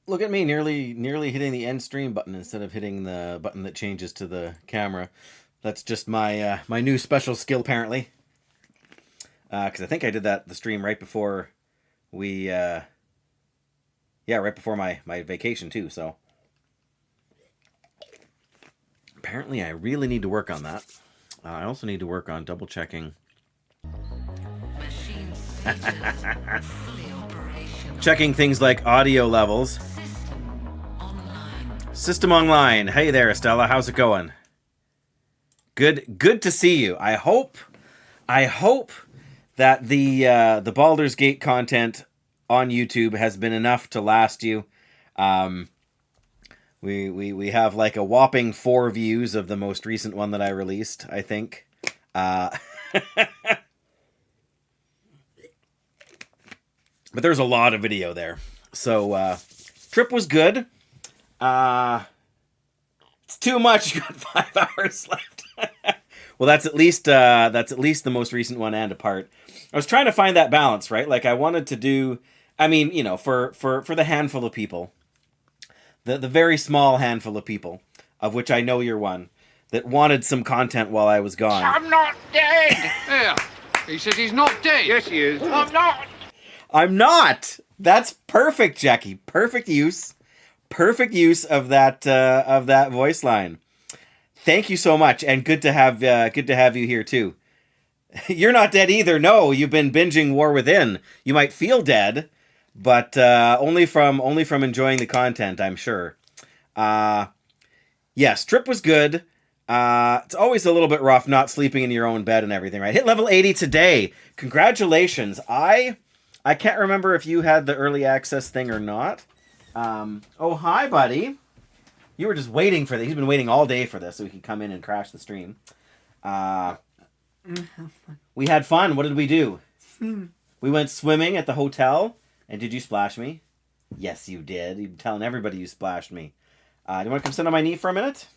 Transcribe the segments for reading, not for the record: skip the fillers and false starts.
Look at me, nearly hitting the end stream button instead of hitting the button that changes to the camera. That's just my new special skill, apparently. Because I think I did the stream right before we, right before my vacation too. So apparently, I really need to work on that. I also need to work on double checking. Checking things like audio levels. System online. Hey there, Estella. How's it going? Good to see you. I hope that the Baldur's Gate content on YouTube has been enough to last you. We have like a whopping 4 views of the most recent one that I released, I think. But there's a lot of video there. So trip was good. It's too much. You got 5 hours left. Well, that's at least the most recent one and a part. I was trying to find that balance, right? Like I wanted to do, I mean, you know, for the handful of people, the very small handful of people, of which I know you're one, that wanted some content while I was gone. I'm not dead. Yeah, he says he's not dead. Yes, he is. I'm not. I'm not. That's perfect, Jackie. Perfect use of that voice line. Thank you so much, and good to have you here too. You're not dead either. No, you've been binging War Within. You might feel dead, but only from enjoying the content, I'm sure. Yes, trip was good. It's always a little bit rough not sleeping in your own bed and everything, right? Hit level 80 today. Congratulations. I can't remember if you had the early access thing or not. Oh, hi, buddy. You were just waiting for this. He's been waiting all day for this so he could come in and crash the stream. We had fun. What did we do? We went swimming at the hotel. And did you splash me? Yes, you did. You've been telling everybody you splashed me. Do you want to come sit on my knee for a minute?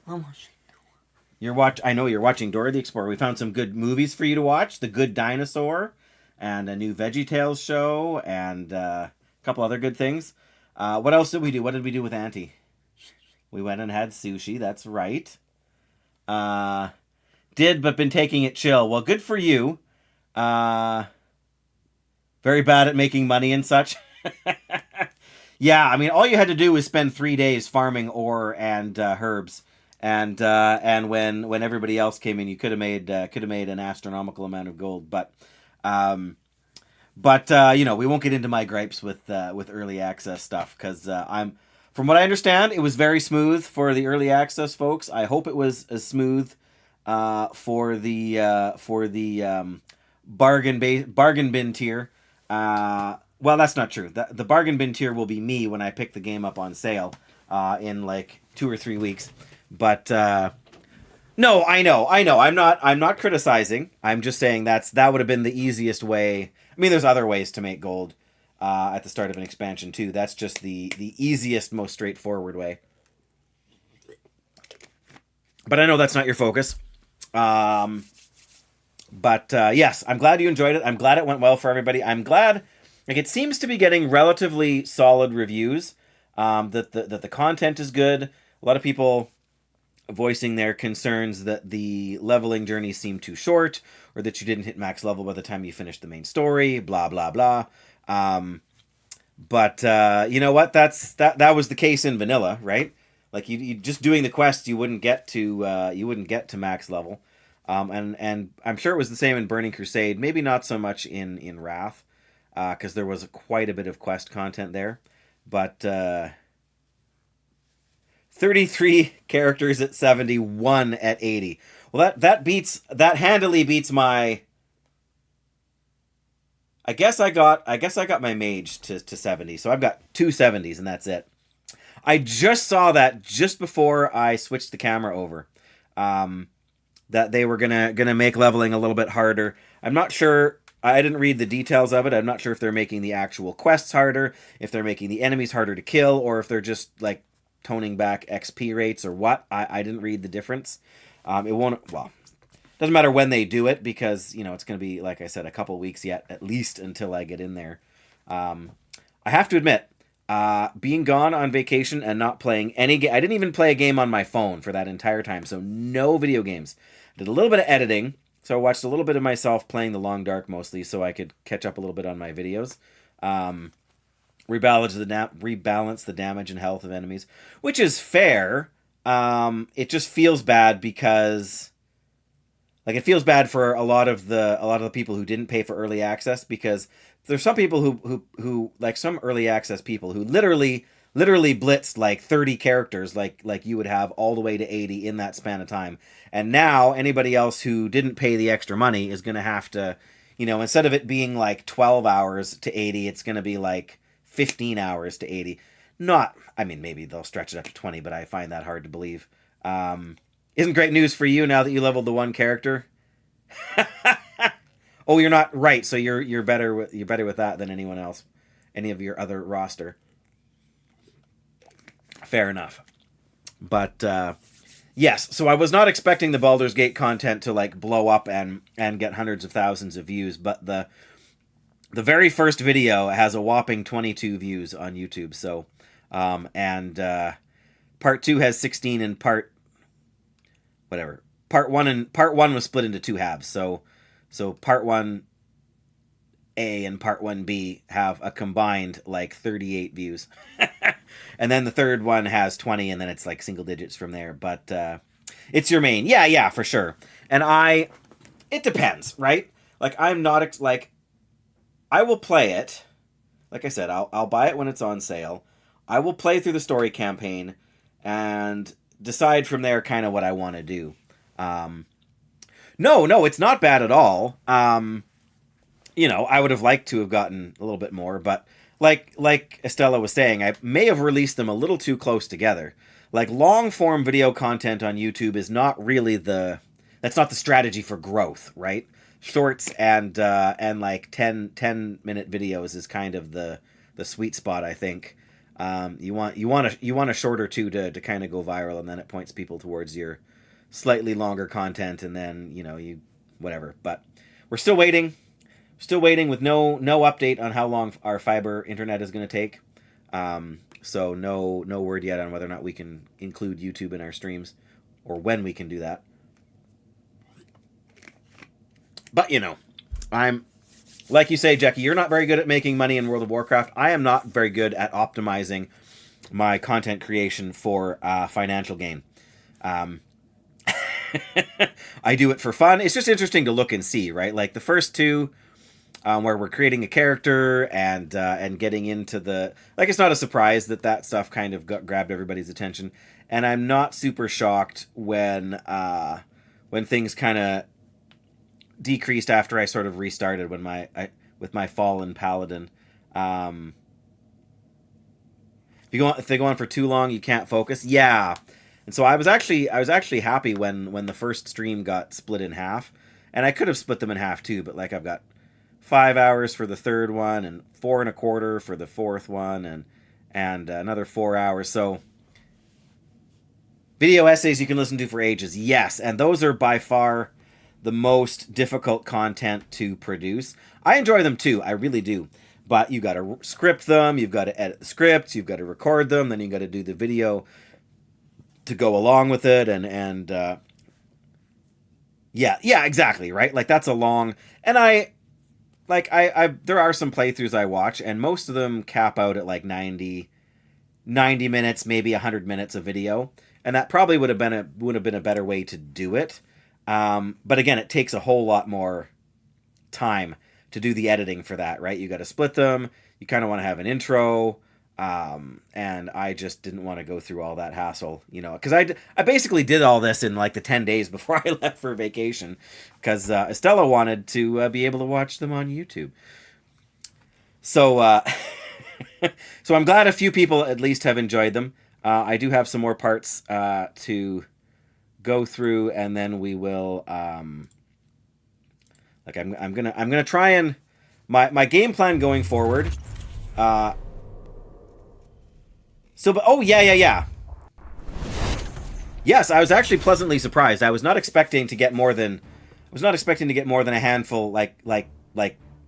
I'm watching. I know you're watching Dora the Explorer. We found some good movies for you to watch. The Good Dinosaur and a new VeggieTales show and a couple other good things. What else did we do? What did we do with Auntie? We went and had sushi. That's right. But been taking it chill. Well, good for you. Very bad at making money and such. Yeah, I mean, all you had to do was spend 3 days farming ore and herbs, and when everybody else came in, you could have made an astronomical amount of gold. But you know, we won't get into my gripes with early access stuff because from what I understand, it was very smooth for the early access folks. I hope it was as smooth for the bargain bin tier. Well, that's not true. The bargain bin tier will be me when I pick the game up on sale in like 2 or 3 weeks. But no, I know. I'm not criticizing. I'm just saying that would have been the easiest way. I mean, there's other ways to make gold at the start of an expansion too. That's just the easiest, most straightforward way. But I know that's not your focus. Yes, I'm glad you enjoyed it. I'm glad it went well for everybody. I'm glad, like, it seems to be getting relatively solid reviews. That the content is good. A lot of people voicing their concerns that the leveling journeys seem too short, or that you didn't hit max level by the time you finished the main story. Blah blah blah. But you know what? That was the case in vanilla, right? Like you just doing the quest, you wouldn't get to max level. And I'm sure it was the same in Burning Crusade. Maybe not so much in Wrath, because there was quite a bit of quest content there. But 33 characters at 70, 1 at 80. Well, that handily beats my. I guess I got my mage to 70, so I've got 2 70s and that's it. I just saw that just before I switched the camera over. That they were gonna make leveling a little bit harder. I'm not sure. I didn't read the details of it. I'm not sure if they're making the actual quests harder, if they're making the enemies harder to kill, or if they're just like toning back XP rates or what. I didn't read the difference. It won't. Well, doesn't matter when they do it because you know it's going to be, like I said, a couple weeks yet at least until I get in there. I have to admit, being gone on vacation and not playing any game. I didn't even play a game on my phone for that entire time, so no video games. Did a little bit of editing, so I watched a little bit of myself playing The Long Dark mostly, so I could catch up a little bit on my videos. Rebalance the damage and health of enemies, which is fair. It just feels bad because, like, it feels bad for a lot of the people who didn't pay for early access, because there's some people who like some early access people who literally blitzed like 30 characters like you would have all the way to 80 in that span of time. And now anybody else who didn't pay the extra money is going to have to, instead of it being like 12 hours to 80, it's going to be like 15 hours to 80. Maybe they'll stretch it up to 20, but I find that hard to believe. Isn't great news for you now that you leveled the one character? Oh, you're not right. So you're better with that than anyone else, any of your other roster. Fair enough. But yes, so I was not expecting the Baldur's Gate content to like blow up and get hundreds of thousands of views, but the very first video has a whopping 22 views on YouTube. So part 2 has 16 and part one was split into 2 halves. So part 1A and part 1B have a combined like 38 views. And then the third one has 20, and then it's like single digits from there. But it's your main. Yeah, for sure. And it depends, right? Like, I'm not I will play it. Like I said, I'll buy it when it's on sale. I will play through the story campaign and decide from there kind of what I want to do. No, it's not bad at all. I would have liked to have gotten a little bit more, but like Estella was saying, I may have released them a little too close together. Like, long form video content on YouTube is not really that's not the strategy for growth, right? Shorts and like 10-minute videos is kind of the sweet spot, I think. You want a short or two to kind of go viral, and then it points people towards your slightly longer content, and then you whatever. But we're still waiting with no update on how long our fiber internet is going to take. So no word yet on whether or not we can include YouTube in our streams, or when we can do that. But I'm like you say, Jackie, you're not very good at making money in World of Warcraft. I am not very good at optimizing my content creation for financial gain. I do it for fun. It's just interesting to look and see, right? Like the first 2, where we're creating a character and getting into it's not a surprise that stuff kind of grabbed everybody's attention. And I'm not super shocked when things kind of decreased after I sort of restarted with my Fallen Paladin. If they go on for too long, you can't focus. Yeah. And so I was actually happy when the first stream got split in half, and I could have split them in half too, but like I've got 5 hours for the third one and 4 1/4 for the fourth one and another 4 hours. So video essays you can listen to for ages. Yes. And those are by far the most difficult content to produce. I enjoy them too. I really do. But you got to script them. You've got to edit the scripts. You've got to record them. Then you got to do the video to go along with it. And yeah, exactly. Right. Like that's a long, and I there are some playthroughs I watch, and most of them cap out at like 90 minutes, maybe 100 minutes of video. And that probably would have been a better way to do it. But again, it takes a whole lot more time to do the editing for that, right? You got to split them. You kind of want to have an intro. And I just didn't want to go through all that hassle, because I basically did all this in like the 10 days before I left for vacation, because Estella wanted to be able to watch them on YouTube. So, so I'm glad a few people at least have enjoyed them. I do have some more parts to go through, and then we will I'm gonna try and my game plan going forward. Yes, I was actually pleasantly surprised. I was not expecting to get more than a handful, like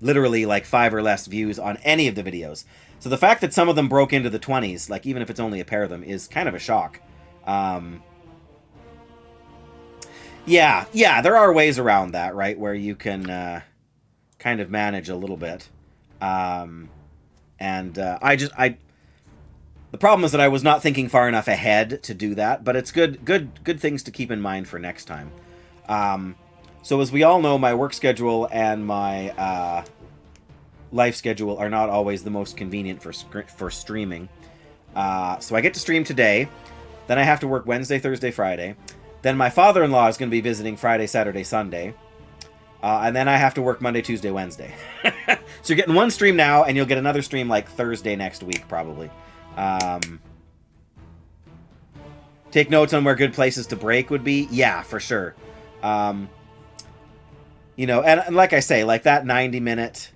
literally like 5 or less views on any of the videos. So the fact that some of them broke into the 20s, like even if it's only a pair of them, is kind of a shock. Yeah, there are ways around that, right? Where you can kind of manage a little bit. The problem is that I was not thinking far enough ahead to do that, but it's good things to keep in mind for next time. So as we all know, my work schedule and my life schedule are not always the most convenient for streaming. So I get to stream today, then I have to work Wednesday, Thursday, Friday. Then my father-in-law is going to be visiting Friday, Saturday, Sunday. And then I have to work Monday, Tuesday, Wednesday. So you're getting one stream now, and you'll get another stream like Thursday next week, probably. Take notes on where good places to break would be. Yeah, for sure. You know, and like I say, like that 90-minute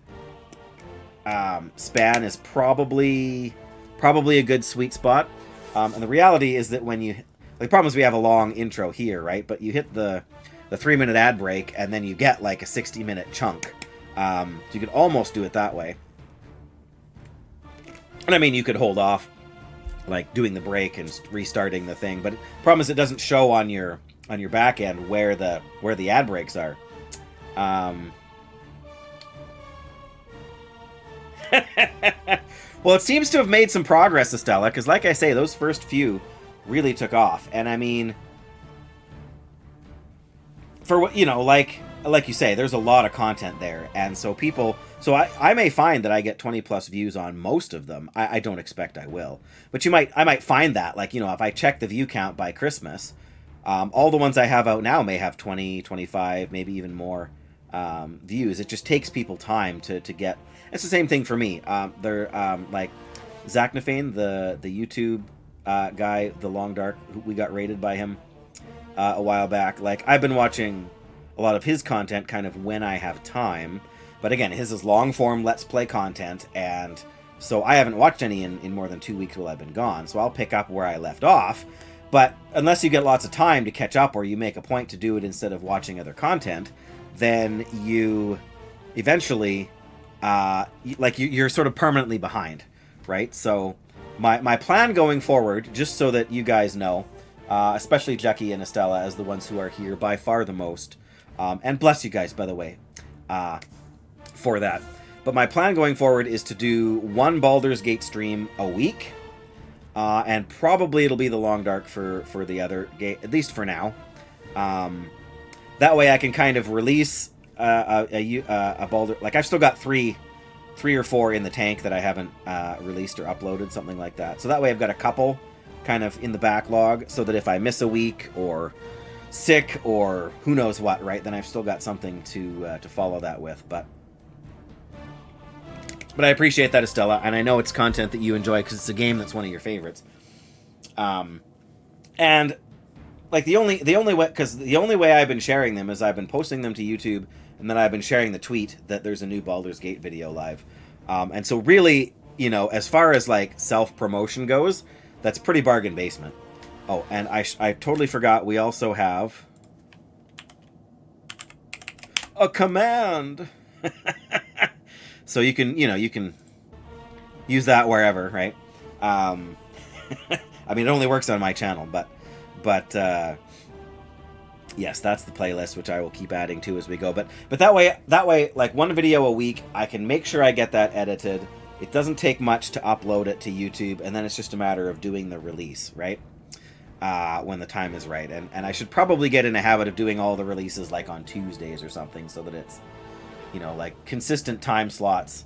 span is probably a good sweet spot. And the reality is that when you... The problem is we have a long intro here, right? But you hit the 3-minute ad break, and then you get like a 60-minute chunk. So you could almost do it that way. And I mean, you could hold off, like doing the break and restarting the thing. But the problem is it doesn't show on your back end where the ad breaks are. Well, it seems to have made some progress, Estella, because like I say, those first few really took off. And I mean, for what, you know, like you say, there's a lot of content there. And so I may find that I get 20 plus views on most of them. I don't expect I will, but I might find that, like, you know, if I check the view count by Christmas, all the ones I have out now may have 20, 25, maybe even more views. It just takes people time to get. It's the same thing for me. They're like Zach Nafane, the YouTube guy, the Long Dark, we got raided by him a while back. Like, I've been watching a lot of his content kind of when I have time, but again, his is long form Let's Play content, and so I haven't watched any in more than 2 weeks while I've been gone, so I'll pick up where I left off. But unless you get lots of time to catch up, or you make a point to do it instead of watching other content, then you eventually you're sort of permanently behind, right? So my plan going forward, just so that you guys know, especially Jackie and Estella as the ones who are here by far the most, and bless you guys, by the way, for that. But my plan going forward is to do one Baldur's Gate stream a week, and probably it'll be the Long Dark for the other gate, at least for now. That way I can kind of release a Baldur. Like, I've still got three or four in the tank that I haven't released or uploaded, something like that. So that way I've got a couple kind of in the backlog, so that if I miss a week or sick or who knows what, right, then I've still got something to follow that with. But I appreciate that, Estella, and I know it's content that you enjoy because it's a game that's one of your favorites. And like the only way, because the only way I've been sharing them is I've been posting them to YouTube, and then I've been sharing the tweet that there's a new Baldur's Gate video live. And so really, you know, as far as like self-promotion goes, that's pretty bargain basement. Oh, and I totally forgot, we also have a command. So you can use that wherever, right? I mean, it only works on my channel, but yes, that's the playlist, which I will keep adding to as we go. But that way, like one video a week, I can make sure I get that edited. It doesn't take much to upload it to YouTube, and then it's just a matter of doing the release, right? When the time is right. And I should probably get in a habit of doing all the releases like on Tuesdays or something, so that it's, you know, like consistent time slots.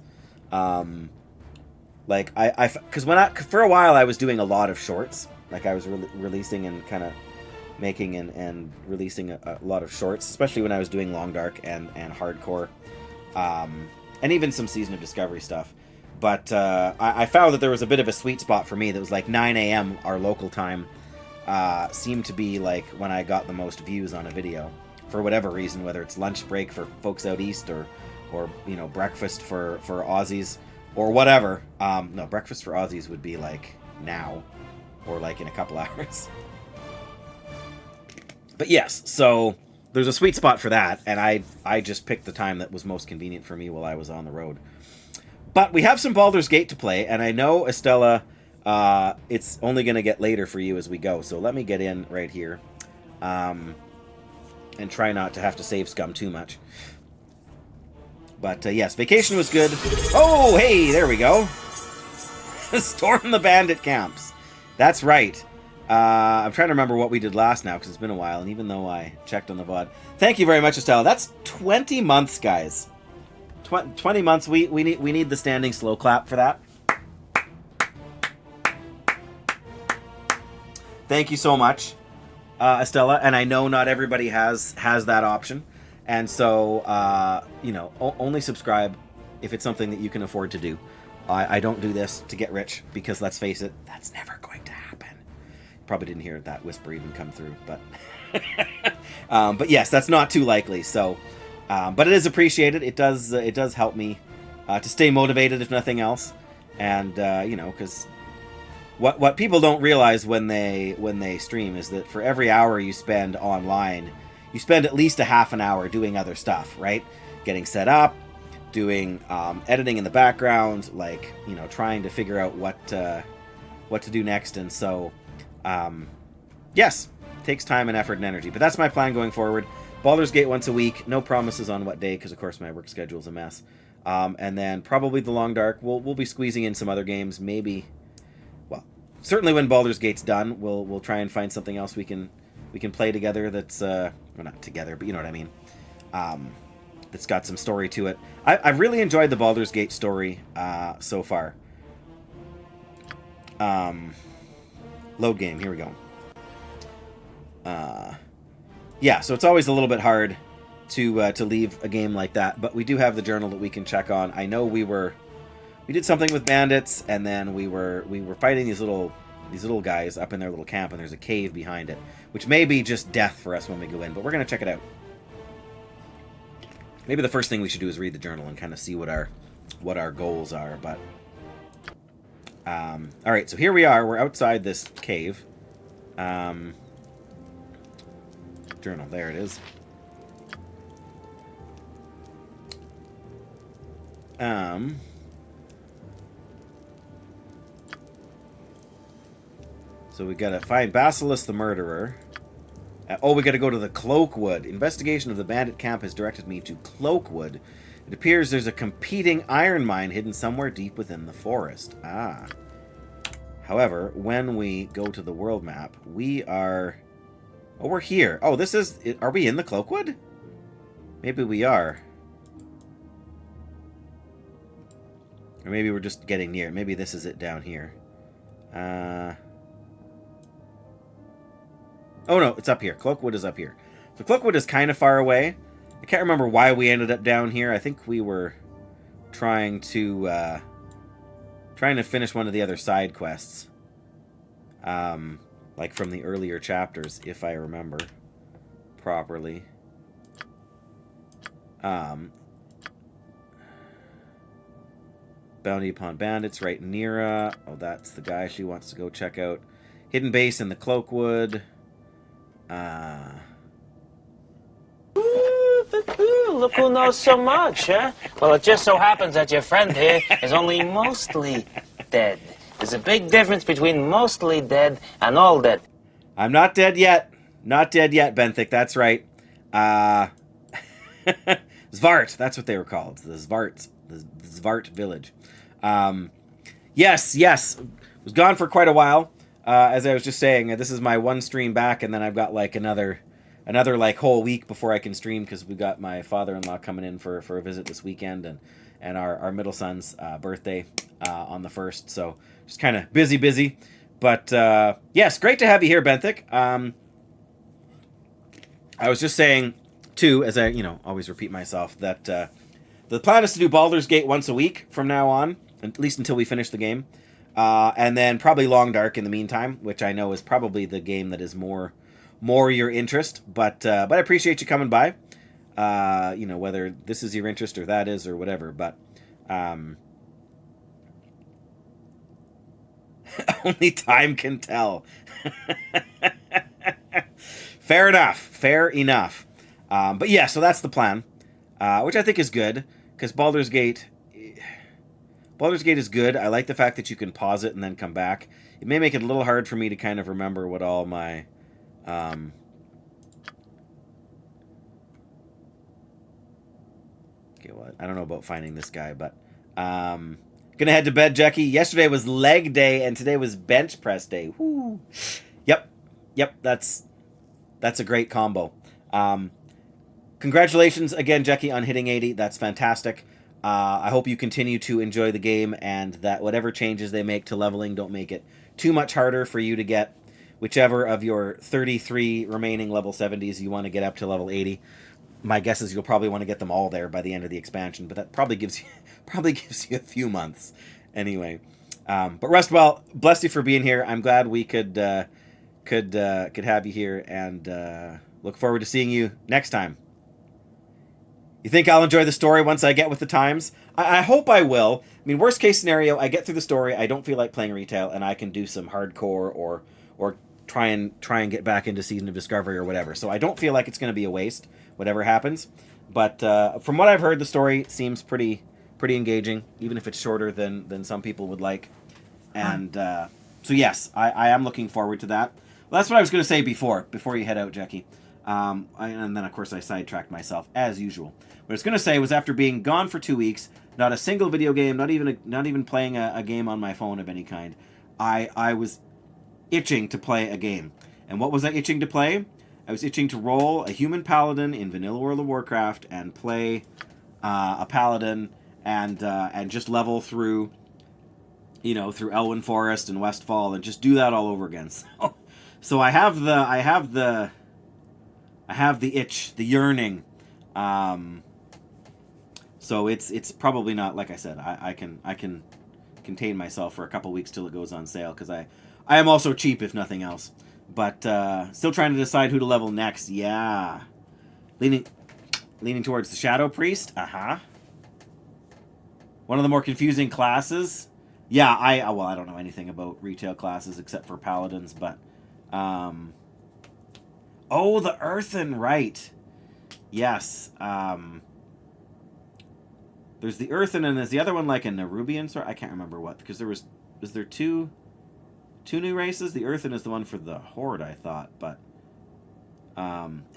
Like because for a while I was doing a lot of shorts. Like I was releasing and kind of making and releasing a lot of shorts, especially when I was doing Long Dark and Hardcore, and even some Season of Discovery stuff. But I found that there was a bit of a sweet spot for me that was like 9 a.m. our local time. Seemed to be like when I got the most views on a video, for whatever reason, whether it's lunch break for folks out east or you know, breakfast for Aussies or whatever. No, breakfast for Aussies would be like now or like in a couple hours. But yes, so there's a sweet spot for that, and I just picked the time that was most convenient for me while I was on the road. But we have some Baldur's Gate to play, and I know, Estella, it's only going to get later for you as we go. So let me get in right here. And try not to have to save scum too much. But yes, vacation was good. Oh, hey, there we go. Storm the bandit camps. That's right. I'm trying to remember what we did last now, because it's been a while, and even though I checked on the VOD. Thank you very much, Estella. That's 20 months, guys. 20 months. We need the standing slow clap for that. Thank you so much, Estella. And I know not everybody has that option, and so only subscribe if it's something that you can afford to do. I don't do this to get rich, because let's face it, that's never going to happen. Probably didn't hear that whisper even come through, but but yes, that's not too likely. So, but it is appreciated. It does help me to stay motivated, if nothing else. And because what people don't realize when they stream is that for every hour you spend online, you spend at least a half an hour doing other stuff, right? Getting set up, doing editing in the background, trying to figure out what to do next. And so, yes, it takes time and effort and energy. But that's my plan going forward. Baldur's Gate once a week. No promises on what day, because of course my work schedule is a mess. And then probably The Long Dark. We'll be squeezing in some other games. Maybe, well, certainly when Baldur's Gate's done, we'll try and find something else we can play together. That's well, not together, but you know what I mean. That's got some story to it. I've really enjoyed the Baldur's Gate story so far. Load game. Here we go. Yeah, so it's always a little bit hard to leave a game like that, but we do have the journal that we can check on. I know we did something with bandits, and then we were fighting these little guys up in their little camp, and there's a cave behind it, which may be just death for us when we go in, but we're gonna check it out. Maybe the first thing we should do is read the journal and kind of see what our goals are. But all right, so here we are. We're outside this cave. Journal, there it is. So we gotta find Basilisk the murderer. We gotta go to the Cloakwood. Investigation of the bandit camp has directed me to Cloakwood. It appears there's a competing iron mine hidden somewhere deep within the forest. However, when we go to the world map, we are... Oh, we're here. Oh, this is... Are we in the Cloakwood? Maybe we are. Or maybe we're just getting near. Maybe this is it down here. Oh, no, it's up here. Cloakwood is up here. So Cloakwood is kind of far away. I can't remember why we ended up down here. I think we were trying to finish one of the other side quests. Like from the earlier chapters, if I remember properly. Bounty upon bandits, right, Nira. Oh, that's the guy she wants to go check out. Hidden base in the Cloakwood. Look who knows so much, huh? Well, it just so happens that your friend here is only mostly dead. There's a big difference between mostly dead and all dead. I'm not dead yet. Not dead yet, Benthic. That's right. Zvart. That's what they were called. The Zvarts. The Zvart village. Yes. Was gone for quite a while. As I was just saying, this is my one stream back, and then I've got like another like whole week before I can stream, because we got my father-in-law coming in for a visit this weekend, and our middle son's birthday on the 1st. So just kind of busy. But yes, great to have you here, Benthic. I was just saying too, as I always repeat myself, that the plan is to do Baldur's Gate once a week from now on, at least until we finish the game. And then probably Long Dark in the meantime, which I know is probably the game that is more your interest. But I appreciate you coming by. Whether this is your interest or that is or whatever. But only time can tell. Fair enough. But yeah, so that's the plan, which I think is good, because Baldur's Gate... Baldur's Gate is good. I like the fact that you can pause it and then come back. It may make it a little hard for me to kind of remember what all my... okay, well, I don't know about finding this guy, but... gonna head to bed, Jackie. Yesterday was leg day, and today was bench press day. Woo. Yep, that's a great combo. Congratulations again, Jackie, on hitting 80. That's fantastic. I hope you continue to enjoy the game, and that whatever changes they make to leveling don't make it too much harder for you to get whichever of your 33 remaining level 70s you want to get up to level 80. My guess is you'll probably want to get them all there by the end of the expansion, but that probably gives you a few months anyway. But rest well. Bless you for being here. I'm glad we could have you here, and look forward to seeing you next time. You think I'll enjoy the story once I get with the times? I hope I will. I mean, worst case scenario, I get through the story, I don't feel like playing retail, and I can do some hardcore or try and get back into Season of Discovery or whatever. So I don't feel like it's going to be a waste, whatever happens. But from what I've heard, the story seems pretty engaging, even if it's shorter than some people would like. And so yes, I am looking forward to that. Well, that's what I was going to say before you head out, Jackie. And then, of course, I sidetracked myself, as usual. What I was going to say was, after being gone for 2 weeks, not a single video game, not even playing a game on my phone of any kind, I was itching to play a game. And what was I itching to play? I was itching to roll a human paladin in Vanilla World of Warcraft and play a paladin and just level through, through Elwyn Forest and Westfall and just do that all over again. So I have the itch, the yearning. So it's probably not, like I said, I can contain myself for a couple weeks till it goes on sale, because I am also cheap, if nothing else. But still trying to decide who to level next. Yeah. Leaning towards the Shadow Priest. One of the more confusing classes. Yeah, I don't know anything about retail classes except for paladins, but oh, the Earthen, right. Yes. There's the Earthen, and there's the other one like a Nerubian sort. I can't remember what, because was there two new races? The Earthen is the one for the Horde, I thought, but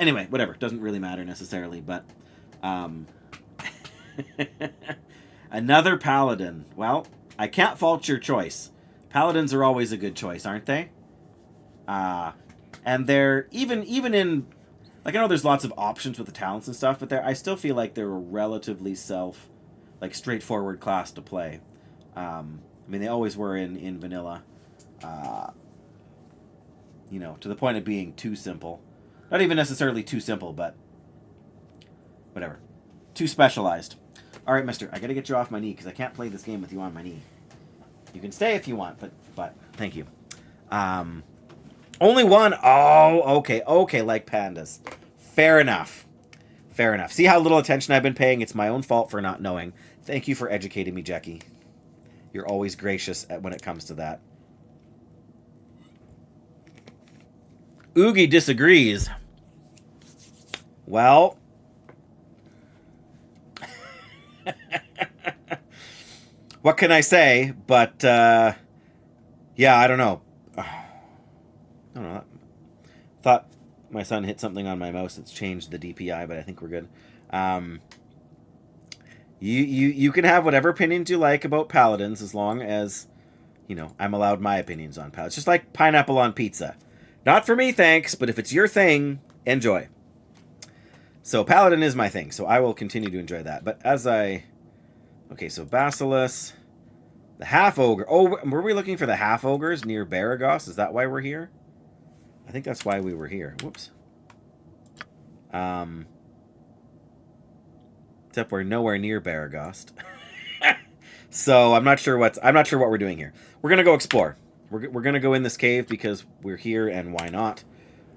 anyway, whatever. Doesn't really matter necessarily, but another paladin. Well, I can't fault your choice. Paladins are always a good choice, aren't they? And they're even in, like, I know there's lots of options with the talents and stuff, but I still feel like they're a relatively straightforward class to play. I mean, they always were in vanilla. To the point of being too simple. Not even necessarily too simple, but whatever. Too specialized. All right, mister, I got to get you off my knee because I can't play this game with you on my knee. You can stay if you want, but thank you. Only one. Oh, okay, like pandas. Fair enough. See how little attention I've been paying? It's my own fault for not knowing. Thank you for educating me, Jackie. You're always gracious when it comes to that. Oogie disagrees. Well, what can I say? But yeah, I don't know. Thought my son hit something on my mouse that's changed the DPI, but I think we're good. You can have whatever opinions you like about paladins, as long as I'm allowed my opinions on paladins. Just like pineapple on pizza. Not for me, thanks, but if it's your thing, enjoy. So paladin is my thing, so I will continue to enjoy that. But okay, so Basilius, the half ogre. Oh, were we looking for the half ogres near Baragos? Is that why we're here? I think that's why we were here. Whoops. Except we're nowhere near Baragos. So I'm not sure what we're doing here. We're gonna go explore. We're gonna go in this cave because we're here, and why not?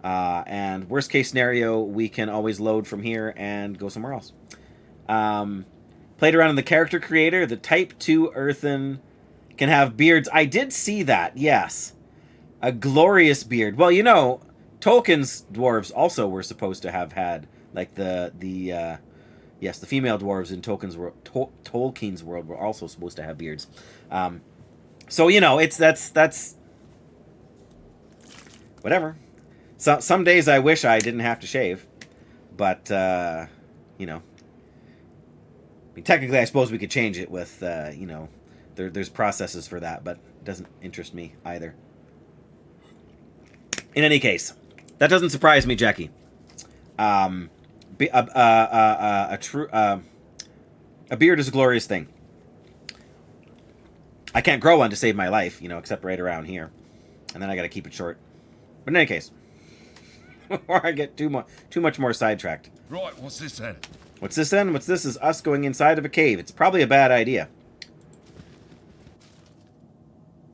And worst case scenario, we can always load from here and go somewhere else. Played around in the character creator. The Type 2 Earthen can have beards. I did see that. Yes. A glorious beard. Well, Tolkien's dwarves also were supposed to have had like the Yes, the female dwarves in Tolkien's world were also supposed to have beards. So you know, that's whatever. So some days I wish I didn't have to shave, but you know, I mean, technically I suppose we could change it with you know, there's processes for that, but it doesn't interest me either. In any case, that doesn't surprise me, Jackie. A beard is a glorious thing. I can't grow one to save my life, you know, except right around here, and then I got to keep it short. But in any case, before I get too much more sidetracked. Right, what's this then? What's this then? What's this is us going inside of a cave. It's probably a bad idea.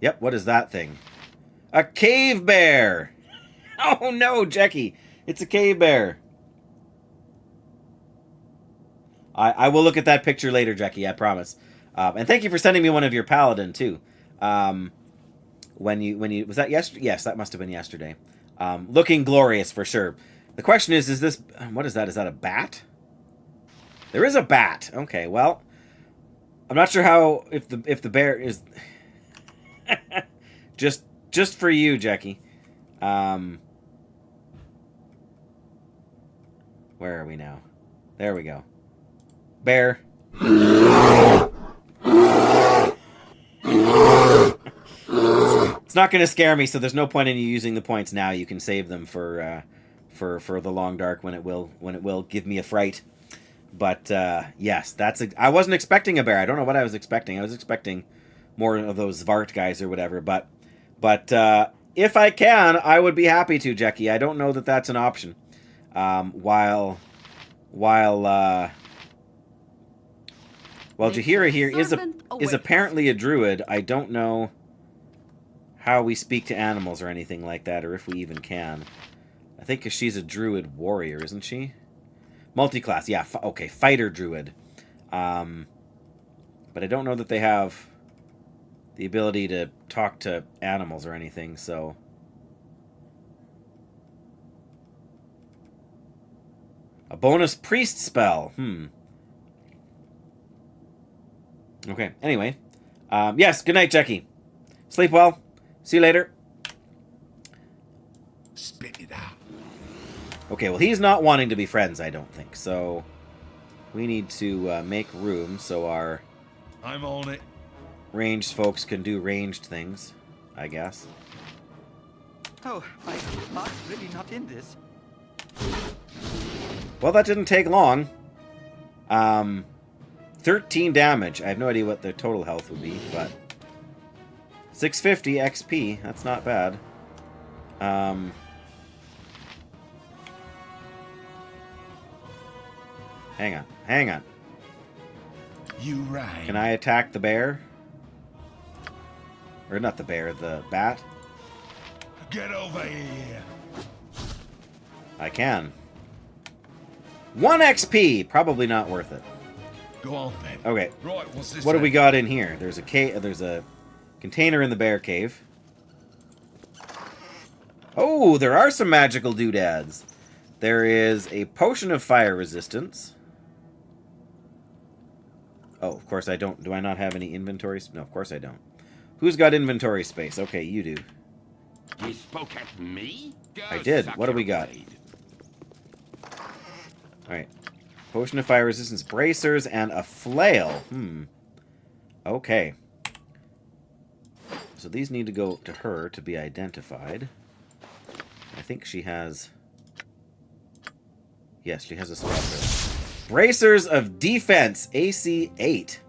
Yep, what is that thing? A cave bear! Oh no, Jackie! It's a cave bear. I will look at that picture later, Jackie, I promise. And thank you for sending me one of your paladin, too. When you was that yesterday? Yes, that must have been yesterday. Looking glorious, for sure. The question is this... What is that? Is that a bat? There is a bat. Okay, well... I'm not sure how... If the bear is... just for you, Jackie. Where are we now? There we go. Bear. It's not going to scare me, so there's no point in you using the points now. You can save them for the long dark when it will give me a fright. But yes, I wasn't expecting a bear. I don't know what I was expecting. I was expecting more of those Vart guys or whatever. But if I can, I would be happy to, Jackie. I don't know that that's an option. While Jaheira here is apparently a druid, I don't know how we speak to animals or anything like that, or if we even can. I think she's a druid warrior, isn't she? Multiclass, yeah. Okay, fighter druid. But I don't know that they have the ability to talk to animals or anything, so... A bonus priest spell. Okay, anyway. Yes, good night, Jackie. Sleep well. See you later. Spit it out. Okay, well, he's not wanting to be friends, I don't think. So, we need to make room so our I'm on it. ranged folks can do ranged things, I guess. Oh, my heart's really not in this. Well, that didn't take long. 13 damage. I have no idea what their total health would be, but 650 XP. That's not bad. Hang on. You right. Can I attack the bear? Or not the bear, the bat? Get over here. I can. 1 XP! Probably not worth it. Go on then. Okay. Right, what's this? What do then? we got in here? There's a container in the bear cave. Oh, there are some magical doodads. There is a potion of fire resistance. Oh, of course I don't. Do I not have any inventory? No, of course I don't. Who's got inventory space? Okay, you do. You spoke at me? I did. What do we got? Alright. Potion of fire resistance, bracers, and a flail. Okay. So these need to go to her to be identified. I think she has... Yes, she has a spell for it. Bracers of defense, AC 8.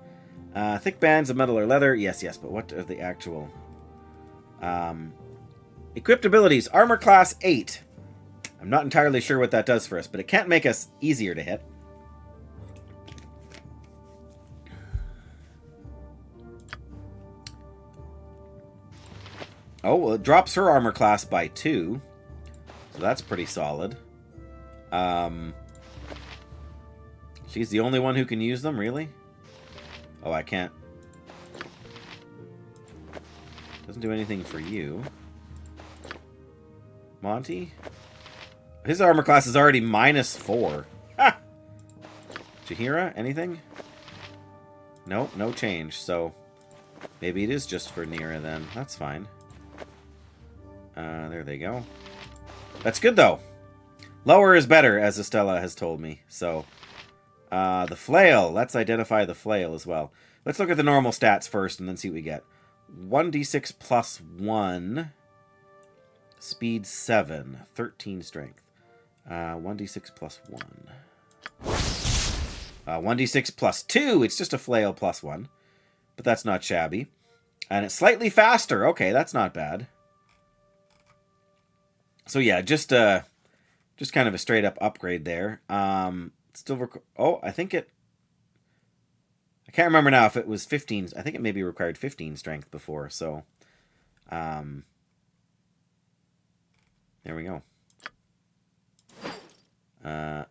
Thick bands of metal or leather. Yes, but what are the actual... Equipped abilities, armor class 8. I'm not entirely sure what that does for us, but it can't make us easier to hit. Oh, well, it drops her armor class by 2. So that's pretty solid. She's the only one who can use them, really? Oh, I can't. Doesn't do anything for you. Monty? His armor class is already -4. Ha! Jaheira, anything? No, no change. So maybe it is just for Nira then. That's fine. There they go. That's good though. Lower is better, as Estella has told me. So the flail. Let's identify the flail as well. Let's look at the normal stats first and then see what we get. 1d6 plus 1. Speed 7. 13 strength. 1d6 plus 1. 1d6 plus 2. It's just a flail plus 1. But that's not shabby. And it's slightly faster. Okay, that's not bad. So yeah, just kind of a straight up upgrade there. Still I think it... I can't remember now if it was 15. I think it maybe required 15 strength before. So, there we go. Have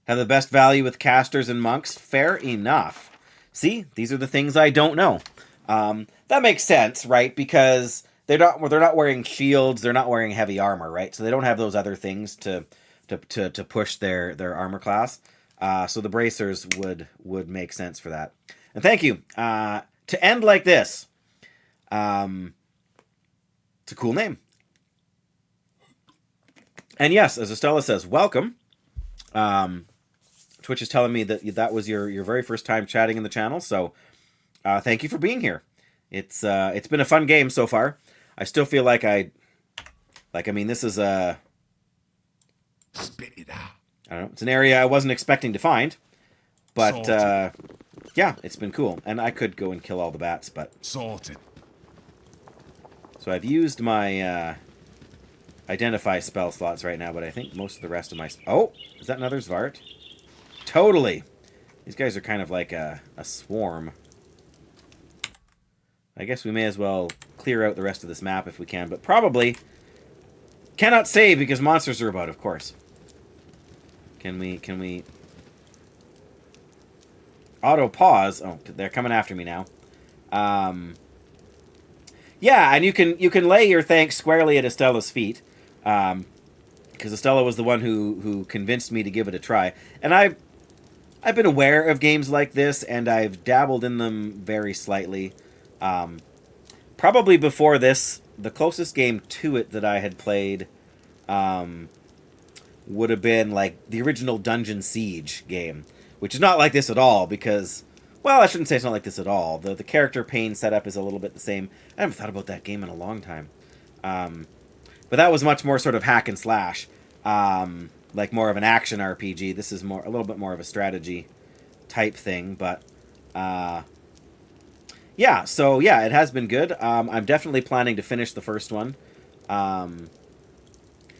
the best value with casters and monks. Fair enough. See, these are the things I don't know. That makes sense, right? Because they're not wearing shields. They're not wearing heavy armor, right? So they don't have those other things to push their armor class. So the bracers would make sense for that. And thank you. To end like this, it's a cool name. And yes, as Estella says, welcome. Twitch is telling me that was your very first time chatting in the channel, so thank you for being here. It's been a fun game so far. I still feel like this is a... Spit it out. I don't know. It's an area I wasn't expecting to find, but yeah, it's been cool. And I could go and kill all the bats, but... Sorted. So I've used my identify spell slots right now, but I think most of the rest of my... Oh! Is that another Zvart? Totally! These guys are kind of like a swarm. I guess we may as well clear out the rest of this map if we can, but probably cannot save because monsters are about, of course. Can we... Auto pause. Oh, they're coming after me now. Yeah, and you can lay your thanks squarely at Estella's feet. Because Estella was the one who convinced me to give it a try. And I've been aware of games like this, and I've dabbled in them very slightly. Probably before this, the closest game to it that I had played would have been like the original Dungeon Siege game, which is not like this at all because, well, I shouldn't say it's not like this at all. The character pane setup is a little bit the same. I haven't thought about that game in a long time. But that was much more sort of hack and slash, like more of an action RPG. This is a little bit more of a strategy type thing, but yeah, so yeah, it has been good. I'm definitely planning to finish the first one.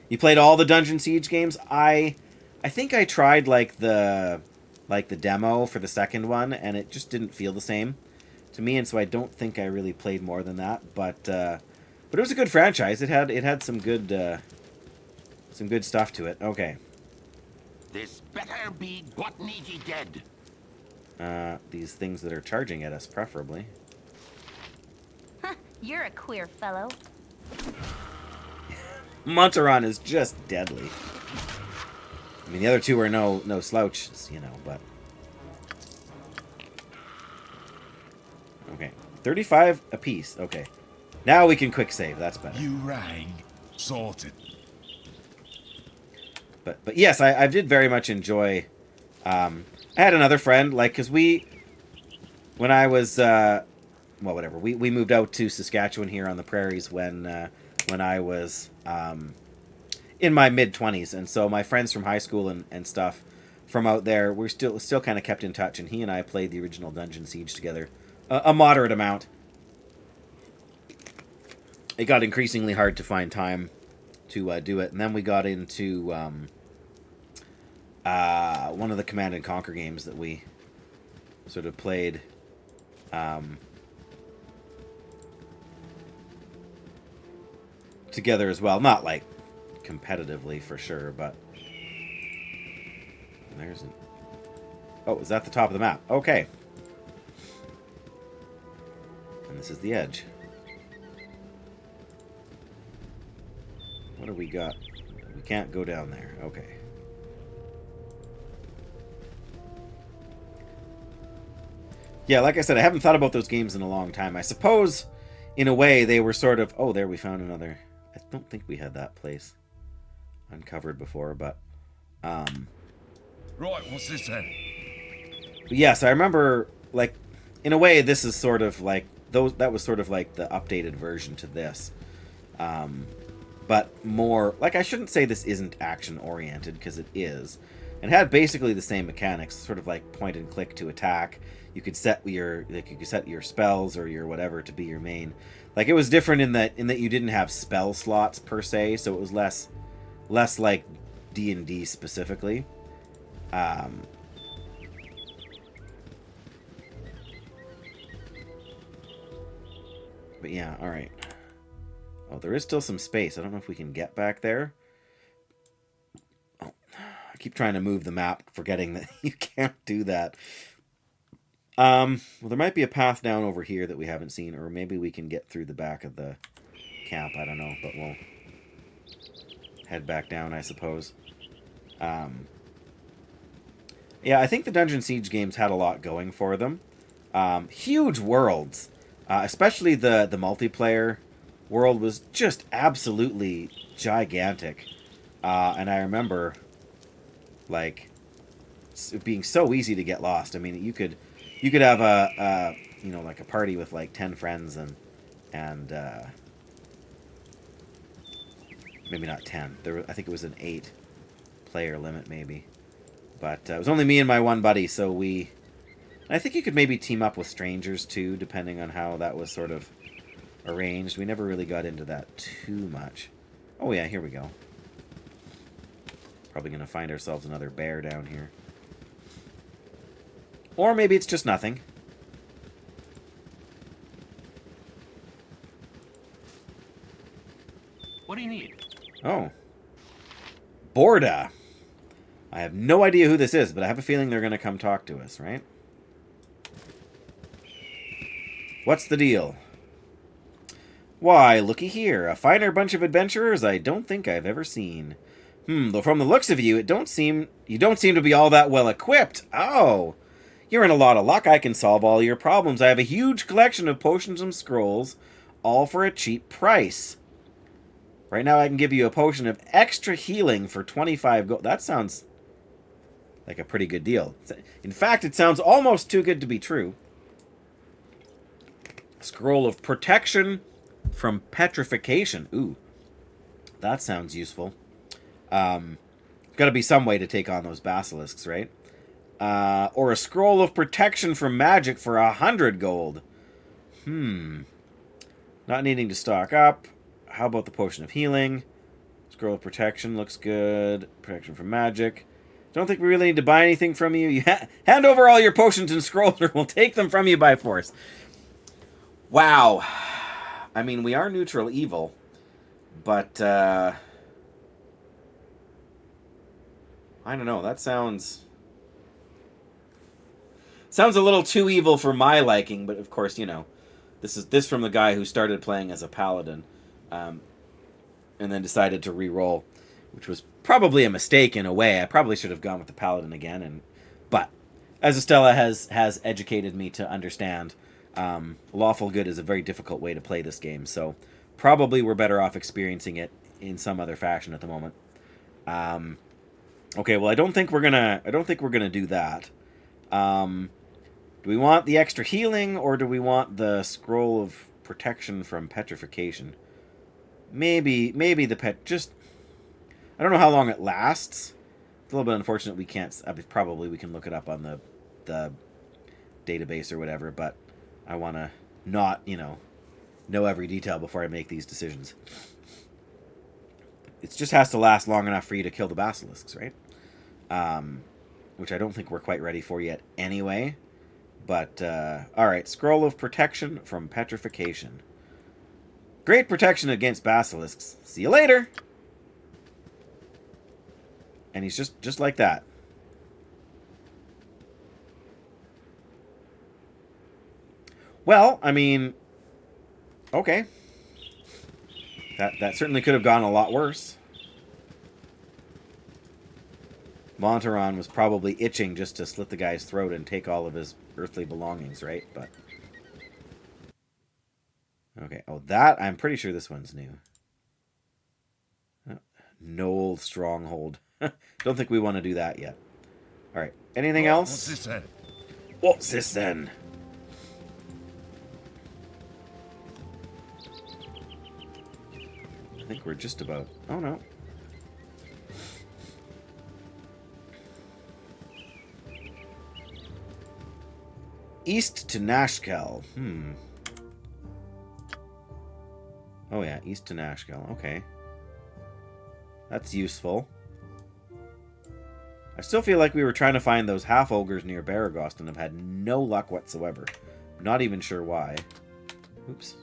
You played all the Dungeon Siege games? I think I tried like the demo for the second one, and it just didn't feel the same to me, and so I don't think I really played more than that. But it was a good franchise. It had some good stuff to it. Okay. This better be Botniji dead. These things that are charging at us, preferably. You're a queer fellow. Montaron is just deadly. I mean, the other two are no slouches, but... Okay. 35 apiece. Okay. Now we can quick save. That's better. You rang. Sorted. But yes, I did very much enjoy... I had another friend, because when I was... well, whatever. We moved out to Saskatchewan here on the prairies when I was in my mid-20s. And so my friends from high school and stuff from out there, we're still kind of kept in touch. And he and I played the original Dungeon Siege together a moderate amount. It got increasingly hard to find time to do it. And then we got into one of the Command and Conquer games that we sort of played... together as well. Not like competitively for sure, but there's an... Oh, is that the top of the map? Okay. And this is the edge. What do we got? We can't go down there. Okay. Yeah, like I said, I haven't thought about those games in a long time. I suppose, in a way, they were sort of... Oh, there, we found another... I don't think we had that place uncovered before, but... Right, what's this then? But yes, I remember, like, in a way, this is sort of like... That was sort of like the updated version to this. But more... Like, I shouldn't say this isn't action-oriented, because it is. It had basically the same mechanics, sort of like point and click to attack. You could set your spells or your whatever to be your main. Like, it was different in that you didn't have spell slots per se, so it was less like D&D specifically. But yeah, all right. Oh, there is still some space. I don't know if we can get back there. Oh, I keep trying to move the map, forgetting that you can't do that. Well, there might be a path down over here that we haven't seen, or maybe we can get through the back of the camp. I don't know, but we'll head back down, I suppose. Yeah, I think the Dungeon Siege games had a lot going for them. Huge worlds, especially the multiplayer world was just absolutely gigantic. And I remember, like, it being so easy to get lost. I mean, you could have a like a party with like 10 friends and maybe not 10. I think it was an 8-player limit maybe. But it was only me and my one buddy, so I think you could maybe team up with strangers too, depending on how that was sort of arranged. We never really got into that too much. Oh yeah, here we go. Probably going to find ourselves another bear down here. Or maybe it's just nothing. What do you need? Oh. Borda. I have no idea who this is, but I have a feeling they're going to come talk to us, right? What's the deal? Why, looky here. A finer bunch of adventurers I don't think I've ever seen. Though from the looks of you, you don't seem to be all that well equipped. Oh. You're in a lot of luck. I can solve all your problems. I have a huge collection of potions and scrolls, all for a cheap price. Right now I can give you a potion of extra healing for 25 gold. That sounds like a pretty good deal. In fact, it sounds almost too good to be true. Scroll of protection from petrification. Ooh, that sounds useful. Got to be some way to take on those basilisks, right? Or a scroll of protection from magic for 100 gold. Not needing to stock up. How about the potion of healing? Scroll of protection looks good. Protection from magic. Don't think we really need to buy anything from you. Hand over all your potions and scrolls or we'll take them from you by force. Wow. I mean, we are neutral evil. But, I don't know. That sounds a little too evil for my liking. But, of course, you know, this from the guy who started playing as a paladin. And then decided to re-roll, which was probably a mistake in a way. I probably should have gone with the paladin again, but as Estella has educated me to understand, lawful good is a very difficult way to play this game. So probably we're better off experiencing it in some other fashion at the moment. Okay, well I don't think we're gonna do that. Do we want the extra healing or do we want the scroll of protection from petrification? Maybe the pet just... I don't know how long it lasts. It's a little bit unfortunate we can't... probably we can look it up on the database or whatever, but I want to not, know every detail before I make these decisions. It just has to last long enough for you to kill the basilisks, right? Which I don't think we're quite ready for yet anyway. But, alright, Scroll of Protection from Petrification. Great protection against basilisks. See you later! And he's just like that. Well, I mean... Okay. That certainly could have gone a lot worse. Montaron was probably itching just to slit the guy's throat and take all of his earthly belongings, right? But okay. Oh, that I'm pretty sure this one's new. Knoll Stronghold. Don't think we want to do that yet. All right. Anything else? What's this then? What's this then? I think we're just about... Oh, no. East to Nashkel. Oh, yeah. East to Nashkel. Okay. That's useful. I still feel like we were trying to find those half-ogres near Baragost and have had no luck whatsoever. Not even sure why. Oops.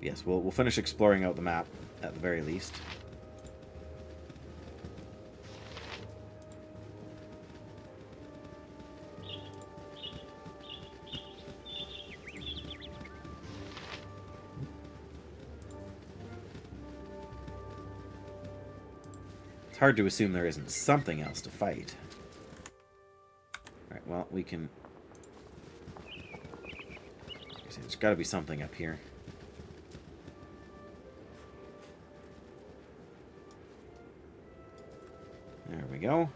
Yes, we'll finish exploring out the map at the very least. It's hard to assume there isn't something else to fight. Alright, well, we can... There's got to be something up here. There we go.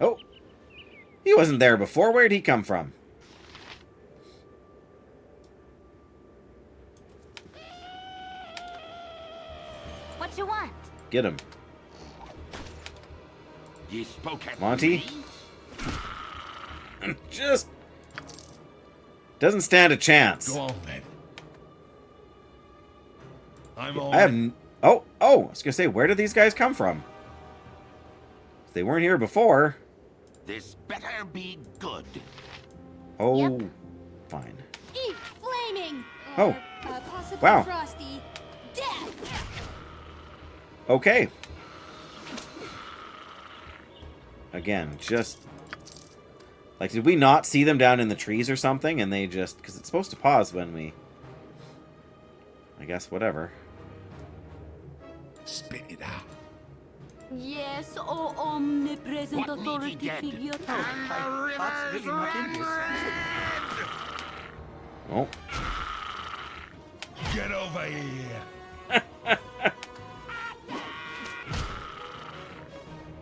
Oh! He wasn't there before. Where'd he come from? What you want? Get him. Ye spoke at Monty? me? Just... doesn't stand a chance. Go on then. I'm on. I have... Oh! I was gonna say, where did these guys come from? They weren't here before. This better be good. Oh, Yep. fine. Eat flaming. Oh. Possibly Wow. frosty. Death. Okay. Again, just... like, did we not see them down in the trees or something? And they just... because it's supposed to pause when we... I guess, whatever. Spit it out. Yes, oh omnipresent What authority needs he dead? figure. My heart's really not in this, is it? Oh. Get over here.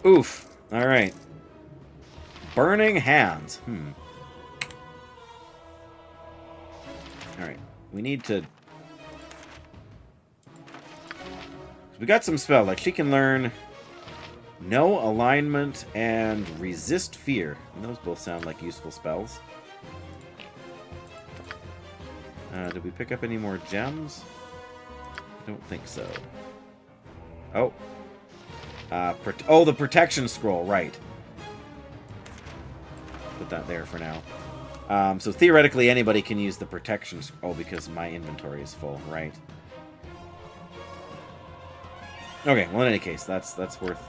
Oof. Alright. Burning hands. Alright. We need to... we got some spell. Like, she can learn No Alignment and Resist Fear. And those both sound like useful spells. Did we pick up any more gems? I don't think so. Oh. Oh, the Protection Scroll, right. Put that there for now. So theoretically, anybody can use the Protection Scroll. Oh, because my inventory is full, right. Okay, well, in any case, that's worth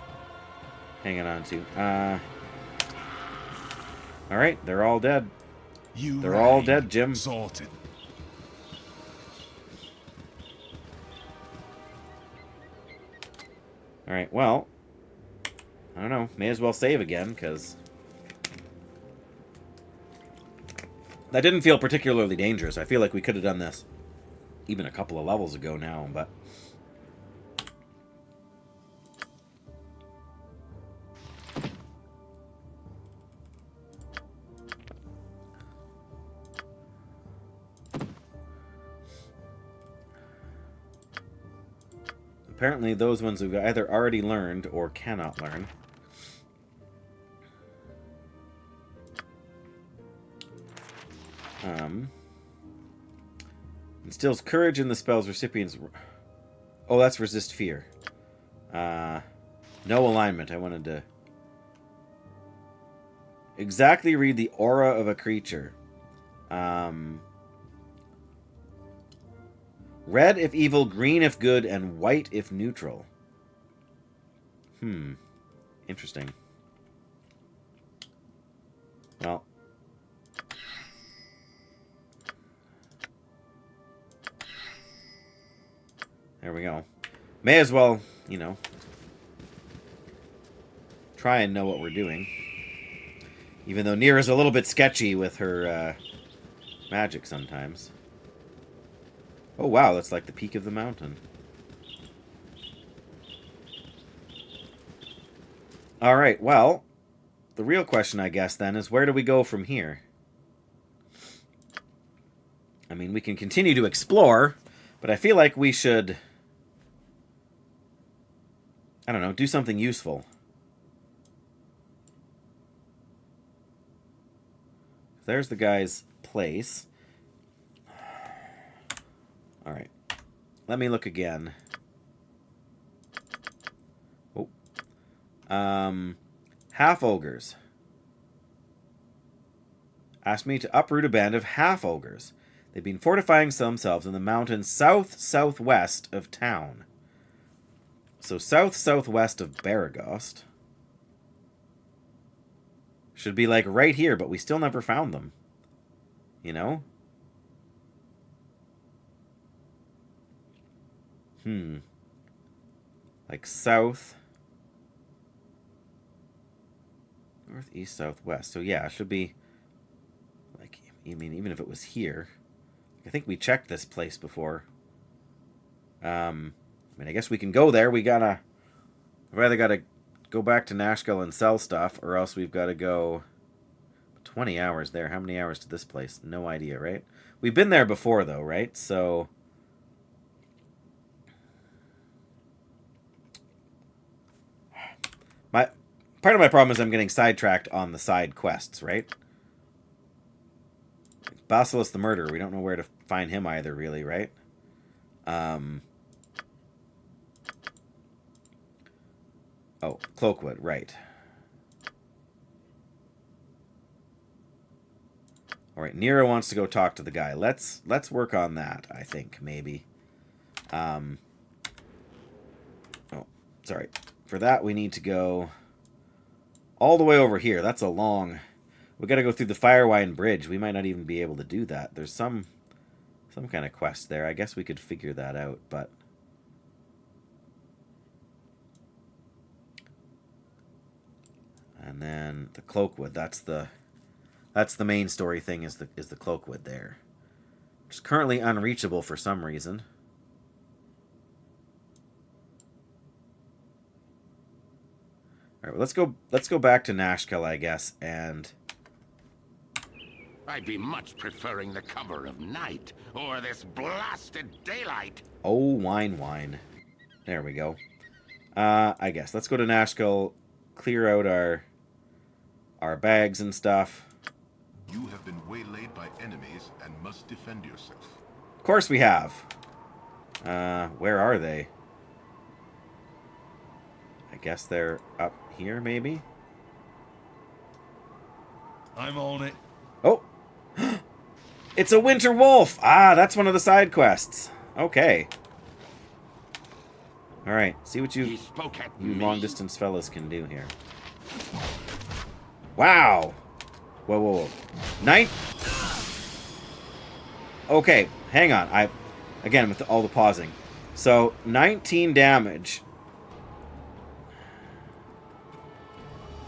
hanging on to. Alright, they're all dead. They're all dead, Jim. Sorted. Alright, well, I don't know. May as well save again, because that didn't feel particularly dangerous. I feel like we could have done this even a couple of levels ago now, but... apparently those ones we've either already learned or cannot learn. Instills courage in the spell's recipient's... oh, that's Resist Fear. No Alignment. I wanted to... exactly read the aura of a creature. Red if evil, green if good, and white if neutral. Interesting. Well. There we go. May as well you know, try and know what we're doing. Even though Nira's a little bit sketchy with her magic sometimes. Oh wow, that's like the peak of the mountain. Alright, well, the real question, I guess, then, is where do we go from here? I mean, we can continue to explore, but I feel like we should, I don't know, do something useful. There's the guy's place. Alright. Let me look again. Oh. Half-ogres. Asked me to uproot a band of half-ogres. They've been fortifying themselves in the mountains south-southwest of town. So south-southwest of Baragost. Should be like right here, but we still never found them. You know? Like south. North, east, southwest. So yeah, it should be like, I mean, even if it was here. I think we checked this place before. I mean, I guess we can go there. We've either got to go back to Nashkel and sell stuff, or else we've got to go 20 hours there. How many hours to this place? No idea, right? We've been there before, though, right? So part of my problem is I'm getting sidetracked on the side quests, right? Basilisk the Murderer, we don't know where to find him either, really, right? Oh, Cloakwood, right. Alright, Nira wants to go talk to the guy. Let's work on that, I think, maybe. Oh, sorry. For that, we need to go all the way over here. That's a long... We got to go through the Firewine Bridge. We might not even be able to do that. There's some kind of quest there. I guess we could figure that out, but... And then the Cloakwood. That's the main story thing, is the Cloakwood there. Which is currently unreachable for some reason. Alright, well, let's go back to Nashkel, I guess, and... I'd be much preferring the cover of night, or this blasted daylight. Oh, wine. There we go. I guess. Let's go to Nashkel, clear out our bags and stuff. You have been waylaid by enemies and must defend yourself. Of course we have. Where are they? I guess they're up here, maybe? I'm on it. Oh! It's a winter wolf! Ah, that's one of the side quests. Okay. Alright, see what He spoke at you me. long-distance fellas can do here. Wow! Whoa. Okay, hang on. Again, with all the pausing. So, 19 damage.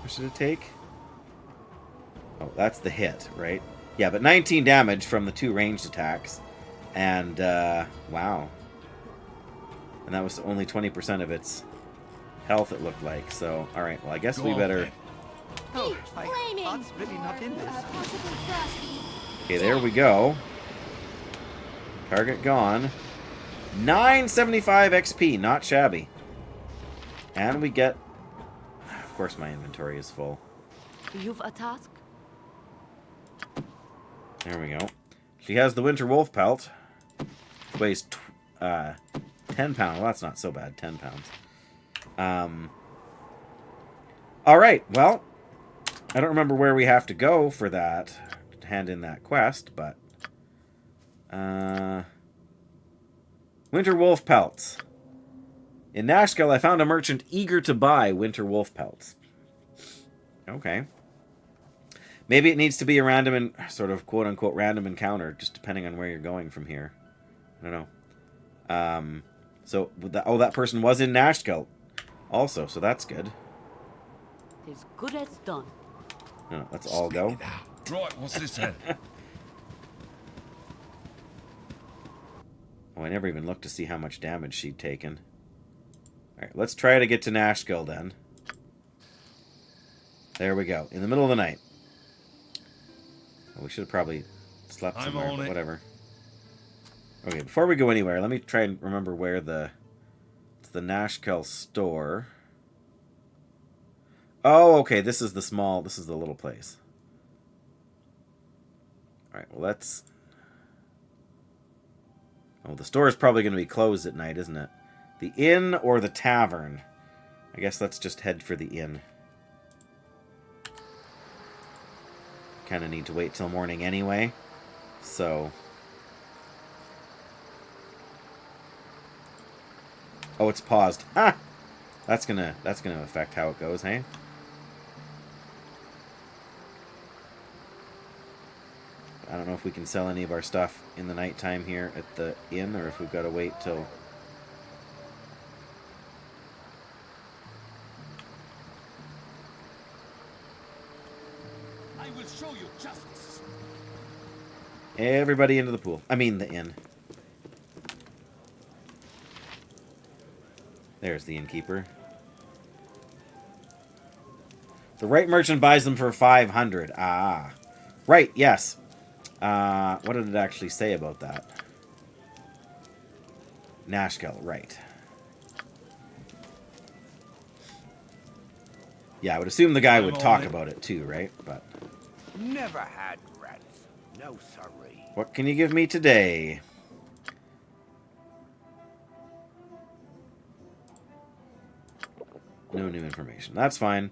What should it take? Oh, that's the hit, right? Yeah, but 19 damage from the 2 ranged attacks. And, wow. And that was only 20% of its health, it looked like. So, alright, well, I guess we better... Oh, Keep my flaming. heart's really not in this. Possibly thirsty. Okay, there we go. Target gone. 975 XP, not shabby. And we get... Of course my inventory is full. You've a task? There we go. She has the Winter Wolf pelt. Weighs 10 pounds. Well, that's not so bad. 10 pounds. Alright, well, I don't remember where we have to go for that. To hand in that quest, but... Winter Wolf pelts. In Nashkel, I found a merchant eager to buy Winter Wolf pelts. Okay. Maybe it needs to be a random and sort of quote-unquote random encounter, just depending on where you're going from here. I don't know. So, that person was in Nashkel also, so that's good. As good as done. No, let's all go. Right, what's this then? Oh, I never even looked to see how much damage she'd taken. Alright, let's try to get to Nashkel then. There we go. In the middle of the night. Well, we should have probably slept somewhere, but whatever. Okay, before we go anywhere, let me try and remember where it's the Nashkel store. Oh, okay, this is the little place. Alright, well let's... Oh, the store is probably going to be closed at night, isn't it? The inn or the tavern? I guess let's just head for the inn. Kind of need to wait till morning anyway, so... Oh, it's paused. Ha! That's gonna affect how it goes, hey? I don't know if we can sell any of our stuff in the nighttime here at the inn, or if we've got to wait till... I will show you justice. Everybody into the pool. I mean, the inn. There's the innkeeper. The right merchant buys them for 500. Ah. Right, yes. What did it actually say about that? Nashkel, right. Yeah, I would assume the guy would talk about it too, right? But Never had rats. No sorry. what can you give me today? No new information. That's fine.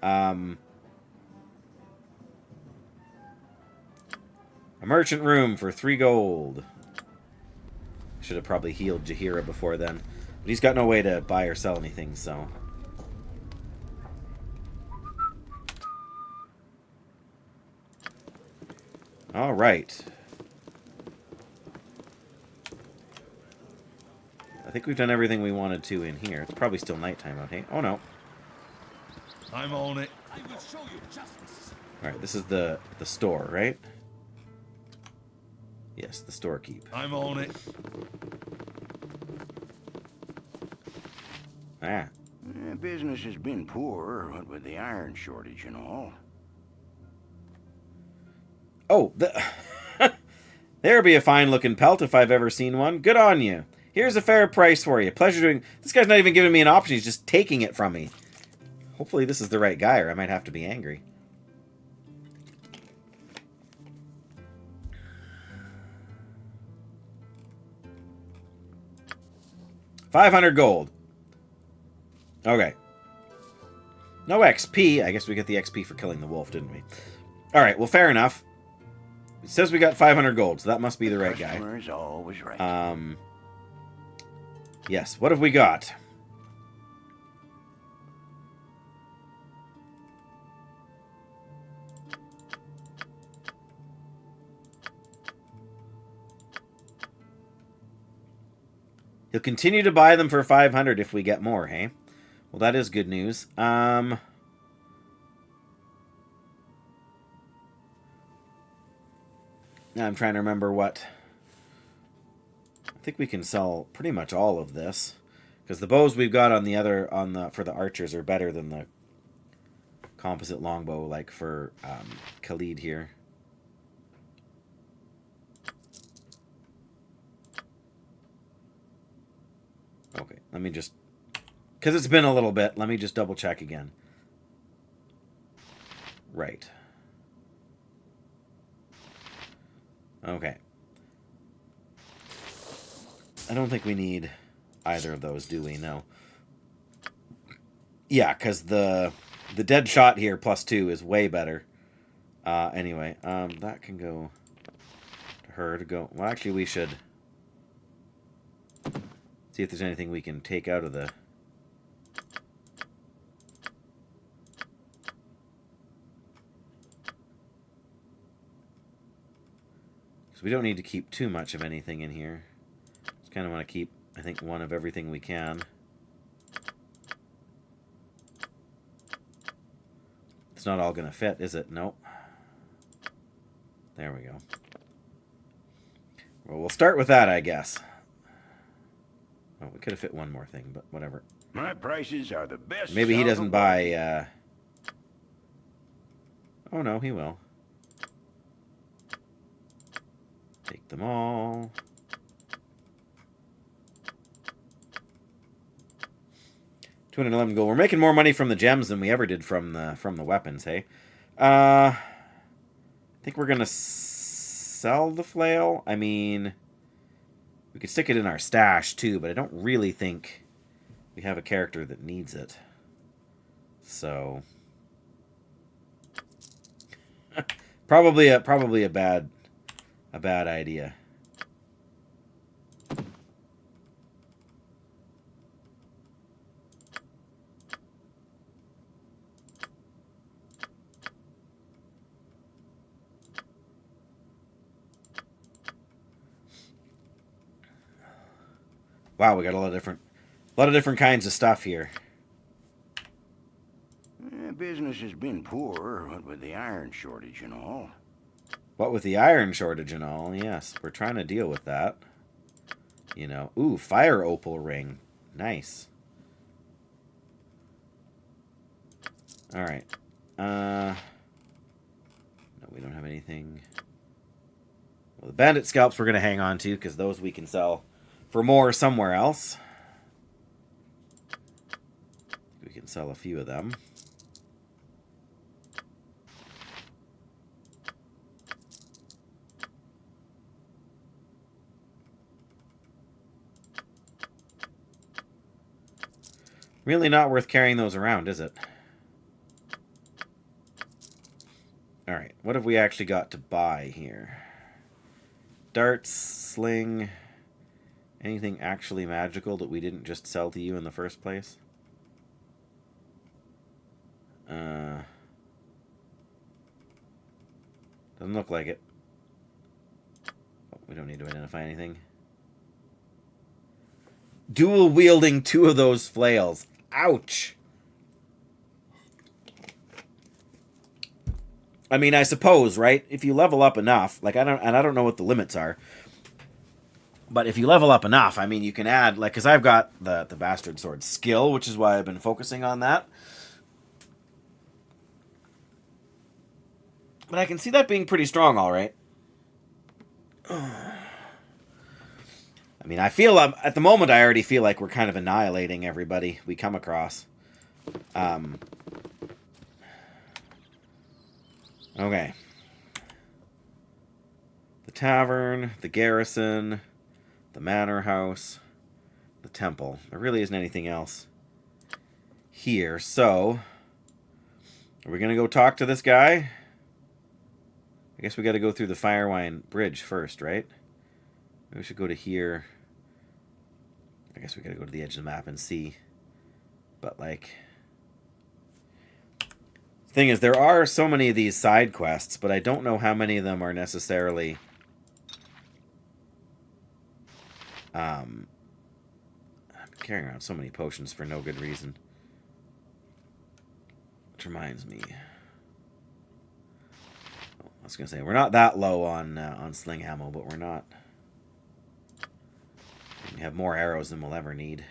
A merchant room for 3 gold. Should have probably healed Jaheira before then. But he's got no way to buy or sell anything, so... Alright. I think we've done everything we wanted to in here. It's probably still nighttime out, hey? Oh, no. I'm on it. I will show you justice. Alright, this is the store, right? Yes, the storekeep. I'm on it. Ah. Business has been poor, what with the iron shortage and all. Oh, there'd be a fine-looking pelt if I've ever seen one. Good on you. Here's a fair price for you. Pleasure doing... This guy's not even giving me an option. He's just taking it from me. Hopefully this is the right guy, or I might have to be angry. $500 gold. Okay. No XP. I guess we get the XP for killing the wolf, didn't we? Alright, well, fair enough. It says we got 500 gold, so that must be the right guy. Customer is always right. Yes, what have we got? He'll continue to buy them for 500 if we get more, hey? Well, that is good news. Now I'm trying to remember what... I think we can sell pretty much all of this. Because the bows we've got on the other... for the archers are better than the composite longbow, like for Khalid here. Okay, let me just... Because it's been a little bit, let me just double check again. Right. Okay. I don't think we need either of those, do we? No. Yeah, because the dead shot here +2 is way better. Anyway, that can go to her to go... Well, actually, we should see if there's anything we can take out of the... We don't need to keep too much of anything in here. Just kind of want to keep I think one of everything we can. It's not all going to fit, is it? Nope. There we go. Well, we'll start with that, I guess. Oh, we could have fit one more thing, but whatever. My prices are the best. Maybe he south doesn't of buy, Oh, no, he will. Take them all. $211 gold. We're making more money from the gems than we ever did from the weapons, hey? I think we're gonna sell the flail. I mean, we could stick it in our stash too, but I don't really think we have a character that needs it. So probably a bad idea. Wow, we got a lot of different kinds of stuff here. Business has been poor, what with the iron shortage and all. What with the iron shortage and all, yes, we're trying to deal with that. You know, ooh, fire opal ring, nice. All right, no, we don't have anything. Well, the bandit scalps we're gonna hang on to because those we can sell for more somewhere else. We can sell a few of them. Really not worth carrying those around, is it? Alright, what have we actually got to buy here? Darts, sling, anything actually magical that we didn't just sell to you in the first place? Doesn't look like it. Oh, we don't need to identify anything. Dual wielding 2 of those flails. Ouch. I mean, I suppose, right? If you level up enough, like I don't know what the limits are. But if you level up enough, I mean, you can add, like, because I've got the Bastard Sword skill, which is why I've been focusing on that. But I can see that being pretty strong, all right. I mean, I feel, at the moment, I already feel like we're kind of annihilating everybody we come across. Okay. The tavern, the garrison, the manor house, the temple. There really isn't anything else here. So, are we going to go talk to this guy? I guess we got to go through the Firewine Bridge first, right? Maybe we should go to here. I guess we got to go to the edge of the map and see. But, like, the thing is, there are so many of these side quests, but I don't know how many of them are necessarily I'm carrying around so many potions for no good reason. Which reminds me, I was gonna say we're not that low on sling ammo, but we're not. We have more arrows than we'll ever need.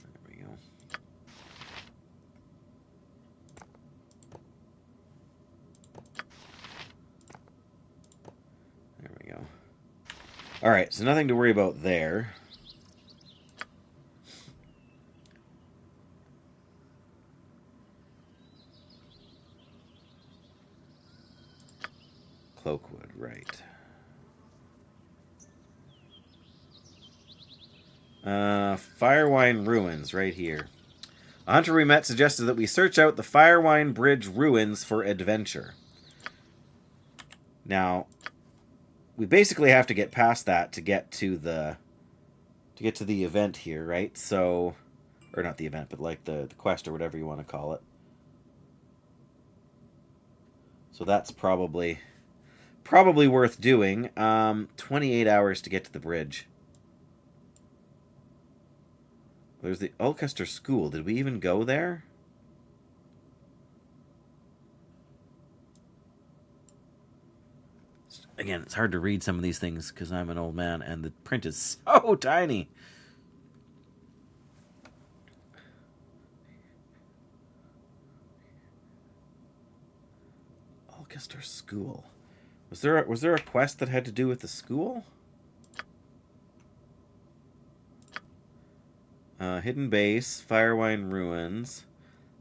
There we go. There we go. All right, so nothing to worry about there. Cloakwood, right. Firewine Ruins, right here. A hunter we met suggested that we search out the Firewine Bridge ruins for adventure. Now, we basically have to get past that to get to the event here, right? So, or not the event, but like the quest or whatever you want to call it. So that's probably worth doing. 28 hours to get to the bridge. There's the Ulcaster School. Did we even go there? Again, it's hard to read some of these things because I'm an old man and the print is so tiny. Ulcaster School. Was there a quest that had to do with the school? Hidden Base, Firewine Ruins,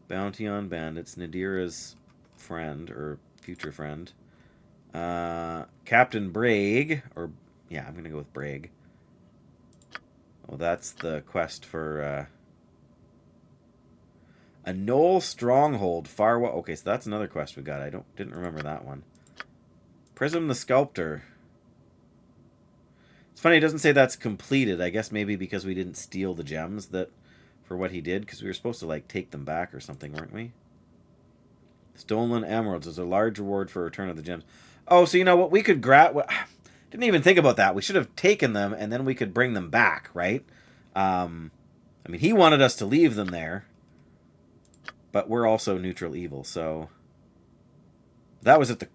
Bounty on Bandits, Nadira's friend or future friend. Captain Braig, or yeah, I'm gonna go with Braig. Oh, that's the quest for a Knoll Stronghold, Farwa. Okay, so that's another quest we got. I didn't remember that one. Prism the Sculptor. It's funny, it doesn't say that's completed. I guess maybe because we didn't steal the gems that for what he did, because we were supposed to like take them back or something, weren't we? Stolen Emeralds. There's a large reward for return of the gems. Oh, so you know what? We could didn't even think about that. We should have taken them and then we could bring them back, right? I mean, he wanted us to leave them there, but we're also neutral evil, so that was at the.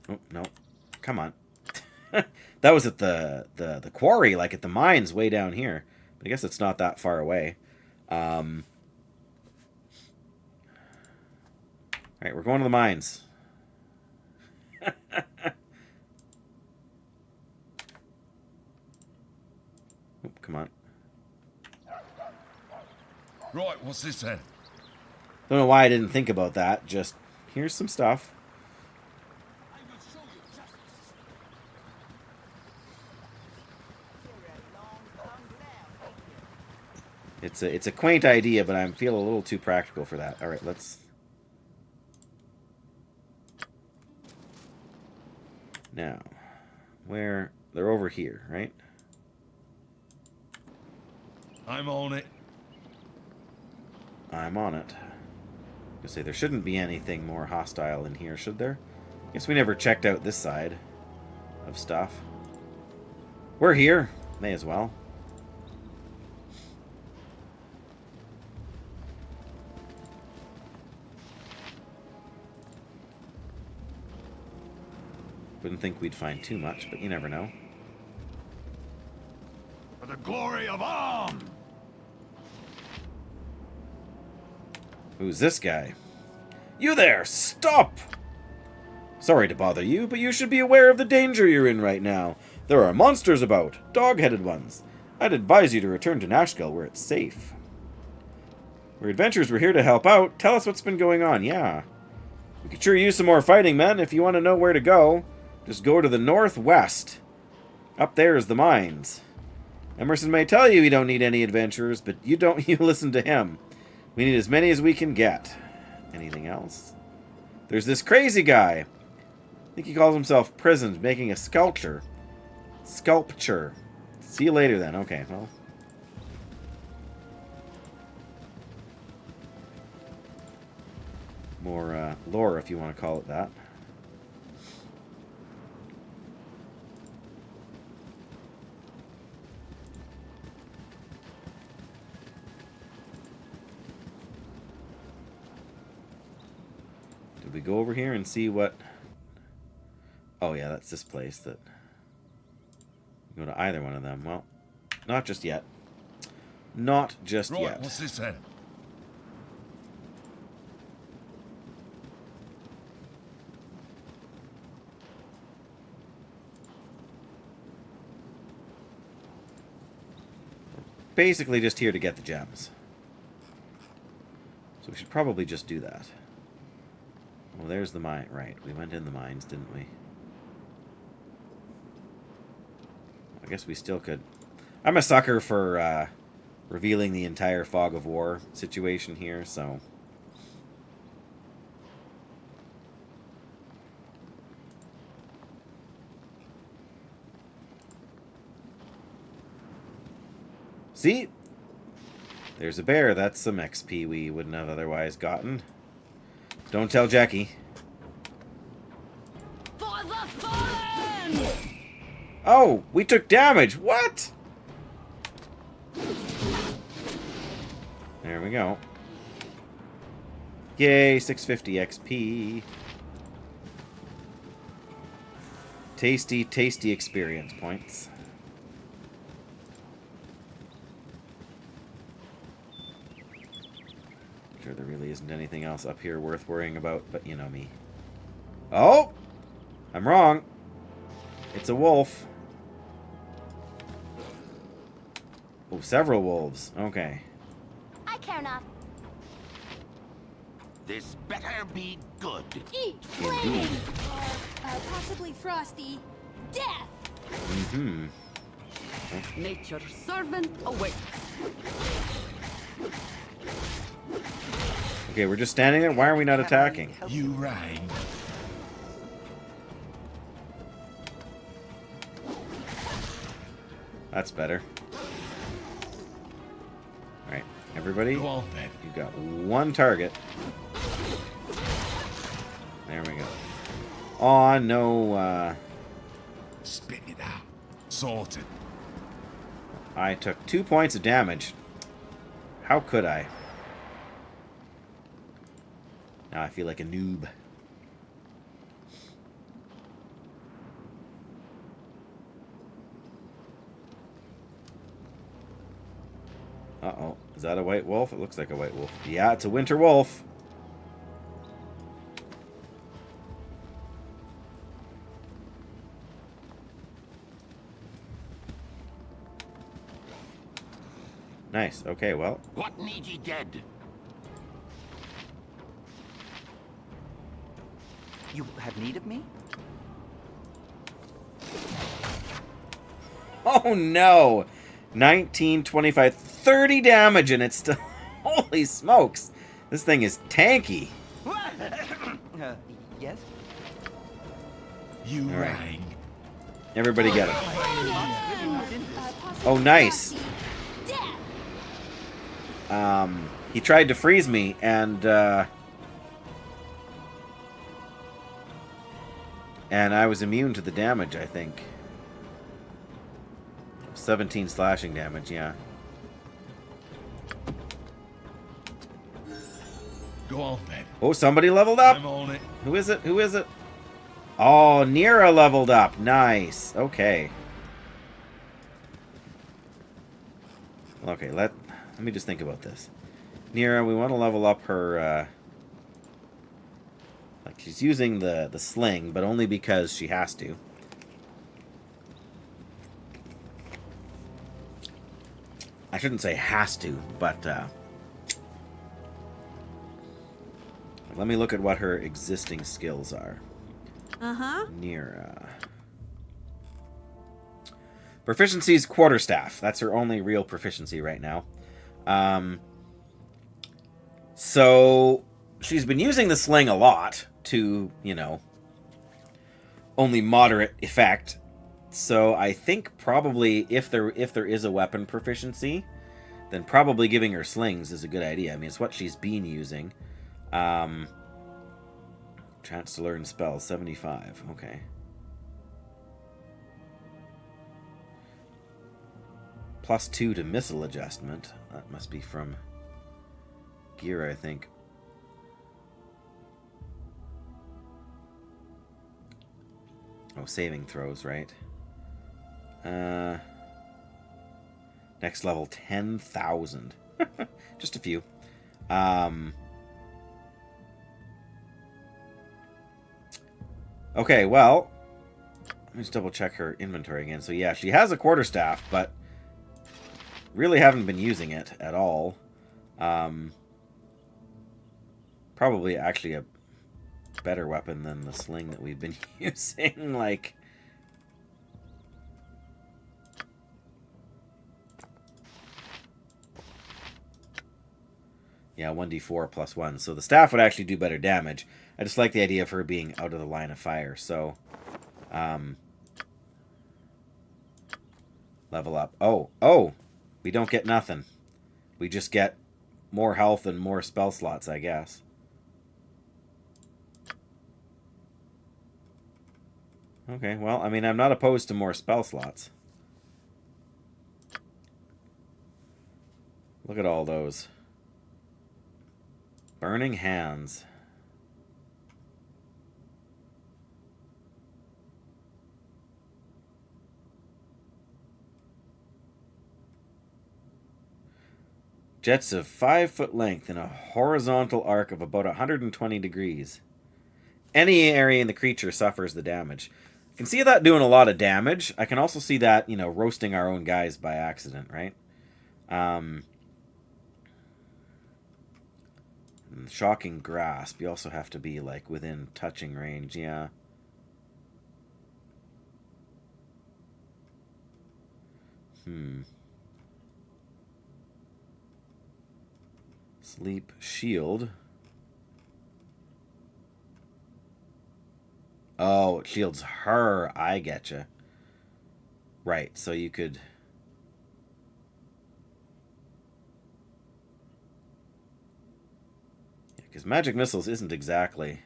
Oh no, come on. That was at the quarry, like at the mines way down here. But I guess it's not that far away. All right, we're going to the mines. Oh, come on. Right, what's this then? Don't know why I didn't think about that. Just here's some stuff. It's a quaint idea, but I feel a little too practical for that. All right, let's. Now, where they're over here, right? I'm on it. I'm on it. I say there shouldn't be anything more hostile in here, should there? Guess we never checked out this side of stuff. We're here. May as well. Wouldn't think we'd find too much, but you never know. For the glory of Arm! Who's this guy? You there! Stop! Sorry to bother you, but you should be aware of the danger you're in right now. There are monsters about, dog-headed ones. I'd advise you to return to Nashkel where it's safe. We're adventurers, we're here to help out. Tell us what's been going on, yeah. We could sure use some more fighting men if you want to know where to go. Just go to the northwest. Up there is the mines. Emerson may tell you we don't need any adventurers, but you listen to him. We need as many as we can get. Anything else? There's this crazy guy. I think he calls himself Prisoned, making a sculpture. Sculpture. See you later then. Okay, well. More lore, if you want to call it that. Did we go over here and see what... Oh yeah, that's this place that... Go to either one of them. Well, not just yet. Not just Right, yet. what's this then? Basically just here to get the gems. So we should probably just do that. Well, there's the mine. Right, we went in the mines, didn't we? I guess we still could. I'm a sucker for revealing the entire Fog of War situation here, so... See? There's a bear. That's some XP we wouldn't have otherwise gotten. Don't tell Jackie. Oh, we took damage. What? There we go. Yay, 650 XP. Tasty, tasty experience points. Sure, there really isn't anything else up here worth worrying about, but you know me. Oh! I'm wrong. It's a wolf. Oh, several wolves. Okay. I care not. This better be good. Eat flame! Possibly frosty. Death! Mm-hmm. Nature's servant awaits. Okay, we're just standing there. Why are we not attacking? You rang. That's better. Alright, everybody, Go on then. you've got one target. There we go. Aw, no, Spit it out. Sorted. I took 2 points of damage. How could I? Now I feel like a noob. Uh-oh. Is that a white wolf? It looks like a white wolf. Yeah, it's a winter wolf. Nice. Okay, well. What need ye dead? You have need of me? Oh no! 19, 25, 30 damage and it's still... Holy smokes! This thing is tanky. Yes? You All right. rang. Everybody get him. Possibly Oh, nice. frosty. Death! He tried to freeze me and I was immune to the damage, I think. 17 slashing damage, yeah. Go on then. Oh, somebody leveled up. I'm on it. Who is it? Who is it? Oh, Nira leveled up. Nice. Okay. Okay, let me just think about this. Nira, we want to level up her like she's using the sling, but only because she has to. I shouldn't say has to, but let me look at what her existing skills are. Uh-huh. Nira. Proficiency's quarterstaff. That's her only real proficiency right now. So she's been using the sling a lot to, you know, only moderate effect. So I think probably if there is a weapon proficiency, then probably giving her slings is a good idea. I mean, it's what she's been using. Chance to learn spells, 75. Okay. +2 to missile adjustment. That must be from gear, I think. Oh, saving throws, right? Next level, 10,000. Just a few. Okay, well, let me just double check her inventory again. So yeah, she has a quarterstaff, but really haven't been using it at all. Probably actually a better weapon than the sling that we've been using. Like, yeah, 1d4 +1. So the staff would actually do better damage. I just like the idea of her being out of the line of fire. So, level up. Oh, we don't get nothing. We just get more health and more spell slots, I guess. Okay, well, I mean, I'm not opposed to more spell slots. Look at all those. Burning Hands. Jets of 5-foot length in a horizontal arc of about 120 degrees. Any area in the creature suffers the damage. I can see that doing a lot of damage. I can also see that, you know, roasting our own guys by accident, right? Shocking Grasp. You also have to be, like, within touching range. Yeah. Sleep Shield. Oh, it shields her. I getcha. Right, so you could... Because Magic Missiles isn't exactly...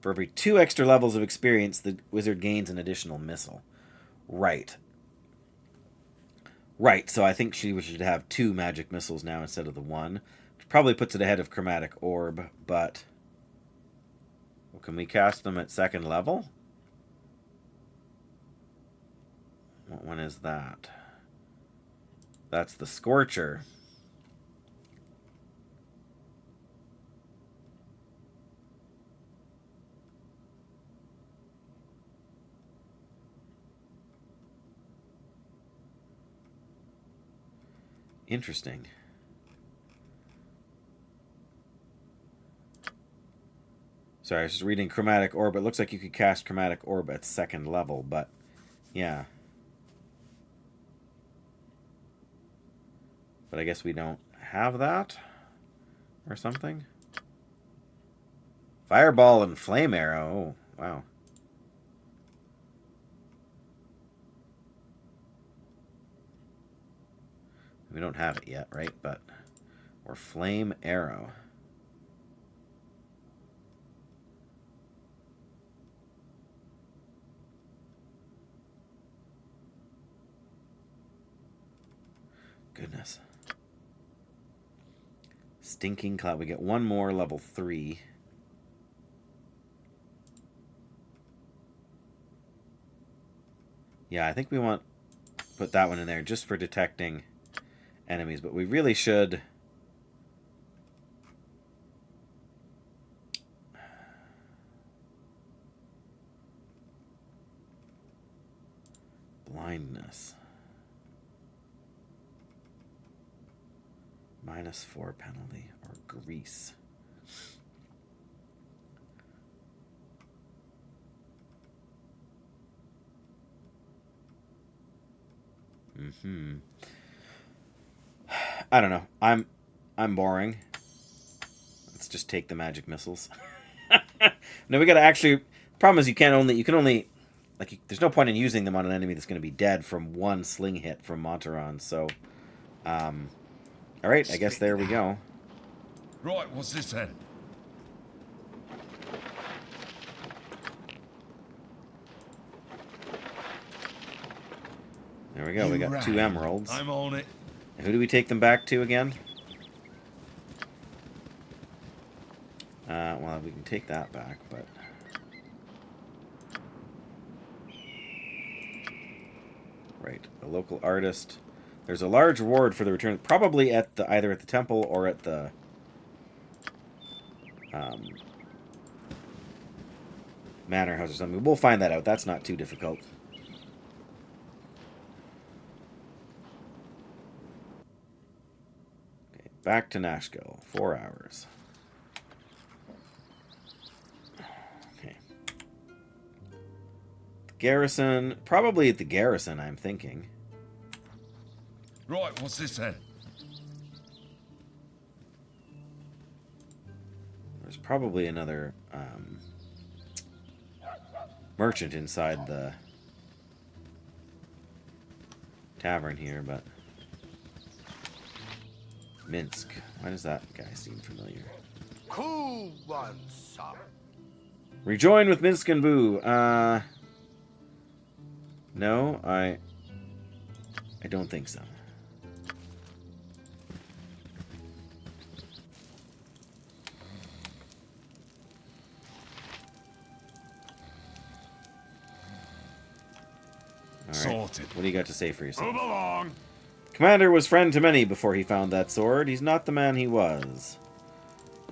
For every 2 extra levels of experience, the wizard gains an additional missile. Right. Right, so I think she should have 2 magic missiles now instead of the 1. Which probably puts it ahead of Chromatic Orb, but... Well, can we cast them at 2nd level? What one is that? That's the Scorcher. Interesting. Sorry, I was just reading Chromatic Orb. It looks like you could cast Chromatic Orb at 2nd level, but yeah. But I guess we don't have that or something. Fireball and Flame Arrow. Oh, wow. We don't have it yet, right? But or Flame Arrow. Goodness. Stinking Cloud. We get 1 more level 3. Yeah, I think we want to put that one in there just for detecting enemies, but we really should blindness. -4 penalty or grease. I don't know. I'm boring. Let's just take the magic missiles. No, we gotta actually. Problem is, you can only like. There's no point in using them on an enemy that's going to be dead from 1 sling hit from Montaron. So, all right. I guess there we go. Right, what's this then? There we go. We got 2 emeralds. I'm on it. And who do we take them back to again? Well, we can take that back, but... Right, a local artist. There's a large reward for the return, probably at the either at the temple or at the manor house or something. We'll find that out. That's not too difficult. Okay, back to Nashkel. 4 hours. Okay. Garrison, probably at the garrison, I'm thinking. Right, what's this then? There's probably another merchant inside the tavern here, but... Minsk. Why does that guy seem familiar? Cool one, son. Rejoin with Minsk and Boo. No, I don't think so. All right. Sorted. What do you got to say for yourself? Move along. Commander was friend to many before he found that sword. He's not the man he was.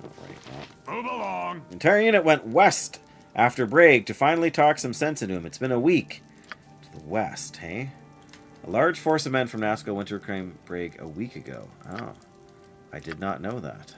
All right, well. Move along. The entire unit went west after Brague to finally talk some sense into him. It's been a week. To the west, hey? A large force of men from Nazca went to reclaim Brague a week ago. Oh, I did not know that.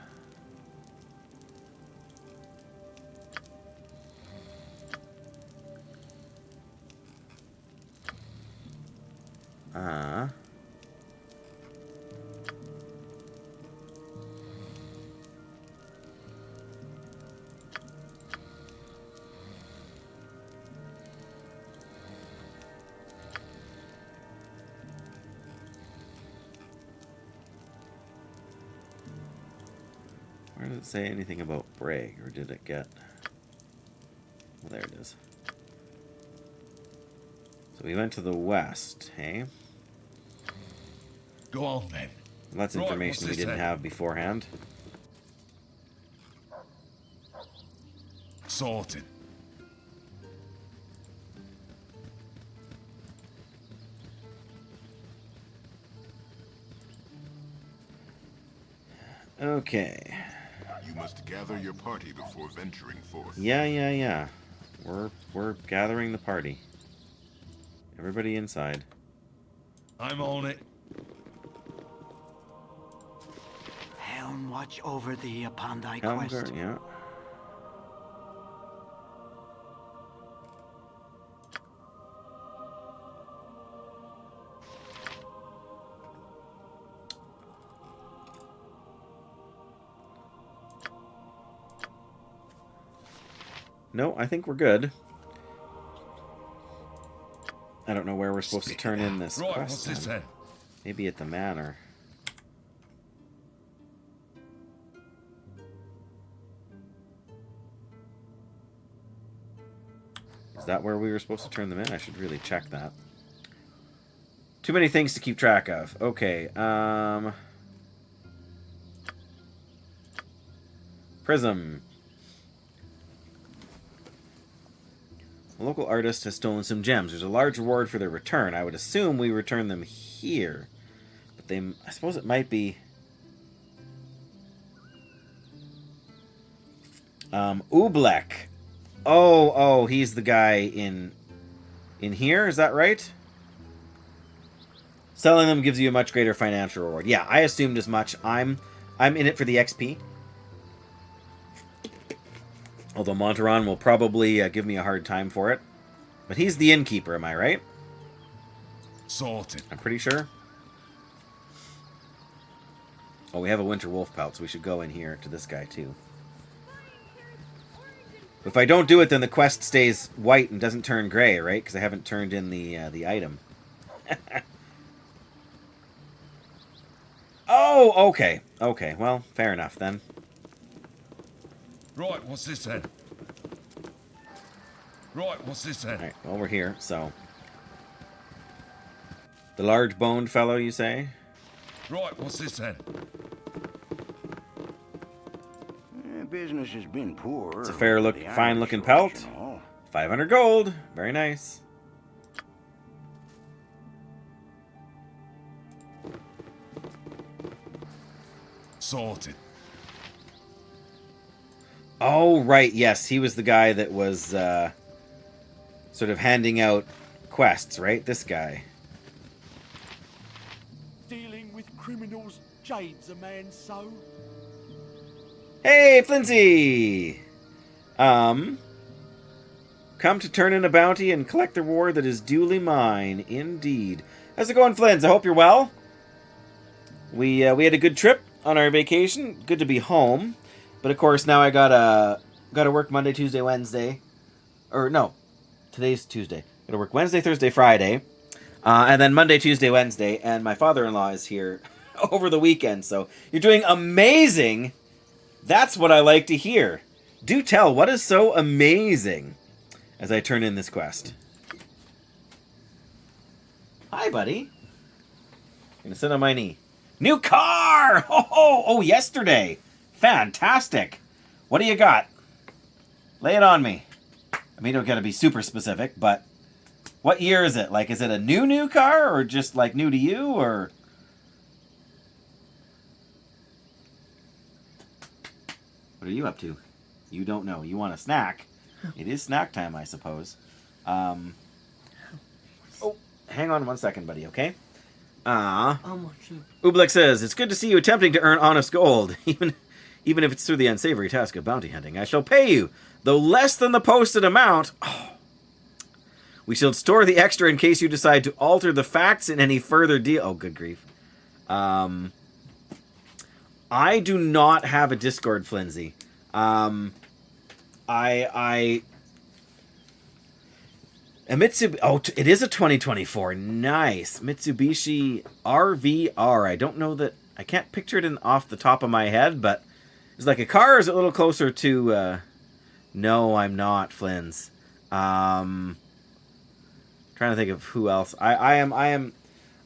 Where does it say anything about Brague, or did it get... Well, there it is. So we went to the west, hey? Go on then. Well, that's Right, information we what's this didn't then? have beforehand. Sorted. Okay. You must gather your party before venturing forth. Yeah. We're gathering the party. Everybody inside. I'm on it. Helm, watch over thee upon thy Helm quest. guard, yeah. No, I think we're good. I don't know where we're supposed to turn in this Right, quest. what's this then. then? Maybe at the manor. Is that where we were supposed to turn them in? I should really check that. Too many things to keep track of. Okay, Prism. A local artist has stolen some gems. There's a large reward for their return. I would assume we return them here. But they... I suppose it might be... Oobleck. Oh, he's the guy in here, is that right? Selling them gives you a much greater financial reward. Yeah, I assumed as much. I'm in it for the XP. Although Monteron will probably give me a hard time for it. But he's the innkeeper, am I right? Sorted. I'm pretty sure. Oh, we have a winter wolf pelt, so we should go in here to this guy too. If I don't do it, then the quest stays white and doesn't turn gray, right? Because I haven't turned in the item. Oh, okay. Okay, well, fair enough then. Right, what's this then? Right, what's this then? Alright, well, we're here, so... The large-boned fellow, you say? Right, what's this then? Business has been poor. It's a fine-looking Irish pelt. and all. 500 gold. Very nice. Sorted. Oh, right, yes. He was the guy that was sort of handing out quests, right? This guy. Dealing with criminals jades a man so. Hey, Flinty! Come to turn in a bounty and collect the reward that is duly mine. Indeed. How's it going, Flins? I hope you're well. We had a good trip on our vacation. Good to be home. But of course, now I gotta work Monday, Tuesday, Wednesday. Or no, today's Tuesday. Gotta work Wednesday, Thursday, Friday. And then Monday, Tuesday, Wednesday. And my father-in-law is here over the weekend. So you're doing amazing That's what I like to hear. Do tell, what is so amazing? As I turn in this quest. Hi, buddy. Gonna sit on my knee. New car! Oh, yesterday. Fantastic. What do you got? Lay it on me. I mean, don't gotta be super specific, but what year is it? Like, is it a new car, or just like new to you, or? What are you up to? You don't know. You want a snack? It is snack time, I suppose. Oh, hang on 1 second, buddy. Okay. Oobleck says, it's good to see you attempting to earn honest gold, even if it's through the unsavory task of bounty hunting. I shall pay you, though less than the posted amount. Oh. We shall store the extra in case you decide to alter the facts in any further deal. Oh, good grief. I do not have a Discord, Flinzy. A Mitsubishi. Oh, it is a 2024. Nice. Mitsubishi RVR. I don't know that. I can't picture it off the top of my head, but it's like a car. Or is it a little closer to? No, I'm not, Flins. Trying to think of who else. I'm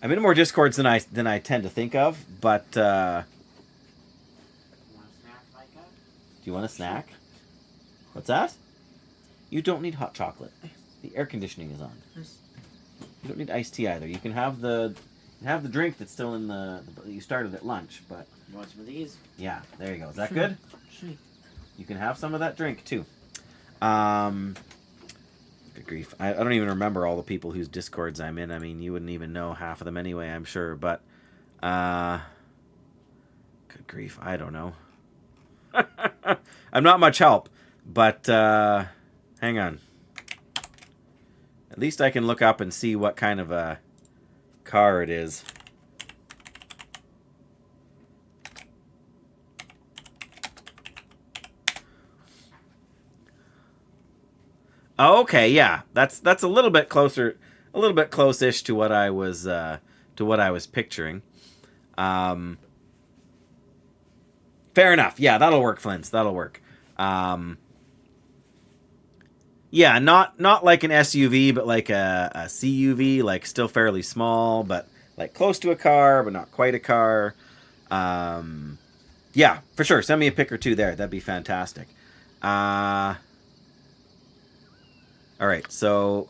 in more Discords than I tend to think of, but. Do you want a snack? What's that? You don't need hot chocolate. The air conditioning is on. You don't need iced tea either. You can have the drink that's still in the you started at lunch, but You want some of these? yeah, there you go. Is that good? Sweet. You can have some of that drink too. Good grief. I don't even remember all the people whose Discords I'm in. I mean, you wouldn't even know half of them anyway, I'm sure, but good grief, I don't know. I'm not much help, but hang on. At least I can look up and see what kind of a car it is. Okay, yeah, that's a little bit closer, a little bit close-ish to what I was picturing. Fair enough. Yeah, that'll work, Flint's. That'll work. Yeah, not like an SUV, but like a CUV, like still fairly small, but like close to a car, but not quite a car. Yeah, for sure. Send me a pic or two there. That'd be fantastic. All right, so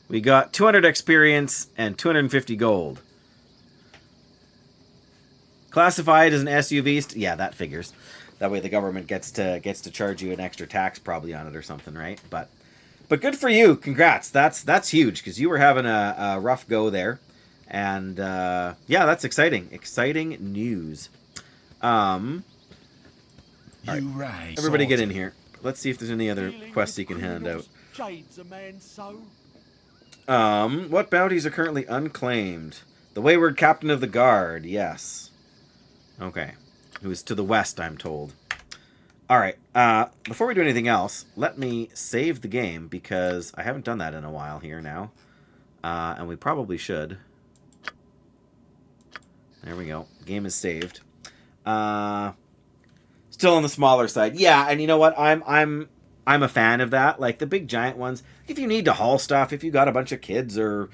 we got 200 experience and 250 gold. Classified as an SUV, yeah, that figures. That way the government gets to charge you an extra tax probably on it or something, right? But good for you. Congrats. That's huge because you were having a rough go there. And yeah, that's exciting. Exciting news. Right. Everybody get in here. Let's see if there's any other quests you can hand out. Jades a man so. What bounties are currently unclaimed? The Wayward Captain of the Guard, yes. Okay. Who is to the west, I'm told. Alright, before we do anything else, let me save the game, because I haven't done that in a while here now. And we probably should. There we go. Game is saved. Still on the smaller side. Yeah, and you know what? I'm a fan of that. Like the big giant ones, if you need to haul stuff, if you got a bunch of kids or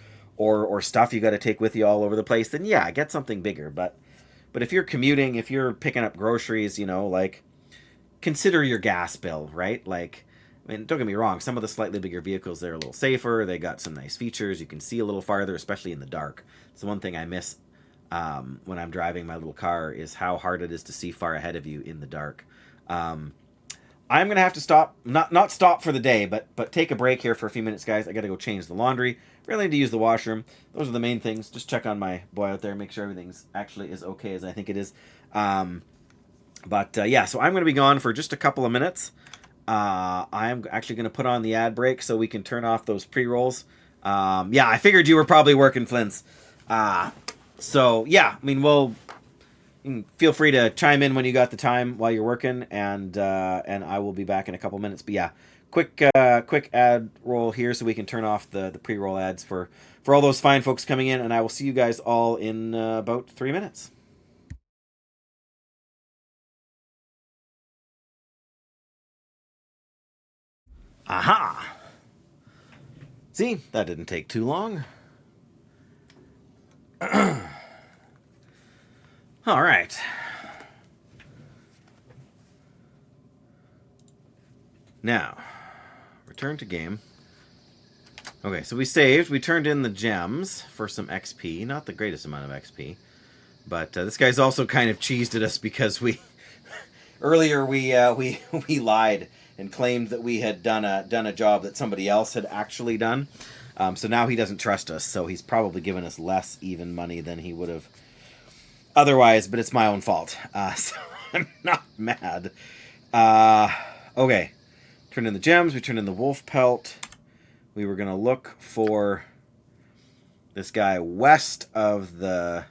stuff you got to take with you all over the place, then yeah, get something bigger. But if you're commuting, if you're picking up groceries, you know, like consider your gas bill, right? Like, I mean, don't get me wrong, some of the slightly bigger vehicles, they're a little safer. They got some nice features. You can see a little farther, especially in the dark. It's the one thing I miss when I'm driving my little car is how hard it is to see far ahead of you in the dark. I'm gonna have to stop, not stop for the day, but take a break here for a few minutes, guys. I gotta go change the laundry. Really need to use the washroom. Those are the main things. Just check on my boy out there, make sure everything's actually as okay as I think it is. Yeah, so I'm gonna be gone for just a couple of minutes. I'm actually gonna put on the ad break so we can turn off those pre-rolls. Yeah, I figured you were probably working, Flints. So yeah, I mean, feel free to chime in when you got the time while you're working, and I will be back in a couple minutes. But yeah, quick ad roll here so we can turn off the pre-roll ads for all those fine folks coming in, and I will see you guys all in about 3 minutes. Aha! See, that didn't take too long. All right. Now, return to game. Okay, so we saved. We turned in the gems for some XP. Not the greatest amount of XP. But this guy's also kind of cheesed at us because we... earlier we lied and claimed that we had done a job that somebody else had actually done. So now he doesn't trust us, so he's probably given us less even money than he would have otherwise, but it's my own fault. So I'm not mad. Okay. Turn in the gems. We turned in the wolf pelt. We were going to look for this guy west of the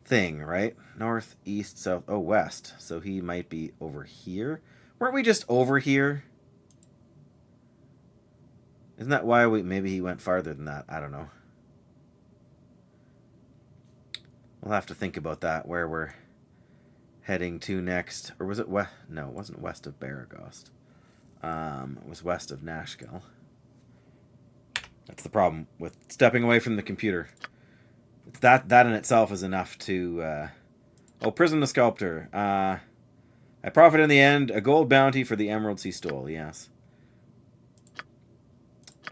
thing, right? North, east, south. Oh, west. So he might be over here. Weren't we just over here? Isn't that why we... Maybe he went farther than that. I don't know. We'll have to think about that, where we're heading to next. Or was it west? No, it wasn't west of Baragost. It was west of Nashkel. That's the problem with stepping away from the computer. It's that in itself is enough to... Oh, Prison the Sculptor. I profit in the end. A gold bounty for the emeralds he stole. Yes.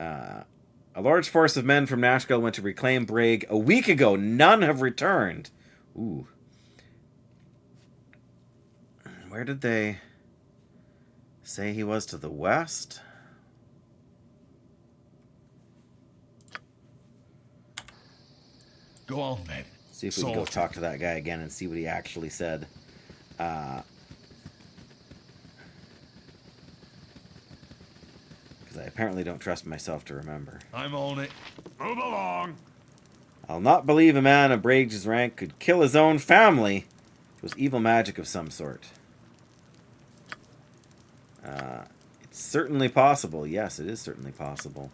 A large force of men from Nashkel went to reclaim Braig a week ago. None have returned. Ooh. Where did they say he was? To the west? Go on, then. See if we can go talk to that guy again and see what he actually said. Because I apparently don't trust myself to remember. I'm on it. Move along. I'll not believe a man of Braig's rank could kill his own family. It was evil magic of some sort. It's certainly possible. Yes, it is certainly possible.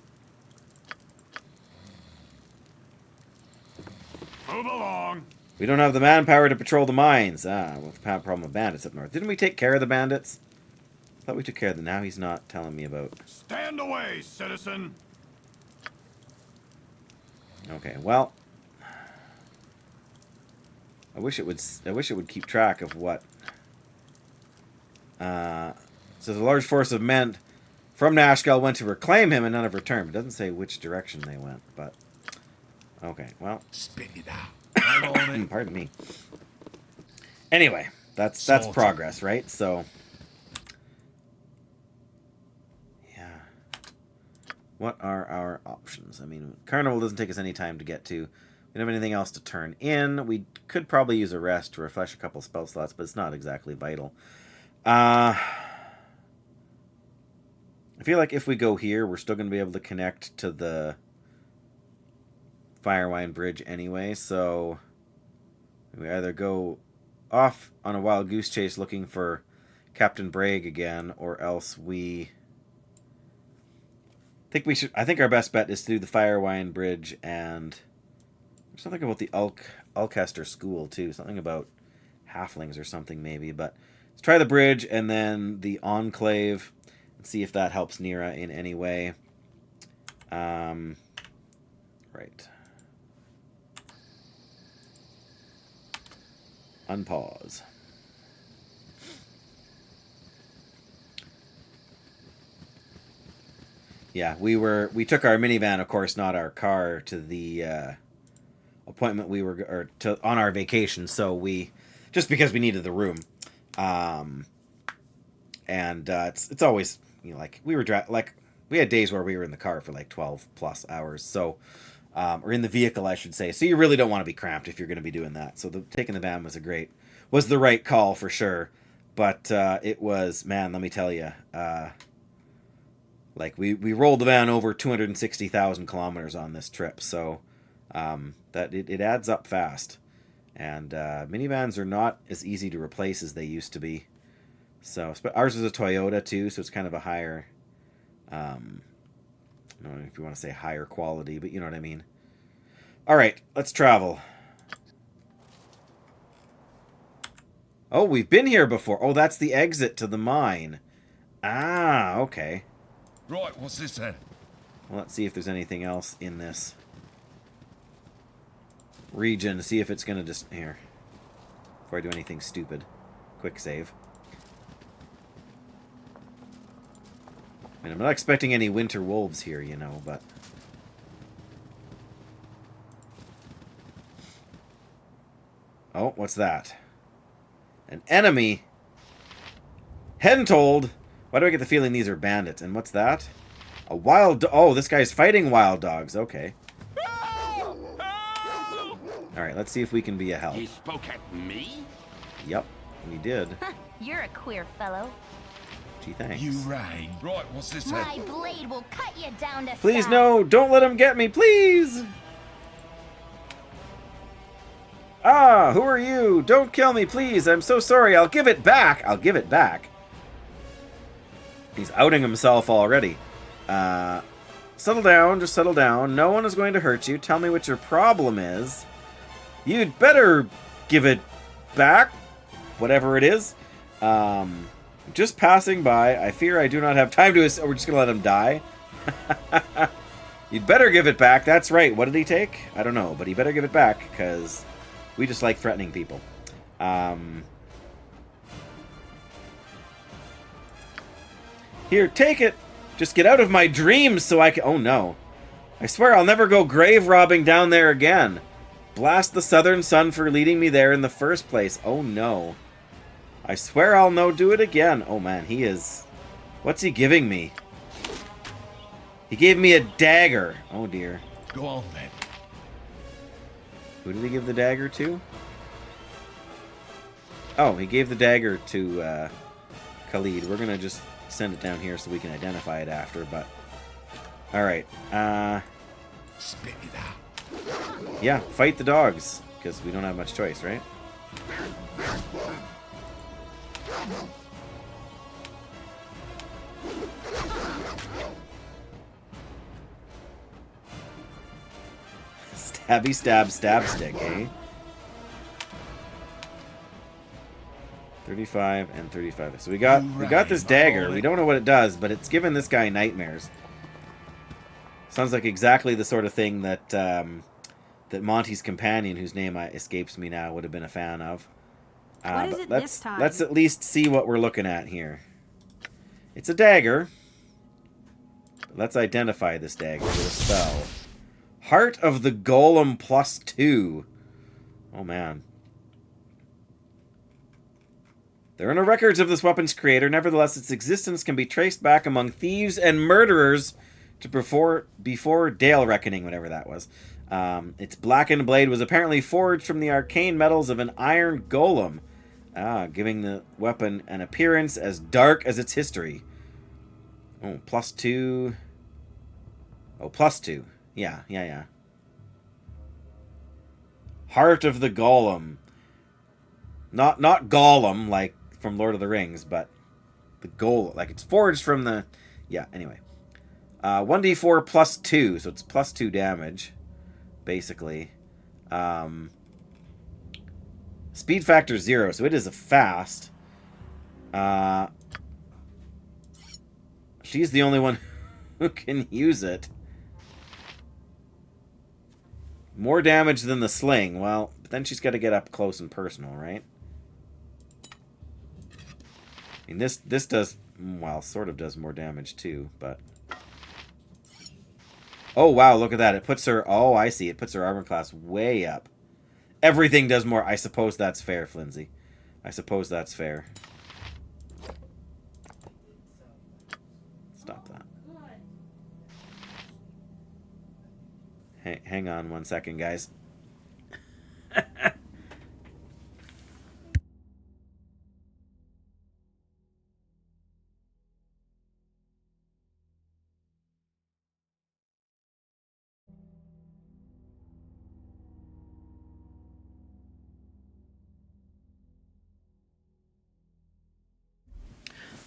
Move along. We don't have the manpower to patrol the mines. We'll have a problem with bandits up north. Didn't we take care of the bandits? I thought we took care of them. Now he's not telling me about... Stand away, citizen. Okay, well... I wish it would keep track of what... So the large force of men from Nashkel went to reclaim him and none have returned. It doesn't say which direction they went, but... Okay, well... Spit it out. I'm on it. Pardon me. Anyway, that's progress, right? So... Yeah. What are our options? I mean, Carnival doesn't take us any time to get to. We don't have anything else to turn in. We could probably use a rest to refresh a couple spell slots, but it's not exactly vital. I feel like if we go here, we're still going to be able to connect to the Firewine Bridge anyway, so we either go off on a wild goose chase looking for Captain Braig again, or else we... I think our best bet is to do the Firewine Bridge, and there's something about the Alcester School too, something about halflings or something maybe, but let's try the bridge and then the Enclave and see if that helps Nira in any way. Right. Unpause. Yeah, we took our minivan, of course, not our car, to the appointment on our vacation. So we, just because we needed the room, and it's always, you know, like we had days where we were in the car for like 12 plus hours. So, or in the vehicle, I should say. So you really don't want to be cramped if you're going to be doing that. So taking the van was the right call for sure. But it was, man, let me tell you. Like, we rolled the van over 260,000 kilometers on this trip, so that it adds up fast. And minivans are not as easy to replace as they used to be. So ours is a Toyota, too, so it's kind of a higher... I don't know if you want to say higher quality, but you know what I mean. All right, let's travel. Oh, we've been here before. Oh, that's the exit to the mine. Ah, okay. Right, what's this then? Well, let's see if there's anything else in this region. See if it's going to just... Here. Before I do anything stupid. Quick save. I mean, I'm not expecting any winter wolves here, you know, but... Oh, what's that? An enemy? Hentold? Why do I get the feeling these are bandits? And what's that? A wild... Oh, this guy's fighting wild dogs. Okay. Alright, let's see if we can be a help. He spoke at me? Yep, we did. You're a queer fellow. Gee, thanks. You rang. Right, what's this then? My blade will cut you down to Please, size. no! Don't let him get me, please! Ah, who are you? Don't kill me, please! I'm so sorry, I'll give it back! I'll give it back. He's outing himself already. Settle down, just settle down. No one is going to hurt you. Tell me what your problem is. You'd better give it back. Whatever it is. Just passing by. I fear I do not have time to... We're just going to let him die. You'd better give it back. That's right. What did he take? I don't know. But he better give it back, because we just like threatening people. Here, take it. Just get out of my dreams so I can... Oh, no. I swear I'll never go grave robbing down there again. Blast the southern sun for leading me there in the first place. Oh, no. I swear I'll no do it again. Oh, man, he is... What's he giving me? He gave me a dagger. Oh, dear. Go on, then. Who did he give the dagger to? Oh, he gave the dagger to Khalid. We're going to just send it down here so we can identify it after, but... Alright, Spit it out. yeah, fight the dogs, because we don't have much choice, right? Stabby stab stab stick, eh? 35 and 35. So we got this dagger. We don't know what it does, but it's given this guy nightmares. Sounds like exactly the sort of thing that that Monty's companion, whose name escapes me now, would have been a fan of. What is it this time? Let's at least see what we're looking at here. It's a dagger. Let's identify this dagger with a spell. Heart of the Golem +2. Oh, man. There are no records of this weapon's creator. Nevertheless, its existence can be traced back among thieves and murderers to before Dale Reckoning, whatever that was. Its blackened blade was apparently forged from the arcane metals of an iron golem, giving the weapon an appearance as dark as its history. Oh, +2. Oh, +2. Yeah. Heart of the Golem. Not Gollum, like from Lord of the Rings, but the Golem. Like, it's forged from the... Yeah, anyway. 1d4 +2, so it's +2 damage, basically. Speed factor 0, so it is a fast. She's the only one who can use it. More damage than the sling. Well, but then she's got to get up close and personal, right? I mean, this does, well, sort of does more damage too, but... Oh, wow, look at that. It puts her... Oh, I see. It puts her armor class way up. Everything does more. I suppose that's fair, Flimsy. I suppose that's fair. Stop that. Hey, hang on 1 second, guys.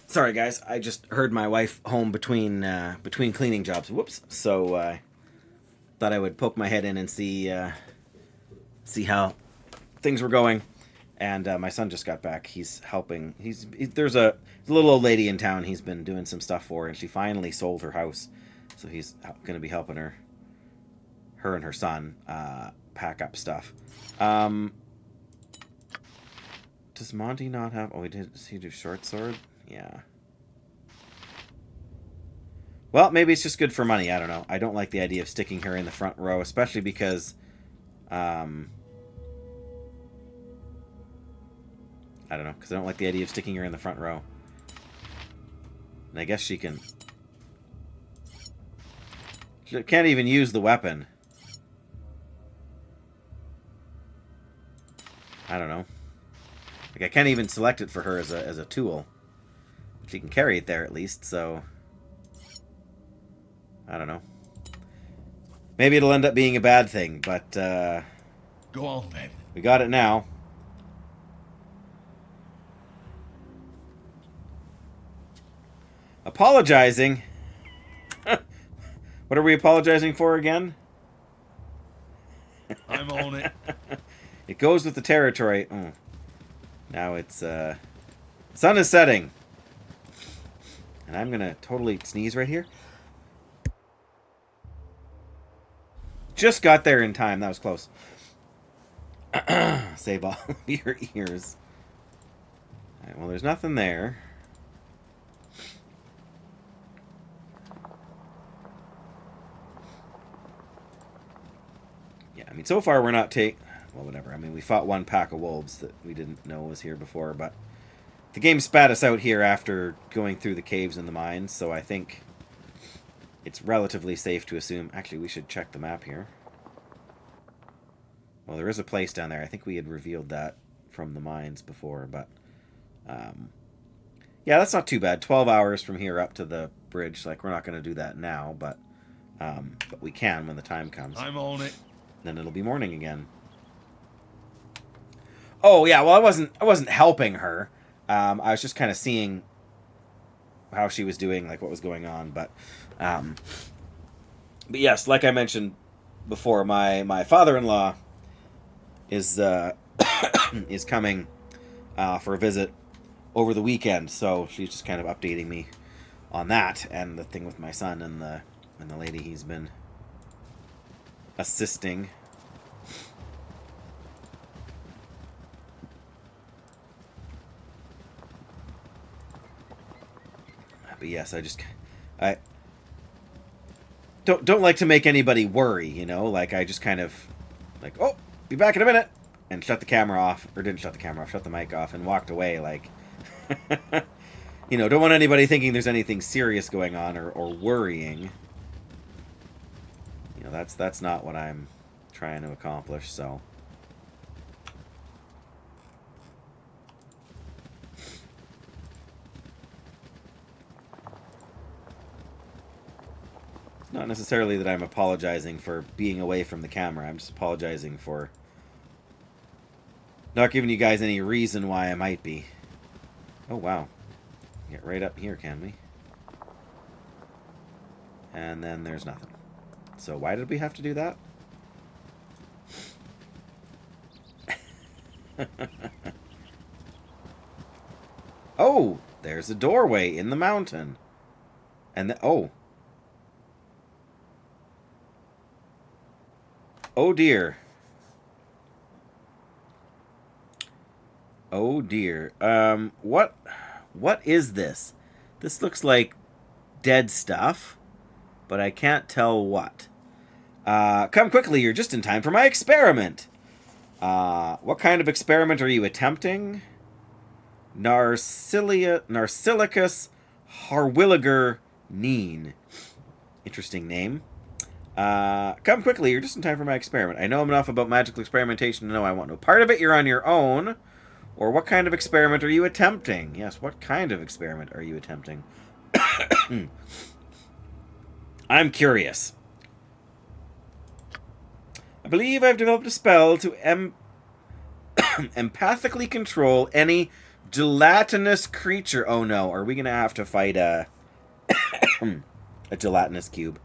Sorry, guys. I just heard my wife home between cleaning jobs. Whoops. So thought I would poke my head in and see how things were going. And my son just got back. He's helping. There's a little old lady in town he's been doing some stuff for, and she finally sold her house. So he's going to be helping her and her son pack up stuff. Does Monty not have... Oh, does he do short sword? Yeah. Well, maybe it's just good for money. I don't know. I don't like the idea of sticking her in the front row, especially because... I don't know, because I don't like the idea of sticking her in the front row. And I guess she can... She can't even use the weapon. I don't know. Like, I can't even select it for her as a tool. She can carry it there at least, so... I don't know. Maybe it'll end up being a bad thing, but, Go on, then. we got it now. Apologizing? What are we apologizing for again? I'm on it. It goes with the territory. Oh. Now it's, sun is setting. And I'm gonna totally sneeze right here. Just got there in time. That was close. Save all your ears. Alright, well, there's nothing there. Yeah, I mean, so far we're not well, whatever. I mean, we fought one pack of wolves that we didn't know was here before, but the game spat us out here after going through the caves and the mines, so I think it's relatively safe to assume... Actually, we should check the map here. Well, there is a place down there. I think we had revealed that from the mines before, but... yeah, that's not too bad. 12 hours from here up to the bridge. Like, we're not going to do that now, but we can when the time comes. I'm on it. Then it'll be morning again. Oh, yeah, well, I wasn't helping her. I was just kind of seeing how she was doing, like what was going on, but yes, like I mentioned before, my father-in-law is is coming for a visit over the weekend, so she's just kind of updating me on that and the thing with my son and the lady he's been assisting. But yes, I don't like to make anybody worry, you know? Like, I just kind of, like, oh, be back in a minute, and shut the camera off, or didn't shut the camera off, shut the mic off, and walked away, like, you know, don't want anybody thinking there's anything serious going on or worrying. You know, that's not what I'm trying to accomplish, so... Not necessarily that I'm apologizing for being away from the camera. I'm just apologizing for not giving you guys any reason why I might be. Oh, wow. Get right up here, can we? And then there's nothing. So why did we have to do that? Oh, there's a doorway in the mountain. And oh. Oh dear. Oh dear. What is this? This looks like dead stuff, but I can't tell what. Come quickly, you're just in time for my experiment. What kind of experiment are you attempting? Narsilicus harwilliger neen. Interesting name. Come quickly, you're just in time for my experiment. I know enough about magical experimentation to know I want no part of it. You're on your own. Or what kind of experiment are you attempting? Yes, what kind of experiment are you attempting? I'm curious. I believe I've developed a spell to empathically control any gelatinous creature. Oh no, are we going to have to fight a gelatinous cube?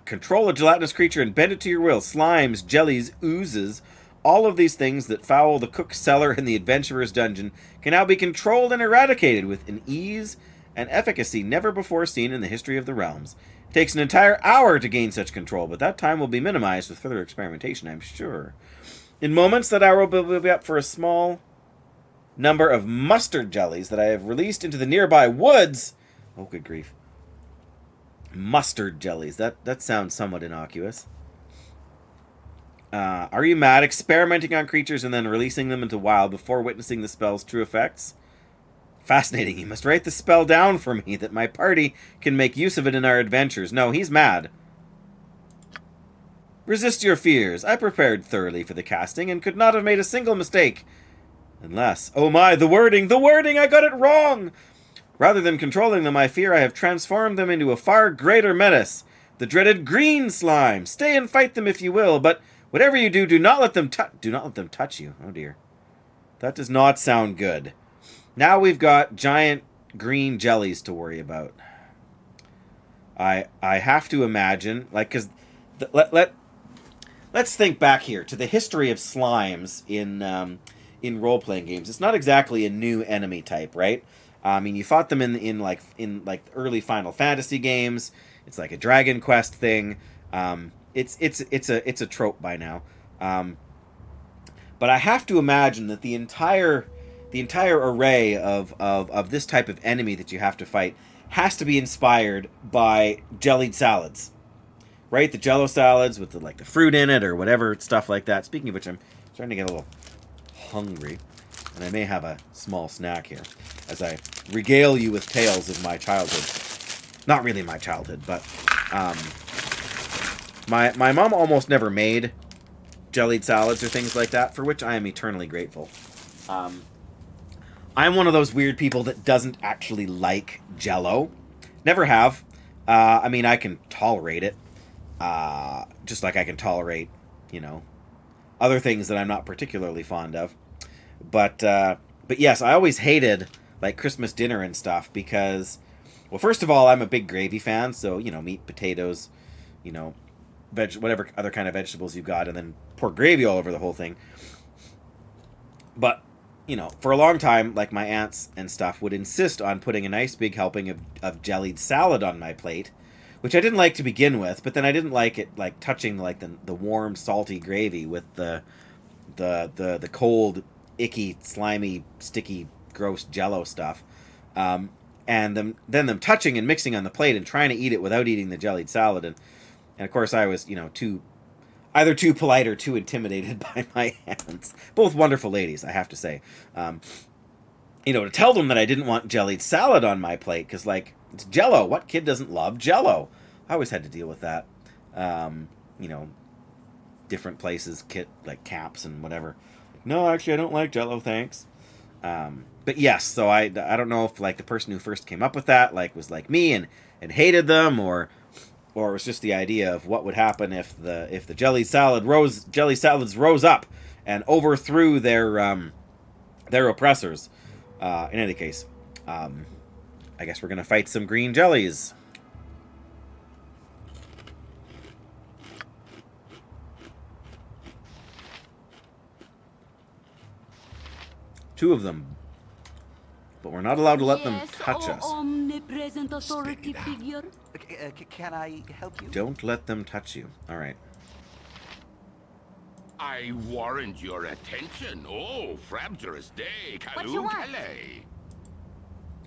Control a gelatinous creature and bend it to your will. Slimes, jellies, oozes, All of these things that foul the cook's cellar and the adventurer's dungeon can now be controlled and eradicated with an ease and efficacy never before seen in the history of the realms. It takes an entire hour to gain such control, but that time will be minimized with further experimentation, I'm sure. In moments, that hour will be up for a small number of mustard jellies that I have released into the nearby woods. Oh, good grief. Mustard jellies. That sounds somewhat innocuous. Are you mad? Experimenting on creatures and then releasing them into wild before witnessing the spell's true effects? Fascinating. You must write the spell down for me that my party can make use of it in our adventures. No, he's mad. Resist your fears. I prepared thoroughly for the casting and could not have made a single mistake. Unless... Oh my, the wording! The wording! I got it wrong! Rather than controlling them, I fear I have transformed them into a far greater menace. The dreaded green slime. Stay and fight them if you will, but whatever you do, do not let them touch you. Oh dear. That does not sound good. Now we've got giant green jellies to worry about. I have to imagine, like, because let's think back here to the history of slimes in role-playing games. It's not exactly a new enemy type, right? I mean, you fought them in early Final Fantasy games. It's like a Dragon Quest thing. It's a trope by now. But I have to imagine that the entire array of this type of enemy that you have to fight has to be inspired by jellied salads, right? The Jello salads with the fruit in it or whatever stuff like that. Speaking of which, I'm starting to get a little hungry, and I may have a small snack here as I regale you with tales of my childhood. Not really my childhood, but my mom almost never made jellied salads or things like that, for which I am eternally grateful. I'm one of those weird people that doesn't actually like Jello. Never have. I mean, I can tolerate it. Just like I can tolerate, other things that I'm not particularly fond of. But yes, I always hated, Christmas dinner and stuff because, well, first of all, I'm a big gravy fan. So, meat, potatoes, whatever other kind of vegetables you've got, and then pour gravy all over the whole thing. But, for a long time, my aunts and stuff would insist on putting a nice big helping of jellied salad on my plate, which I didn't like to begin with, but then I didn't like it, touching, the warm, salty gravy with the cold, icky, slimy, sticky, gross Jello stuff. And then them touching and mixing on the plate and trying to eat it without eating the jellied salad. And of course, I was, either too polite or too intimidated by my aunts. Both wonderful ladies, I have to say. To tell them that I didn't want jellied salad on my plate, because, it's Jello. What kid doesn't love Jello? I always had to deal with that. Different places, camps and whatever. No, actually, I don't like Jello, thanks. But yes, so I don't know if, the person who first came up with that, was like me and hated them, or it was just the idea of what would happen if the jelly salads rose up and overthrew their oppressors. In any case, I guess we're gonna fight some green jellies. Two of them, but we're not allowed to let them touch us. Omnipresent authority figure. Can I help you? Don't let them touch you. All right. I warrant your attention. Oh, frabjous day, What you want? Kalun-Kale.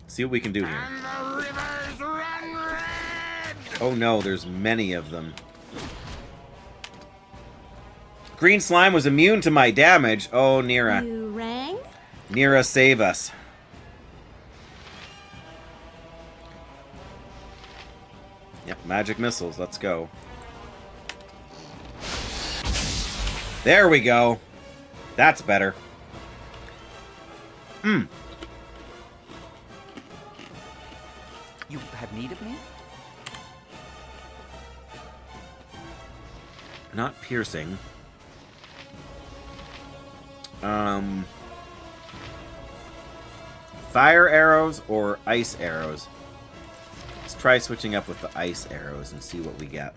See what we can do here. And the rivers run red! Oh no, there's many of them. Green slime was immune to my damage. Oh, Nira. You rang? Nira, save us. Yep, magic missiles. Let's go. There we go. That's better. You have need of me? Not piercing. Fire arrows or ice arrows? Let's try switching up with the ice arrows and see what we get.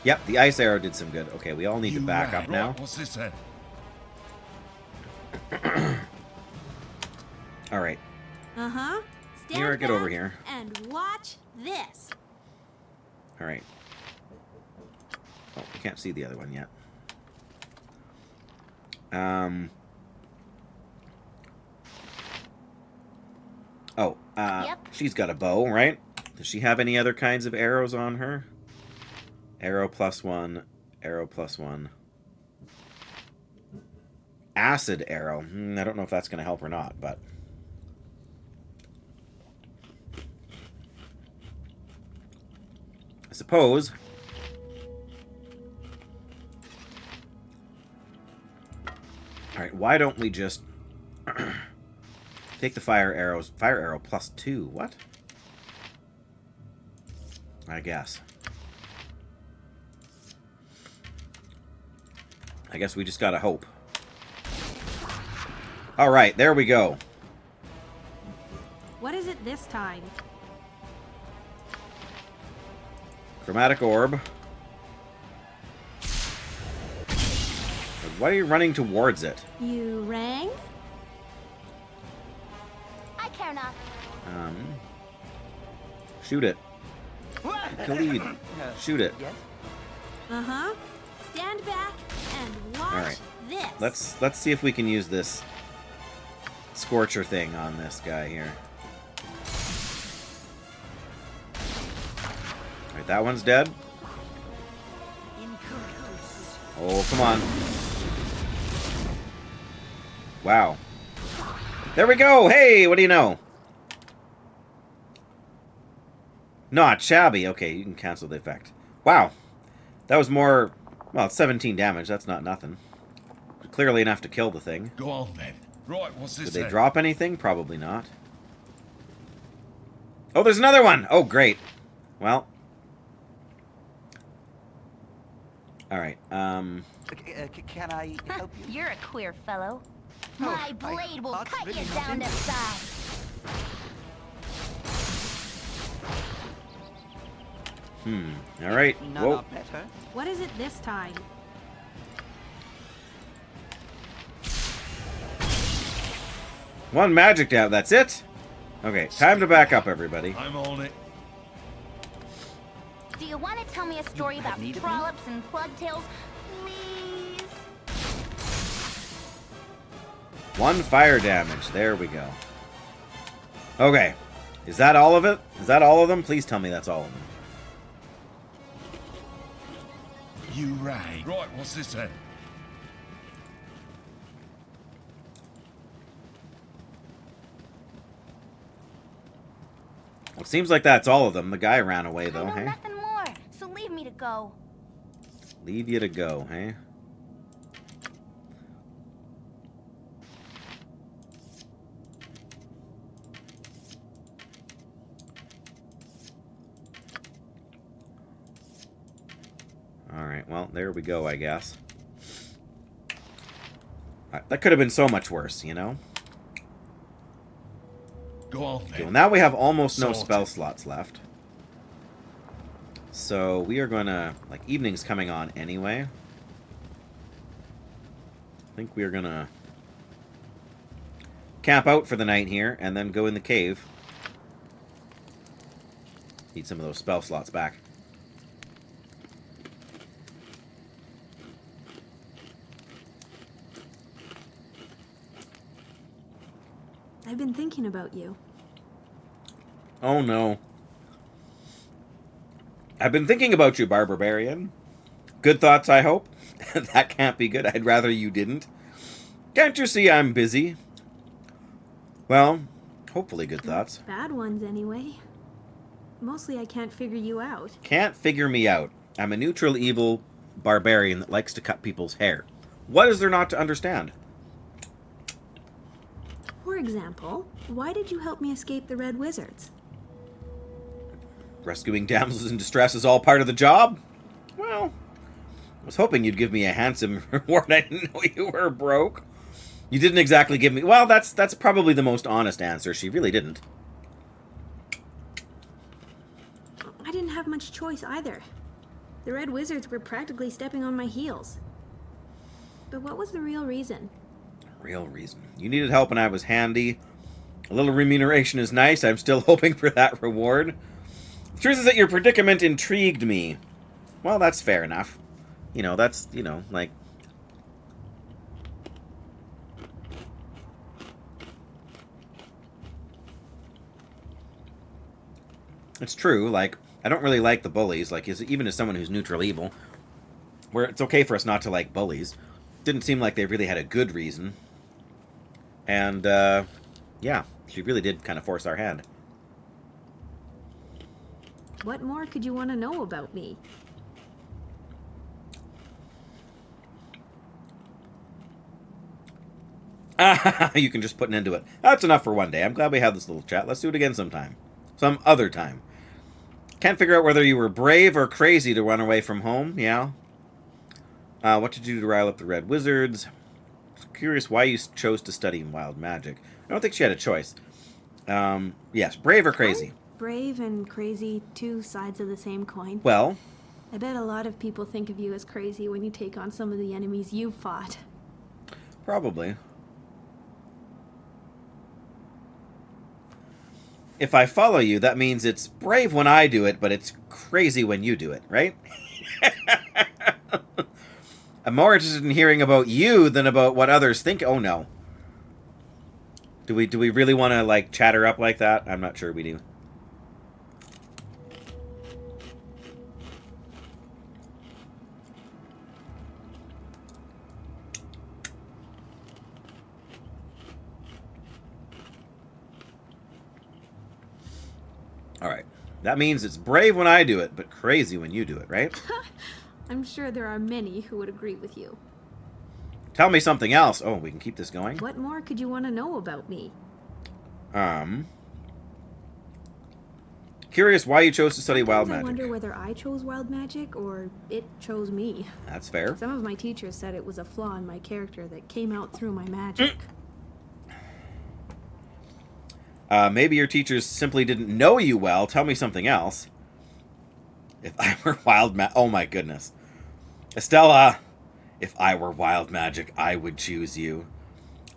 Yep, the ice arrow did some good. Okay, we all need to back up now. Right, what's this then? All right. Uh-huh. Here, get over here. And watch this. All right. Oh, we can't see the other one yet. Yep. She's got a bow, right? Does she have any other kinds of arrows on her? Arrow +1, arrow +1. Acid arrow. I don't know if that's going to help or not, but... I suppose... Alright, why don't we just... take the fire arrows. Fire arrow +2. What? I guess. I guess we just gotta hope. Alright, there we go. What is it this time? Chromatic orb. Why are you running towards it? You rang? I care not. Shoot it. Khalid, shoot it. Yes? Uh-huh. Stand back and watch All right. this. Let's see if we can use this Scorcher thing on this guy here. All right, that one's dead. Oh, come on. Wow. There we go. Hey, what do you know? Not shabby. Okay, you can cancel the effect. Wow. That was more... Well, it's 17 damage. That's not nothing. Clearly enough to kill the thing. Go on then. Right, what's this Did they then? drop anything? Probably not. Oh, there's another one! Oh, great. Well. Alright, Can I help you? You're a queer fellow. Oh, My blade will that's cut really you not down to interesting. size. Alright. None Whoa. are better. What is it this time? One magic down. That's it? Okay, time to back up, everybody. I'm on it. Do you want to tell me a story about need of me? trollops and plugtails? Please? One fire damage. There we go. Okay. Is that all of it? Is that all of them? Please tell me that's all of them. You rang. Right, what's this then? Well, it seems like that's all of them. The guy ran away, though, I know hey? nothing more, so leave me to go. Leave you to go, hey? Alright, well, there we go, I guess. That could have been so much worse, you know? Go on Okay, then. well, now we have almost no Sorted. spell slots left. So we are going to... Like, evening's coming on anyway. I think we are going to camp out for the night here and then go in the cave. Need some of those spell slots back. I've been thinking about you. Oh no. I've been thinking about you, Barbarian. Good thoughts, I hope? That can't be good. I'd rather you didn't. Can't you see I'm busy? Well, hopefully good thoughts. Bad ones, anyway. Mostly I can't figure you out. Can't figure me out. I'm a neutral evil barbarian that likes to cut people's hair. What is there not to understand? For example, why did you help me escape the Red Wizards? Rescuing damsels in distress is all part of the job? Well, I was hoping you'd give me a handsome reward. I didn't know you were broke. You didn't exactly give me... Well, that's probably the most honest answer. She really didn't. I didn't have much choice either. The Red Wizards were practically stepping on my heels. But what was the real reason? Real reason. You needed help and I was handy. A little remuneration is nice. I'm still hoping for that reward. The truth is that your predicament intrigued me. Well, that's fair enough. You know, that's, you know, like... It's true, like, I don't really like the bullies, like, even as someone who's neutral evil, where it's okay for us not to like bullies. Didn't seem like they really had a good reason. And, yeah, she really did kind of force our hand. What more could you want to know about me? You can just put an end to it. That's enough for one day. I'm glad we had this little chat. Let's do it again sometime. Some other time. Can't figure out whether you were brave or crazy to run away from home. Yeah. What did you do to rile up the Red Wizards? Curious why you chose to study wild magic. I don't think she had a choice. Yes, brave or crazy? Brave and crazy, two sides of the same coin. Well, I bet a lot of people think of you as crazy when you take on some of the enemies you fought. probably. If I follow you, that means it's brave when I do it, but it's crazy when you do it, right? I'm more interested in hearing about you than about what others think. Oh no. Do we really want to like chatter up like that? I'm not sure we do. All right. That means it's brave when I do it, but crazy when you do it, right? I'm sure there are many who would agree with you. Tell me something else. Oh, we can keep this going. What more could you want to know about me? Curious why you chose to study wild Sometimes magic. I wonder whether I chose wild magic or it chose me. That's fair. Some of my teachers said it was a flaw in my character that came out through my magic. Maybe your teachers simply didn't know you well. Tell me something else. If I were wild oh my goodness. Estella, if I were wild magic, I would choose you.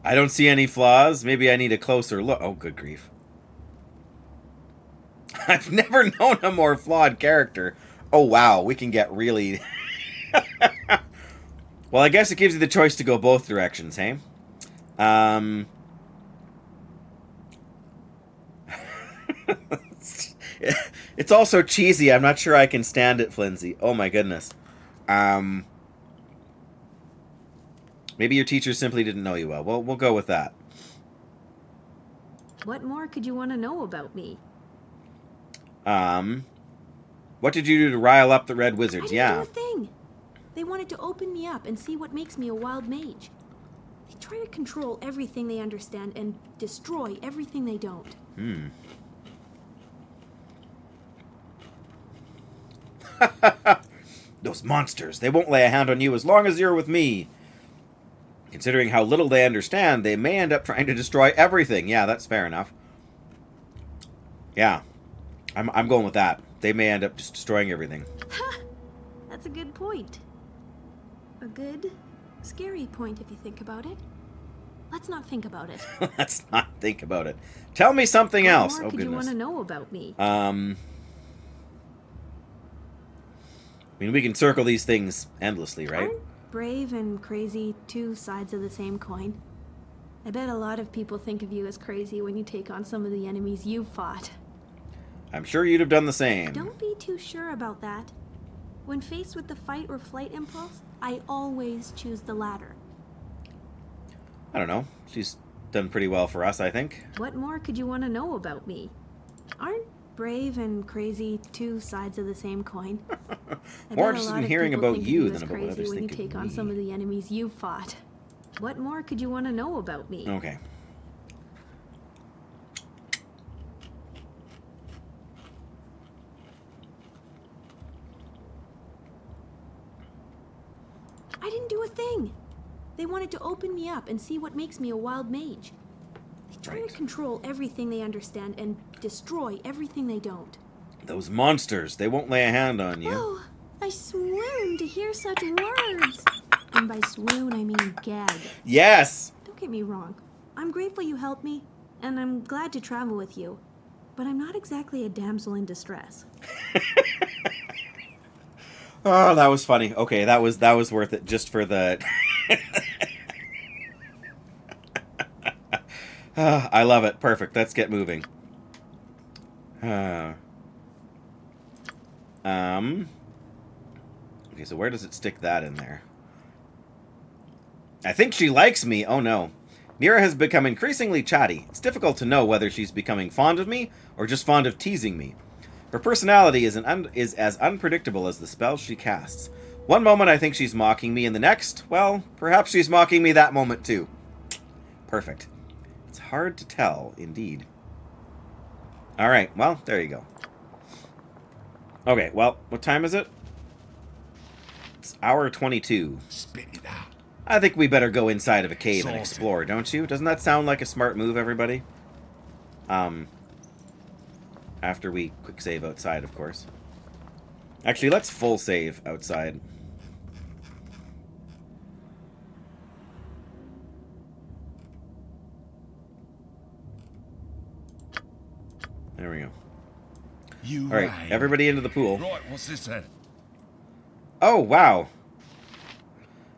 I don't see any flaws. Maybe I need a closer look. Oh, good grief. I've never known a more flawed character. Oh, wow. We can get really... Well, I guess it gives you the choice to go both directions, hey? It's also cheesy. I'm not sure I can stand it, Flinzy. Oh my goodness. Maybe your teachers simply didn't know you well. Well, we'll go with that. What more could you want to know about me? What did you do to rile up the Red Wizards? I didn't Yeah. do a thing. They wanted to open me up and see what makes me a wild mage. They try to control everything they understand and destroy everything they don't. Those monsters. They won't lay a hand on you as long as you're with me. Considering how little they understand, they may end up trying to destroy everything. Yeah, that's fair enough. Yeah. I'm going with that. They may end up just destroying everything. That's a good point. A good, scary point if you think about it. Let's not think about it. Let's not think about it. Tell me something else. What more Oh, could you want goodness. to know about me? I mean, we can circle these things endlessly, right? Aren't brave and crazy two sides of the same coin? I bet a lot of people think of you as crazy when you take on some of the enemies you fought. I'm sure you'd have done the same. Don't be too sure about that. When faced with the fight or flight impulse, I always choose the latter. I don't know. She's done pretty well for us, I think. What more could you want to know about me? Aren't brave and crazy two sides of the same coin? I More bet a interested lot in of hearing people about think of you as than about what crazy others when you think of take on me. some of the enemies you fought. What more could you want to know about me? Okay. I didn't do a thing. They wanted to open me up and see what makes me a wild mage. They try Right. to control everything they understand and destroy everything they don't. Those monsters. They won't lay a hand on you. Oh, I swoon to hear such words. And by swoon, I mean gag. Yes! Don't get me wrong. I'm grateful you helped me, and I'm glad to travel with you. But I'm not exactly a damsel in distress. Oh, that was funny. Okay, that was worth it just for the... I love it. Perfect. Let's get moving. Okay, so where does it stick that in there? I think she likes me. Oh no. Mira has become increasingly chatty. It's difficult to know whether she's becoming fond of me or just fond of teasing me. Her personality is as unpredictable as the spells she casts. One moment I think she's mocking me, and the next, well, perhaps she's mocking me that moment too. Perfect. It's hard to tell, indeed. Alright, well, there you go. Okay, well, what time is it? It's hour 22. Spit it out. I think we better go inside of a cave and explore, don't you? Doesn't that sound like a smart move, everybody? After we quick save outside, of course. Actually, let's full save outside. There we go. You All right, rang. everybody into the pool. Right, what's this then? Oh, wow.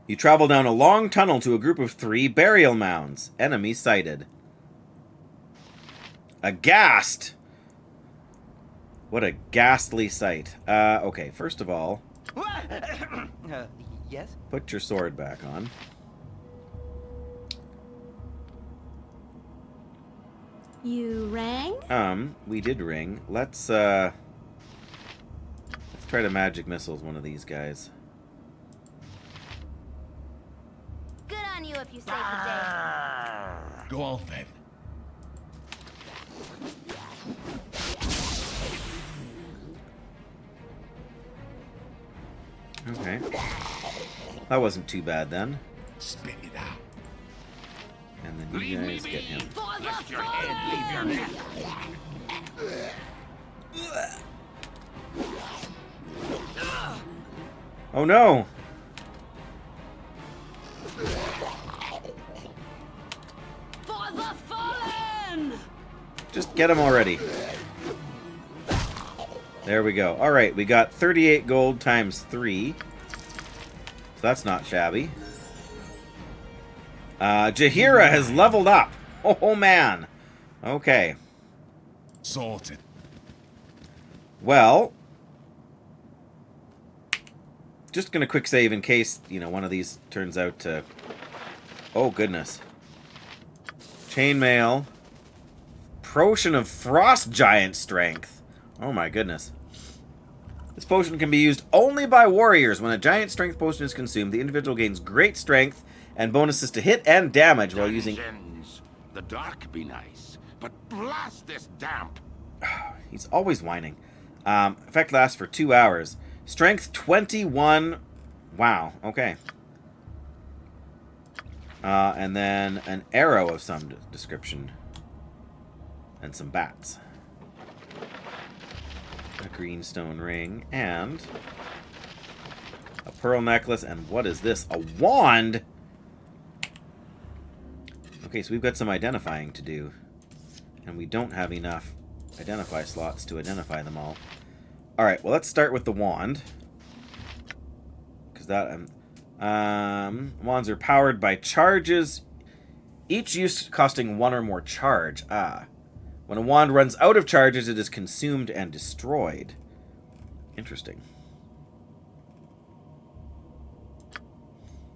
You travel down a long tunnel to a group of 3 burial mounds. Enemy sighted. Aghast! What a ghastly sight. Okay, first of all, Yes? put your sword back on. You rang? We did ring. Let's try to magic missiles one of these guys. Good on you if you save the day. Go on then. Okay. That wasn't too bad then. Spit it out. And then you guys get him. Lift your head, leave your neck. Oh no! For the fallen! Just get him already. There we go. Alright, we got 38 gold times 3. So that's not shabby. Jaheira has leveled up. Oh man. Okay. Sorted. Well, just gonna quick save in case, you know, one of these turns out to... Oh goodness. Chainmail. Potion of Frost Giant Strength. Oh my goodness. This potion can be used only by warriors. When a giant strength potion is consumed, the individual gains great strength and bonuses to hit and damage while using... Dungeons. The dark be nice, but blast this damp. He's always whining. Effect lasts for 2 hours. Strength 21. Wow, okay. And then an arrow of some description. And some bats. A greenstone ring. And a pearl necklace. And what is this? A wand? Okay, so we've got some identifying to do. And we don't have enough identify slots to identify them all. Alright, well, let's start with the wand. Because that... wands are powered by charges. Each use costing 1 or more charge. When a wand runs out of charges, it is consumed and destroyed. Interesting.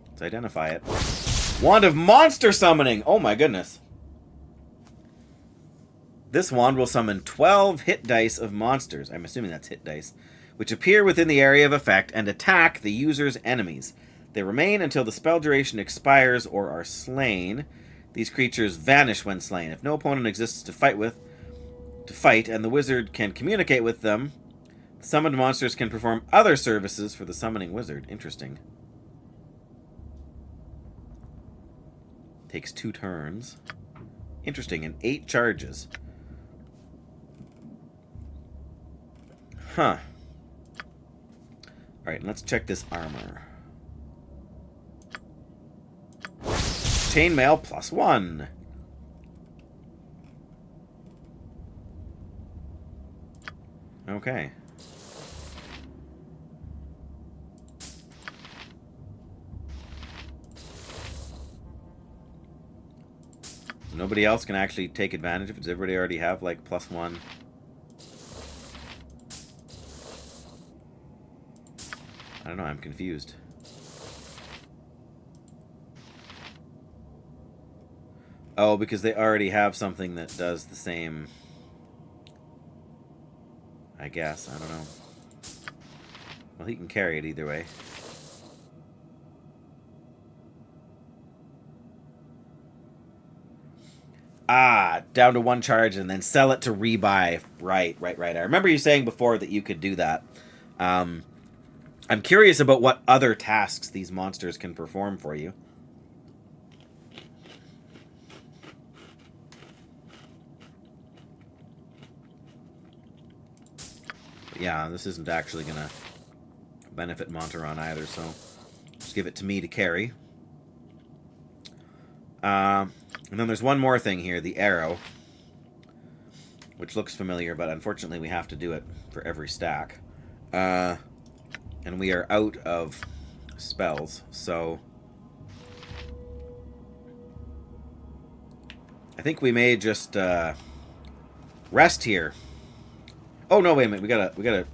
Let's identify it. Wand of Monster Summoning! Oh my goodness. This wand will summon 12 hit dice of monsters, I'm assuming that's hit dice, which appear within the area of effect and attack the user's enemies. They remain until the spell duration expires or are slain. These creatures vanish when slain. If no opponent exists to fight, and the wizard can communicate with them, summoned monsters can perform other services for the summoning wizard. Interesting. Takes 2 turns. Interesting, and 8 charges. Huh. Alright, let's check this armor. Chainmail +1. Okay. Nobody else can actually take advantage of it. Does everybody already have like +1? I don't know, I'm confused. Oh, because they already have something that does the same. I guess, I don't know. Well, he can carry it either way. Ah, down to 1 charge and then sell it to rebuy. Right. I remember you saying before that you could do that. I'm curious about what other tasks these monsters can perform for you. But yeah, this isn't actually going to benefit Monteron either, so just give it to me to carry. And then there's one more thing here, the arrow, which looks familiar, but unfortunately we have to do it for every stack. And we are out of spells, so I think we may just rest here. Oh no, wait a minute, we gotta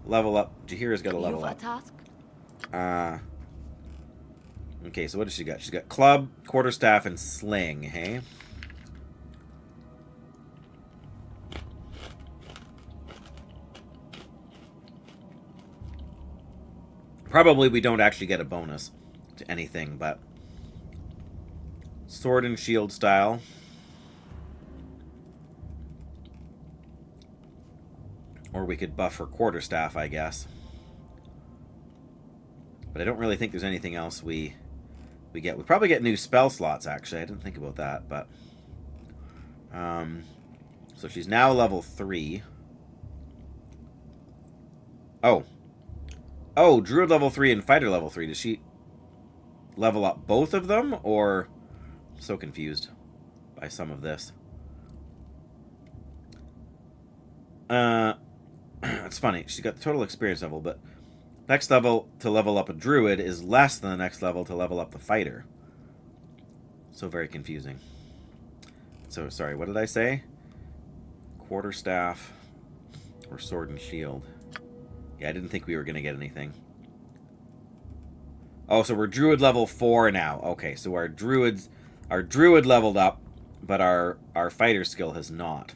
level up. Jaheira's gotta level up. Task? Okay, so what does she got? She's got club, quarterstaff, and sling, hey? Probably we don't actually get a bonus to anything, but sword and shield style. Or we could buff her quarterstaff, I guess. But I don't really think there's anything else we get. We probably get new spell slots, actually. I didn't think about that, but... so she's now level 3. Oh, Druid level 3 and Fighter level 3. Does she level up both of them? Or... I'm so confused by some of this. It's funny. She's got the total experience level, but... Next level to level up a druid is less than the next level to level up the fighter. So very confusing. So, sorry, what did I say? Quarterstaff or sword and shield. Yeah, I didn't think we were going to get anything. Oh, so we're druid level 4 now. Okay, so our druid leveled up, but our fighter skill has not.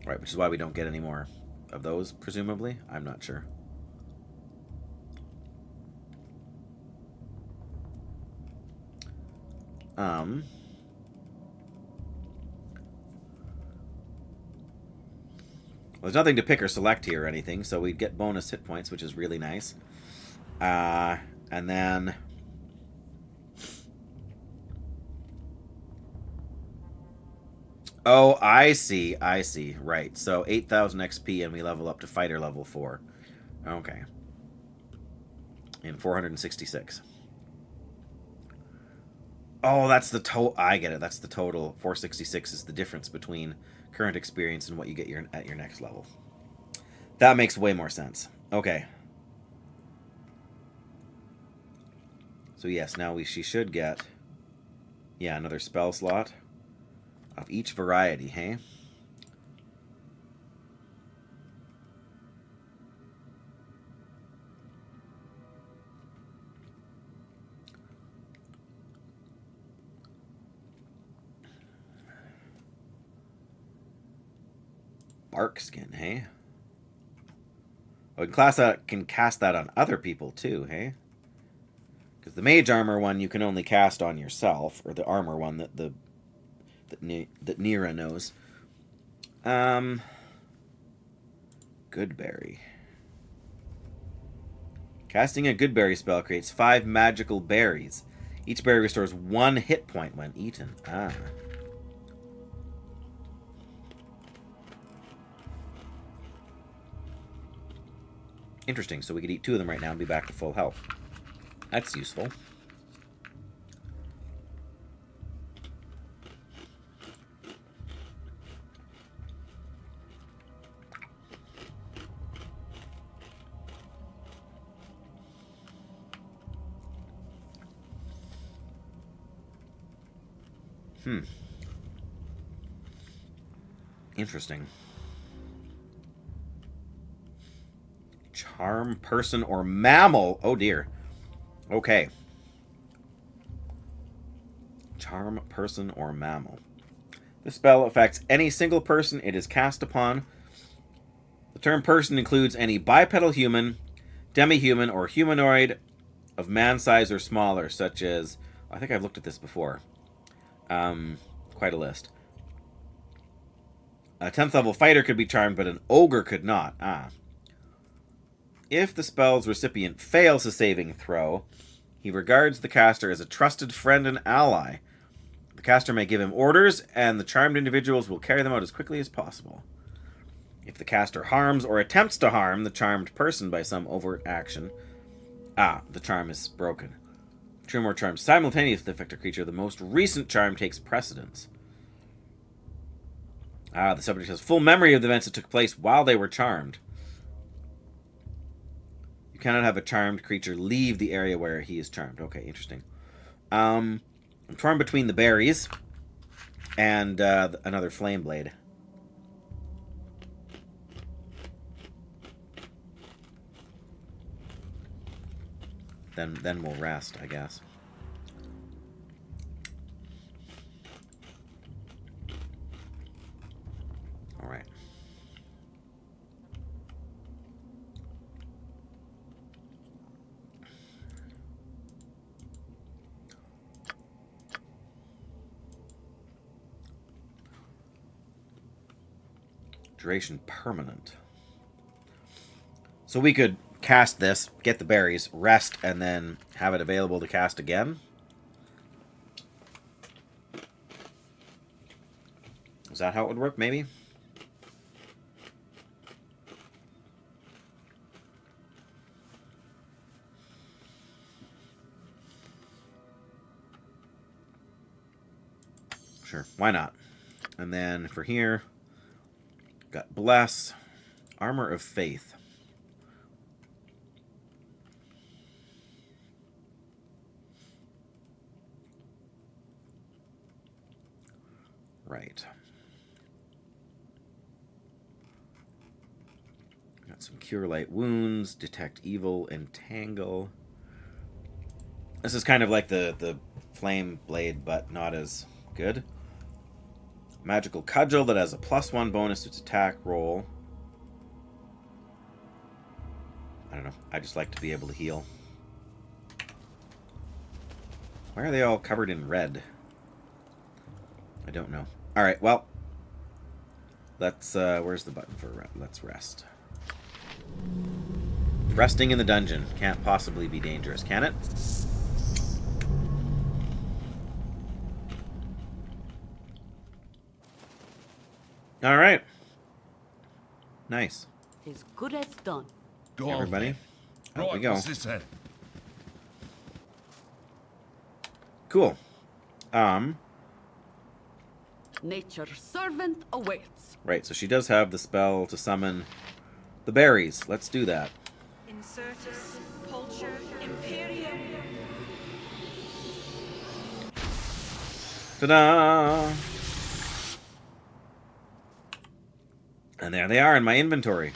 Right, which is why we don't get any more of those, presumably. I'm not sure. Well, there's nothing to pick or select here or anything, so we get bonus hit points, which is really nice. And then... Oh, I see. Right, so 8,000 XP and we level up to fighter level 4. Okay. And 466. Oh, that's the total. I get it. That's the total. 466 is the difference between current experience and what you get at your next level. That makes way more sense. Okay. So yes, now she should get, yeah, another spell slot of each variety, hey? Bark skin, hey? Oh, can cast that on other people too, hey? Because the mage armor one you can only cast on yourself, or the armor one that Nira knows. Goodberry. Casting a Goodberry spell creates 5 magical berries. Each berry restores 1 hit point when eaten. Ah. Interesting. So we could eat 2 of them right now and be back to full health. That's useful. Interesting. Charm, person, or mammal. Oh dear. Okay. Charm, person, or mammal. This spell affects any single person it is cast upon. The term person includes any bipedal human, demi-human, or humanoid of man size or smaller, such as... I think I've looked at this before. Quite a list. A 10th level fighter could be charmed, but an ogre could not. If the spell's recipient fails a saving throw, he regards the caster as a trusted friend and ally. The caster may give him orders, and the charmed individuals will carry them out as quickly as possible. If the caster harms or attempts to harm the charmed person by some overt action, the charm is broken. 2 or more charms simultaneously affect a creature. The most recent charm takes precedence. The subject has full memory of the events that took place while they were charmed. You cannot have a charmed creature leave the area where he is charmed. Okay, interesting. I'm torn between the berries and another flame blade. Then we'll rest, I guess. All right. Duration permanent. So we could cast this, get the berries, rest, and then have it available to cast again. Is that how it would work, maybe? Sure, why not? And then for here, got Bless, Armor of Faith. Right. Got some Cure Light Wounds, Detect Evil, Entangle. This is kind of like the Flame Blade, but not as good. Magical Cudgel that has a +1 bonus to its attack roll. I don't know. I just like to be able to heal. Why are they all covered in red? I don't know. Alright, well. Let's, where's the button for let's rest. Resting in the dungeon. Can't possibly be dangerous, can it? Alright. Nice. As good as done. Go Everybody. on, Out we go. what's this then? Cool. Nature's servant awaits. Right, so she does have the spell to summon the berries. Let's do that. Incertus, Pulcher, Imperium. Ta-da! And there they are in my inventory.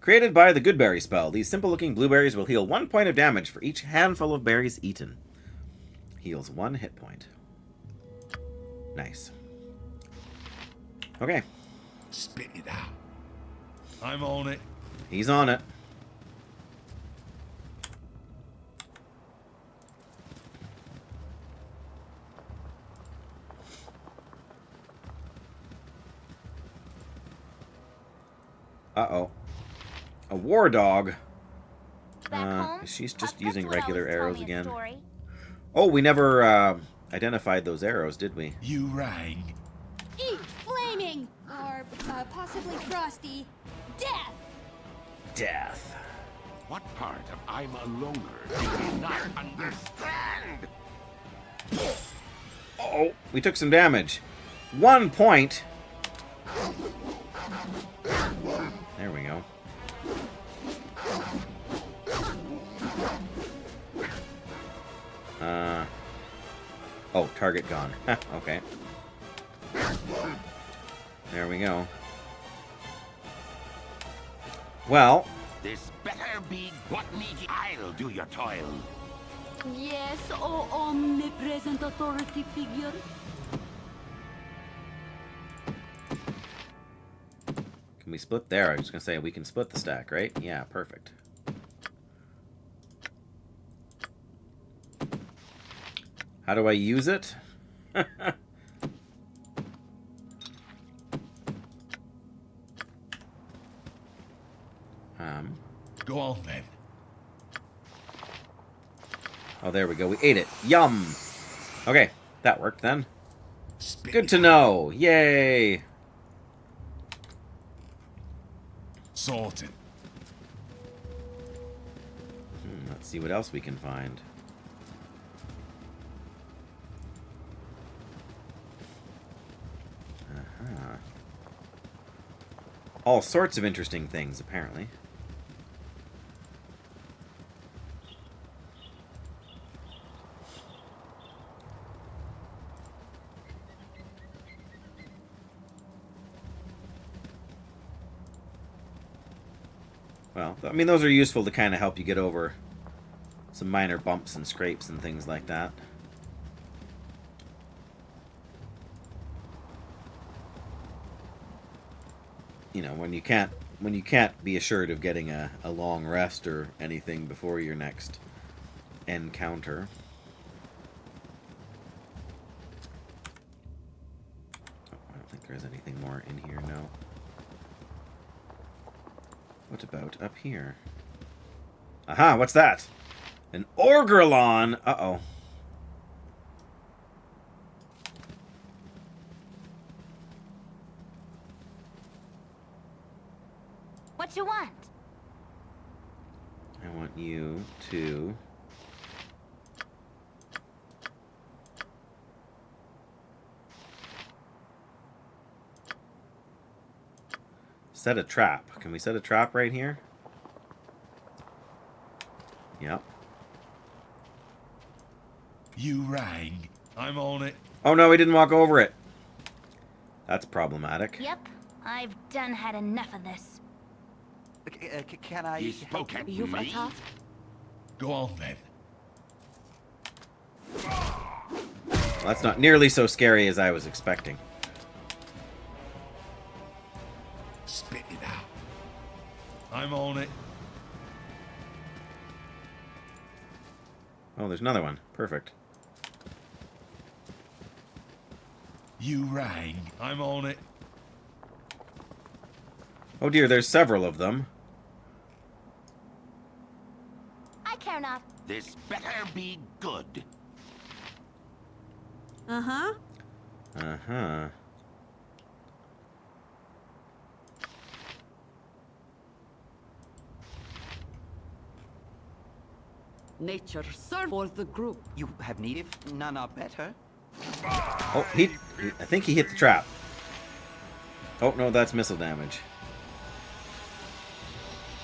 Created by the Goodberry spell, these simple-looking blueberries will heal 1 point of damage for each handful of berries eaten. Heals 1 hit point. Nice. Okay. Spit it out. I'm on it. He's on it. Uh-oh. A war dog. She's just using regular arrows again. Oh, we never identified those arrows, did we? You rang. Eat flaming! Or possibly frosty. Death! death. What part of I'm a loner do you not understand? Oh, we took some damage. 1 point. There we go. Oh, target gone. Okay. There we go. Well, This better be what need I'll do your toil. Yes, oh omnipresent authority figure. can we split there? I was gonna say we can split the stack, right? Yeah, perfect. How do I use it? Go on then. Oh, there we go. We ate it. Yum. Okay, that worked then. Spit Good it to out. know. Yay. Sorted. Let's see what else we can find. All sorts of interesting things, apparently. Well, I mean, those are useful to kind of help you get over some minor bumps and scrapes and things like that. You know, when you can't be assured of getting a long rest or anything before your next encounter. Oh, I don't think there's anything more in here, no. What about up here? Aha, what's that? An Orgrillon! Uh-oh. What you want? I want you to... set a trap. Can we set a trap right here? Yep. You rang. I'm on it. Oh no, we didn't walk over it. That's problematic. Yep, I've done had enough of this. Can I... You spoke at You've me? attacked. Go on then. Well, that's not nearly so scary as I was expecting. Spit it out. I'm on it. Oh, there's another one. Perfect. You rang. I'm on it. Oh dear, there's several of them. I care not. This better be good. Uh-huh. Uh-huh. Nature serve for the group. You have need if none are better. Oh, I think he hit the trap. Oh, no, that's missile damage.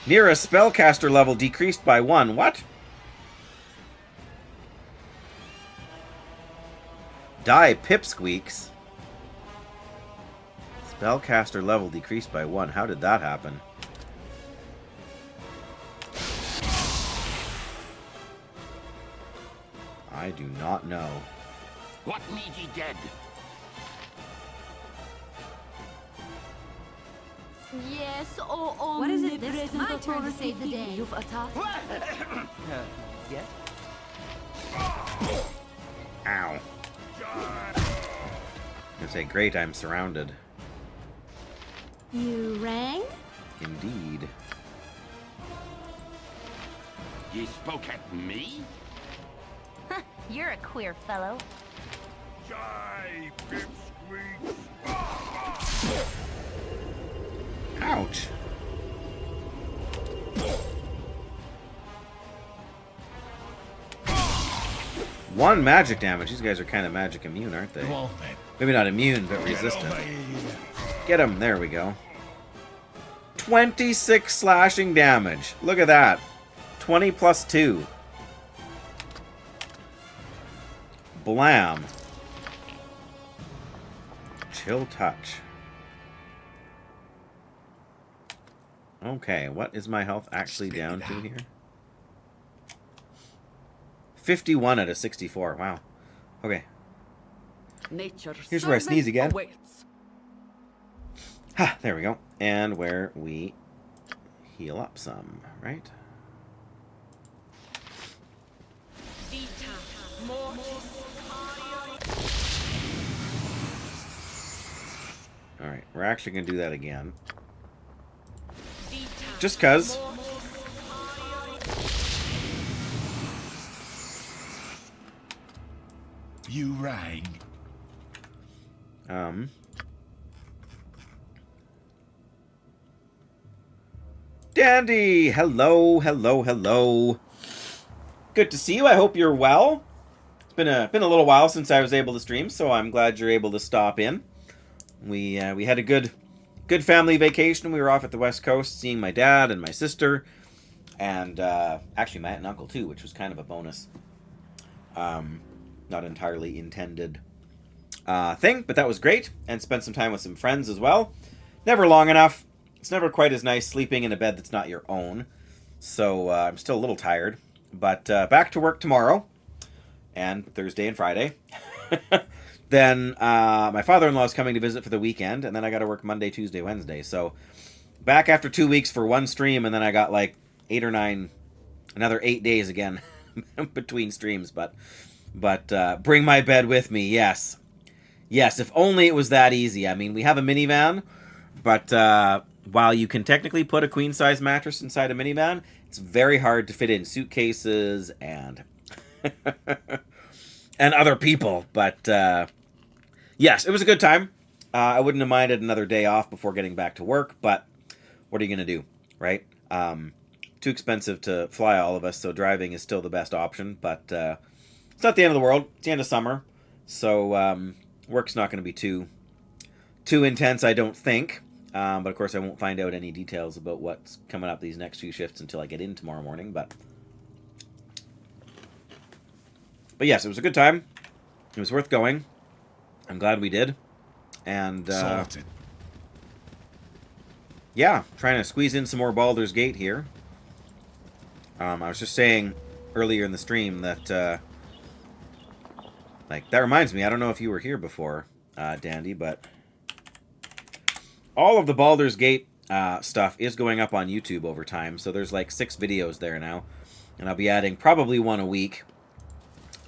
Near a spellcaster level decreased by 1. What? Die pipsqueaks. Spellcaster level decreased by 1. How did that happen? I do not know. What need ye dead? Yes, oh What is it this omnipresent my turn to authority save the figure. day? You've attacked. Yes? Ow. I say, great, I'm surrounded. You rang? Indeed. Ye spoke at me? You're a queer fellow. Die, pipsqueaks! Ouch. 1 magic damage. These guys are kind of magic immune, aren't they? Go on, then. Maybe not immune, but resistant. Get him. There we go. 26 slashing damage. Look at that. 20 plus 2. Blam. Chill touch. Okay, what is my health actually down to here? 51 out of 64. Wow. Okay. Here's where I sneeze again. Ha, there we go. And where we heal up some, right? Alright, we're actually going to do that again. Just 'cause. You rang. Dandy! Hello, hello, hello. Good to see you. I hope you're well. It's been a little while since I was able to stream, so I'm glad you're able to stop in. We had a good family vacation. We were off at the West Coast seeing my dad and my sister, and actually my aunt and uncle too, which was kind of a bonus. Not entirely intended thing, but that was great. And spent some time with some friends as well. Never long enough. It's never quite as nice sleeping in a bed that's not your own. So I'm still a little tired. But back to work tomorrow. And Thursday and Friday. Then my father-in-law is coming to visit for the weekend. And then I got to work Monday, Tuesday, Wednesday. So back after 2 weeks for one stream. And then I got like 8 or 9, another 8 days again between streams. But bring my bed with me, yes. Yes, if only it was that easy. I mean, we have a minivan, but while you can technically put a queen-size mattress inside a minivan, it's very hard to fit in suitcases and and other people. But yes, it was a good time. I wouldn't have minded another day off before getting back to work, but what are you going to do, right? Too expensive to fly all of us, so driving is still the best option, but it's not the end of the world. It's the end of summer, so work's not going to be too intense, I don't think. But of course, I won't find out any details about what's coming up these next few shifts until I get in tomorrow morning. But yes, it was a good time. It was worth going. I'm glad we did. And yeah, trying to squeeze in some more Baldur's Gate here. I was just saying earlier in the stream that like, that reminds me, I don't know if you were here before, Dandy, but all of the Baldur's Gate stuff is going up on YouTube over time, so there's like 6 videos there now, and I'll be adding probably one a week.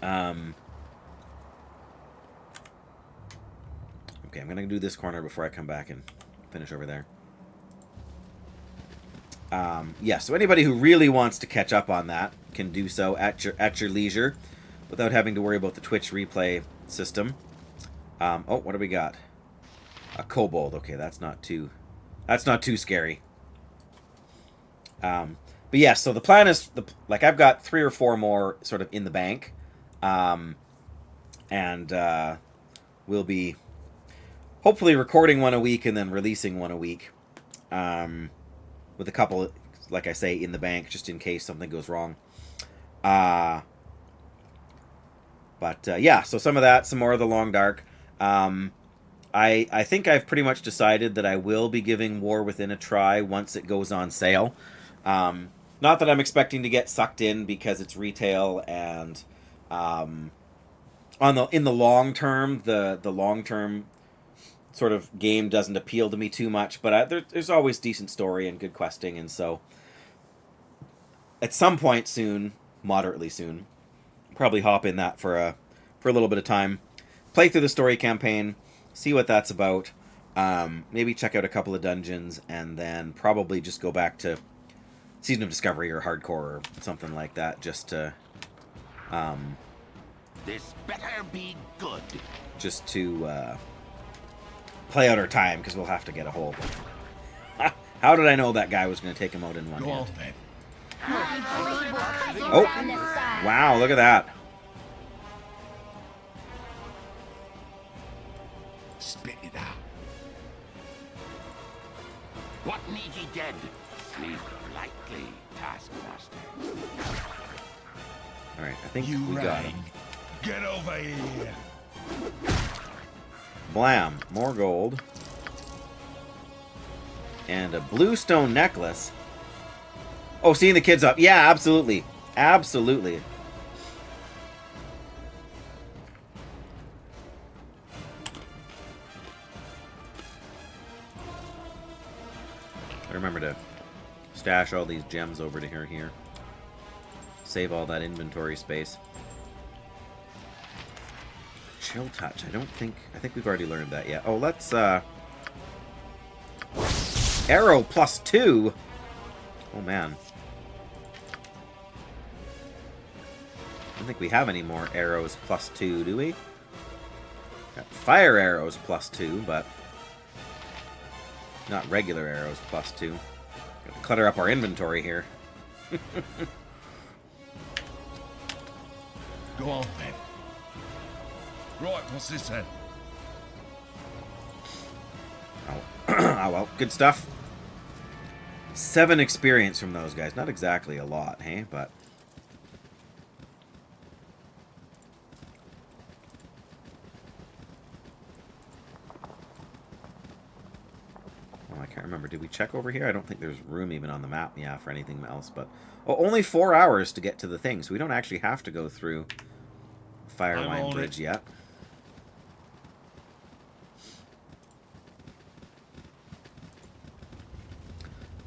Okay, I'm going to do this corner before I come back and finish over there. Yeah, so anybody who really wants to catch up on that can do so at your leisure, without having to worry about the Twitch replay system. Oh, what do we got? A kobold. Okay, that's not too scary. But yeah, so the plan is like I've got 3 or 4 more sort of in the bank, and we'll be hopefully recording one a week and then releasing one a week, with a couple, like I say, in the bank just in case something goes wrong. But yeah, so some of that, some more of the Long Dark. I think I've pretty much decided that I will be giving War Within a try once it goes on sale. Not that I'm expecting to get sucked in because it's retail and in the long term, the long term sort of game doesn't appeal to me too much. But there's always decent story and good questing, and so at some point soon, moderately soon, probably hop in that for a little bit of time, play through the story campaign, see what that's about, maybe check out a couple of dungeons, and then probably just go back to Season of Discovery or Hardcore or something like that, just to this better be good. Just to play out our time, because we'll have to get a hold. How did I know that guy was going to take him out in one hand? My blade will cut you Oh, down the side. wow, look at that. dead. Sleep lightly, Taskmaster. Alright, I think You we got him. Get over here. Blam. More gold. And a blue stone necklace. Oh, seeing the kids up. Yeah, absolutely. Absolutely. I remember to stash all these gems over to here. Save all that inventory space. Chill touch. I think we've already learned that yet. Oh, let's arrow +2. Oh man. I don't think we have any more arrows +2, do we? Got fire arrows +2, but not regular arrows +2. Gotta clutter up our inventory here. Go on then. Right, what's this then? Oh. Oh well, good stuff. 7 experience from those guys. Not exactly a lot, hey? But oh, I can't remember. Did we check over here? I don't think there's room even on the map, yeah, for anything else. But oh, only 4 hours to get to the thing, so we don't actually have to go through Fireline Bridge yet.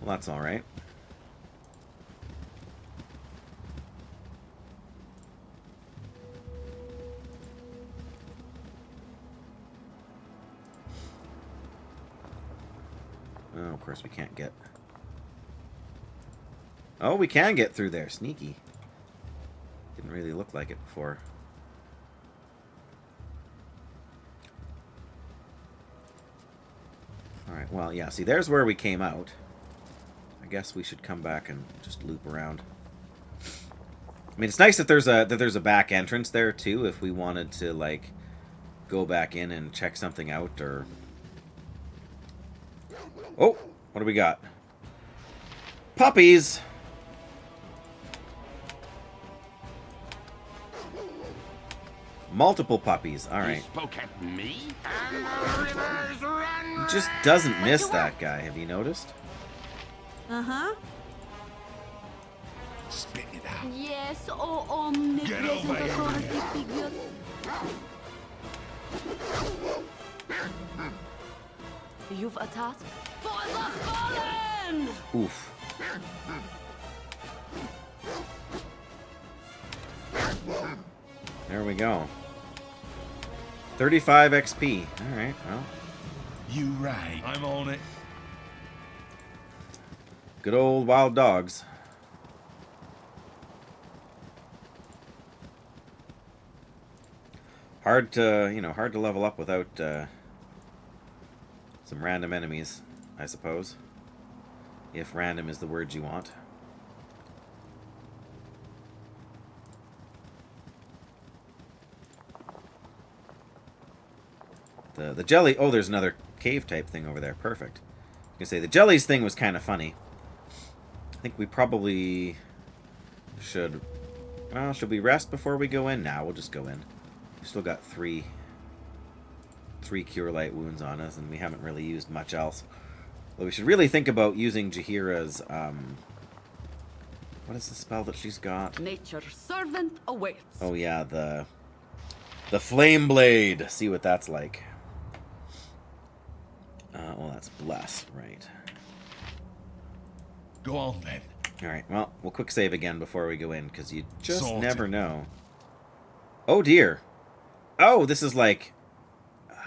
Well, that's all right. Oh, of course we can't get... Oh, we can get through there. Sneaky. Didn't really look like it before. Alright, well, yeah, see, there's where we came out. I guess we should come back and just loop around. I mean, it's nice that there's a back entrance there, too, if we wanted to, like, go back in and check something out, or... Oh, what do we got? Puppies! Multiple puppies, alright. You spoke at me, and the rivers run. He just doesn't miss that guy, have you noticed? Uh-huh. Spit it out. Yes, O omnipresent authority figure. You've a task for the fallen! Oof. There we go. 35 XP. Alright, well. You right. I'm on it. Good old wild dogs. Hard to, hard to level up without some random enemies, I suppose. If random is the word you want. The jelly... Oh, there's another cave type thing over there. Perfect. I was gonna say, the jellies thing was kind of funny. I think we probably should... Well, should we rest before we go in? Nah, we'll just go in. We've still got three Cure Light wounds on us, and we haven't really used much else. Well, we should really think about using Jaheira's, what is the spell that she's got? Nature's servant awaits. Oh yeah, the Flame Blade. See what that's like. Well, that's Bless, right. Go on then. Alright, well, we'll quick save again before we go in, because you just Sorted. never know. Oh dear. Oh, this is like...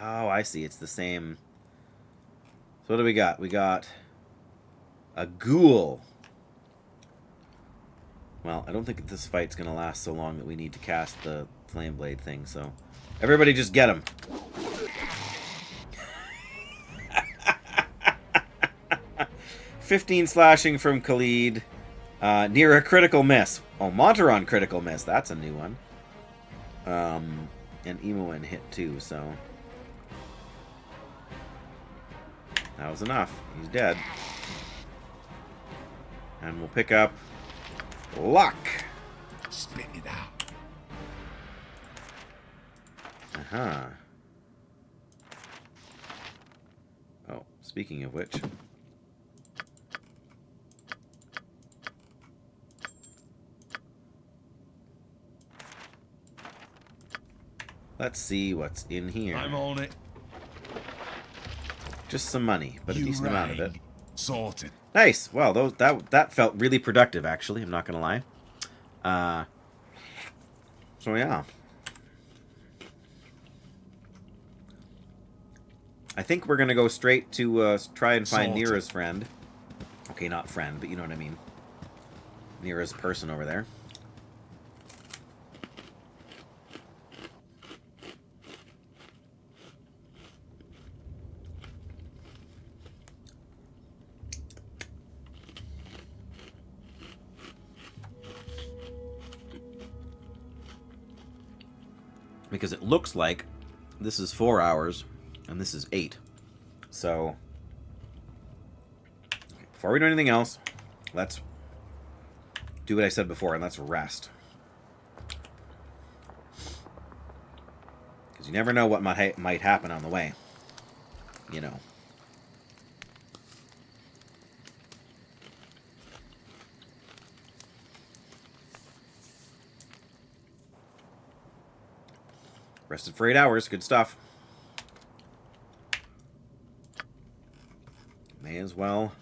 Oh, I see. It's the same... So what do we got? We got a ghoul. Well, I don't think this fight's going to last so long that we need to cast the Flame Blade thing, so... Everybody just get him. 15 slashing from Khalid. Near a critical miss. Oh, Monteron critical miss. That's a new one. And Imoen hit too, so... That was enough. He's dead. And we'll pick up luck. Spit it out. Uh-huh. Oh, speaking of which. Let's see what's in here. I'm on it. Just some money, but a decent amount of it. Sorted. Nice. Well, that felt really productive, actually. I'm not gonna lie. So yeah. I think we're gonna go straight to try and find Sorted. Nira's friend. Okay, not friend, but you know what I mean. Nira's person over there. Because it looks like this is 4 hours and this is 8. So, before we do anything else, let's do what I said before and let's rest. Because you never know what might happen on the way. You know. Rested for 8 hours. Good stuff. May as well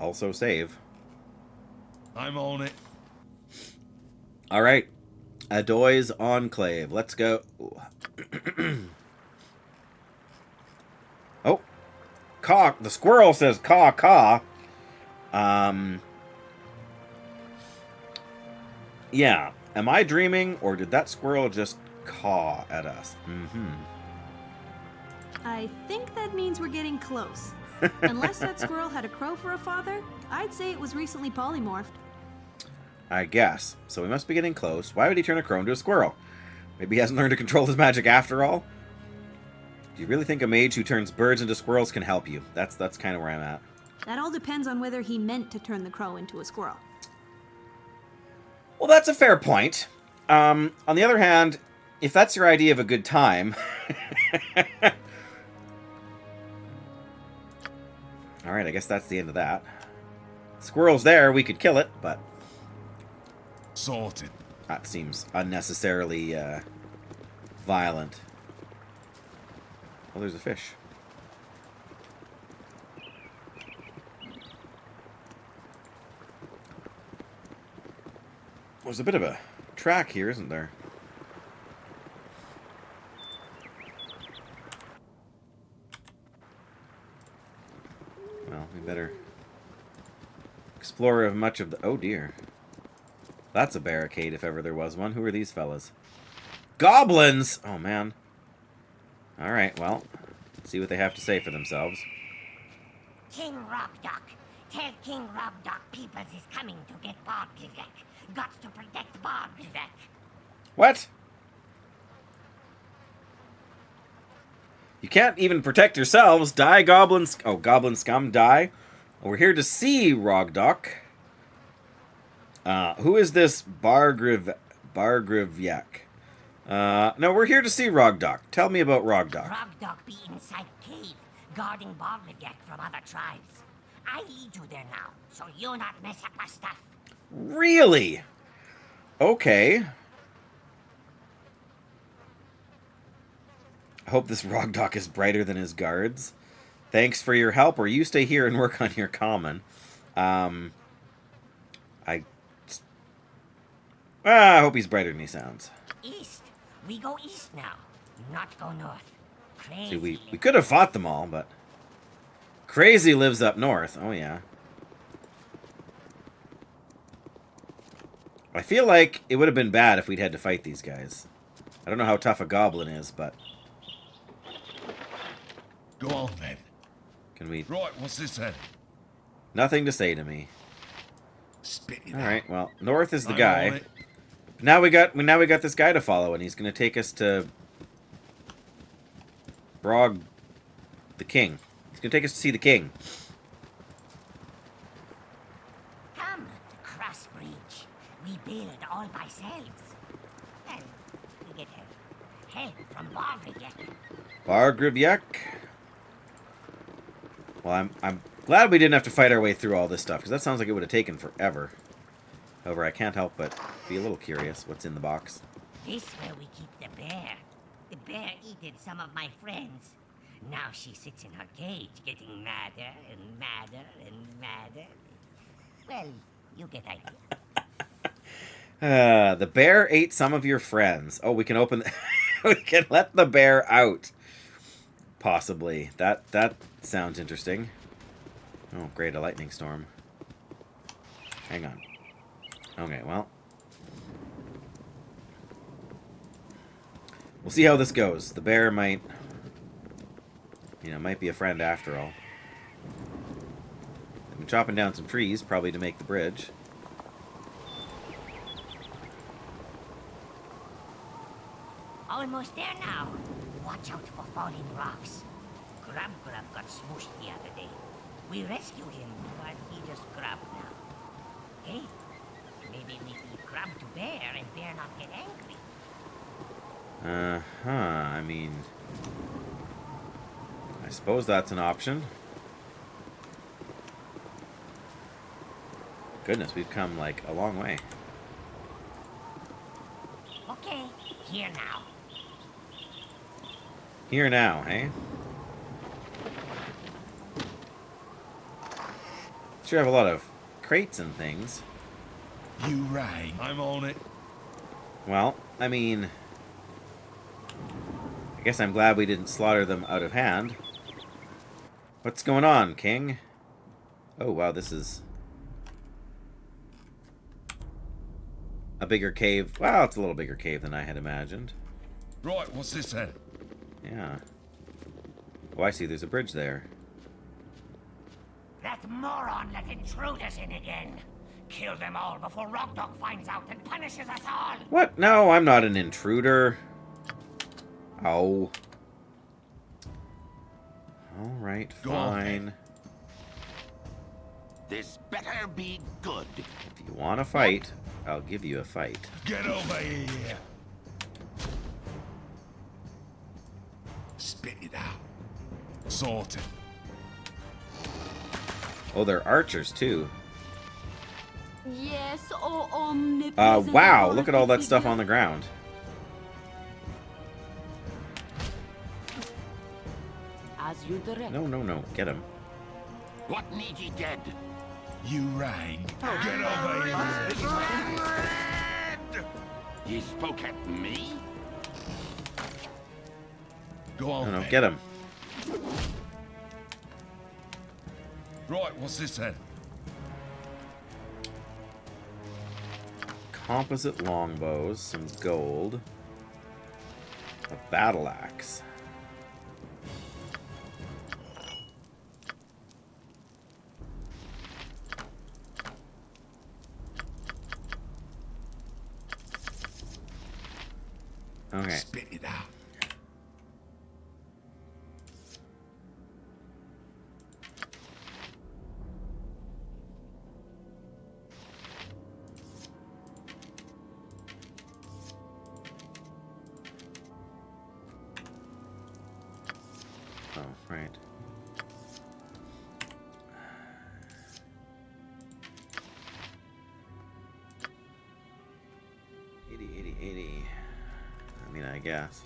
also save. I'm on it. All right. Adoy's Enclave. Let's go. Oh. Caw. The squirrel says caw caw. Yeah. Am I dreaming, or did that squirrel just caw at us? Mm-hmm. I think that means we're getting close. Unless that squirrel had a crow for a father, I'd say it was recently polymorphed. I guess. So we must be getting close. Why would he turn a crow into a squirrel? Maybe he hasn't learned to control his magic after all? Do you really think a mage who turns birds into squirrels can help you? That's kind of where I'm at. That all depends on whether he meant to turn the crow into a squirrel. Well, that's a fair point. On the other hand, if that's your idea of a good time... Alright, I guess that's the end of that. Squirrel's there, we could kill it, but... Sorted. That seems unnecessarily, violent. Oh, there's a fish. There's a bit of a track here, isn't there? Well, we better explore much of the... Oh, dear. That's a barricade, if ever there was one. Who are these fellas? Goblins! Oh, man. Alright, well, let's see what they have to say for themselves. King Robdock. Tell King Robdock Peoples is coming to get Bardlivek. Got to protect Bardlivek. What? You can't even protect yourselves. Die, goblins. Oh, goblin scum, die. We're here to see Rogdock. Who is this Bargrivyak? No, we're here to see Rogdock. Tell me about Rogdock. Rogdock be inside cave, guarding Bardlivek from other tribes. I lead you there now, so you not mess up my stuff. Really? Okay. I hope this Rogdock is brighter than his guards. Thanks for your help, or you stay here and work on your common. I hope he's brighter than he sounds. East. We go east now, not go north. Crazy. See, we could have fought them all, but... Crazy lives up north. Oh, yeah. I feel like it would have been bad if we'd had to fight these guys. I don't know how tough a goblin is, but... Go on, then. Can we... Right, what's this then? Nothing to say to me. Spit it Alright, well, north is the I'm guy. on it. Now we got this guy to follow, and he's going to take us to... Brog the King. He's gonna take us to see the king. Come, Crossbridge. We build all by selves. And we get help from Bargrivek. Bargrivek. Well, I'm glad we didn't have to fight our way through all this stuff, because that sounds like it would have taken forever. However, I can't help but be a little curious what's in the box. This where we keep the bear. The bear eated some of my friends. Now she sits in her cage, getting madder and madder and madder. Well, you get idea. The bear ate some of your friends. Oh, we can open... we can let the bear out. Possibly. That sounds interesting. Oh, great, a lightning storm. Hang on. Okay, well. We'll see how this goes. The bear might... might be a friend after all. I've been chopping down some trees, probably to make the bridge. Almost there now. Watch out for falling rocks. Grub got smooshed the other day. We rescued him, but he just grabbed now. Hey, maybe we feed Grub to Bear and Bear not get angry. I mean... I suppose that's an option. Goodness, we've come, like, a long way. Okay, here now. Here now, hey? Sure have a lot of crates and things. You rang. I'm on it. Well, I mean... I guess I'm glad we didn't slaughter them out of hand. What's going on, King? Oh, wow, this is... a bigger cave. Well, it's a little bigger cave than I had imagined. Right, what's this then? Yeah. Oh, I see. There's a bridge there. That moron let intruders in again. Kill them all before Rockdog finds out and punishes us all. What? No, I'm not an intruder. Oh. Alright, fine. This better be good. If you want to fight, I'll give you a fight. Get over here. Spit it out. Sorted. Oh, they're archers, too. Yes, oh omnipresent. Wow, look at all that stuff on the ground. As you direct. No, get him. What need ye dead? You rang. Get over here. Ye spoke at me? Go on, No, then. get him. Right, what's this then? Composite longbows, some gold, a battle axe. Okay. Spit it out. Oh, right. $80. I mean, I guess.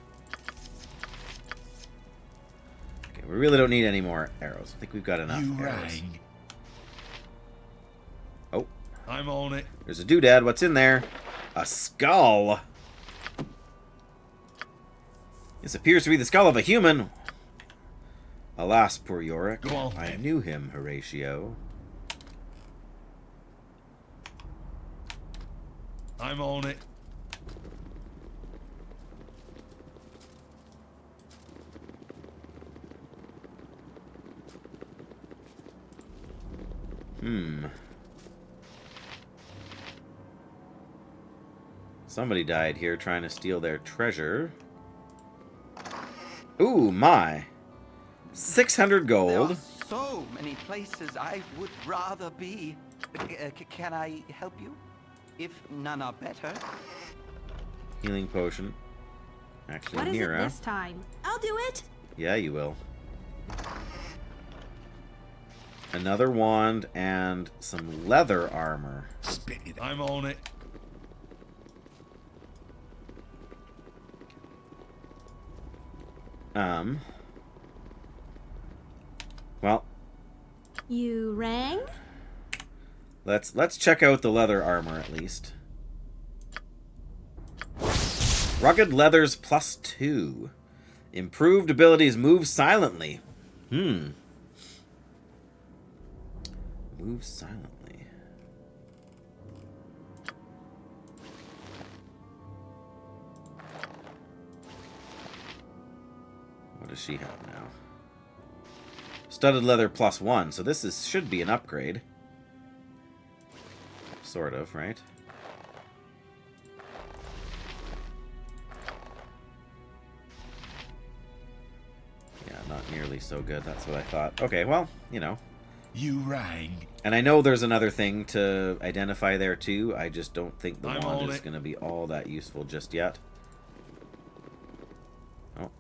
Okay, we really don't need any more arrows. I think we've got enough You arrows. rang. Oh, I'm on it. there's a doodad. What's in there? A skull. This appears to be the skull of a human. Alas, poor Yorick. Go on, I then. knew him, Horatio. I'm on it. Somebody died here trying to steal their treasure. Ooh, my. 600 There gold. are so many places I would rather be. Can I help you? If none are better. Healing potion. Actually, What is it Nira. this time? I'll do it. Yeah, you will. Another wand and some leather armor. Spit it. I'm on it. Well, You rang? let's check out the leather armor at least. Rugged leathers +2. Improved abilities move silently. Move silently. What does she have now? Studded leather +1. So this should be an upgrade. Sort of, right? Yeah, not nearly so good. That's what I thought. Okay, well, you know. You rang. And I know there's another thing to identify there too. I just don't think the I'm wand on is it. going to be all that useful just yet. Oh.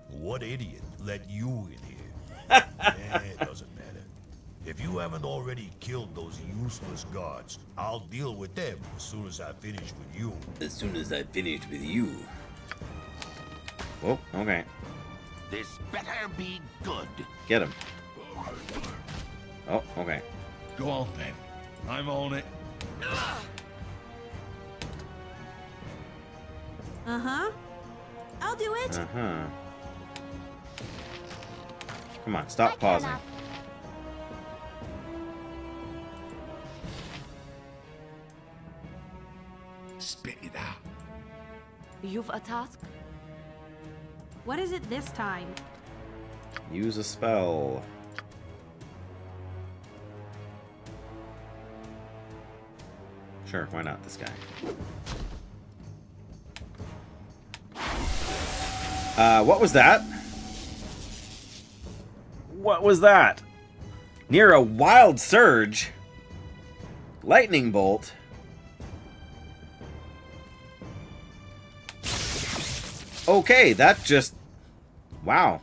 What idiot let you in here? It doesn't matter. If you haven't already killed those useless guards, I'll deal with them as soon as I finish with you. As soon as I finish with you. Oh, okay. This better be good. Get him. Oh, okay. Go on then. I'm on it. Uh-huh. I'll do it. Uh-huh. Come on, stop pausing. Spit it out. You've a task? What is it this time? Use a spell. Sure, why not this guy? What was that? What was that? Near a wild surge. Lightning bolt. Okay, that just... Wow.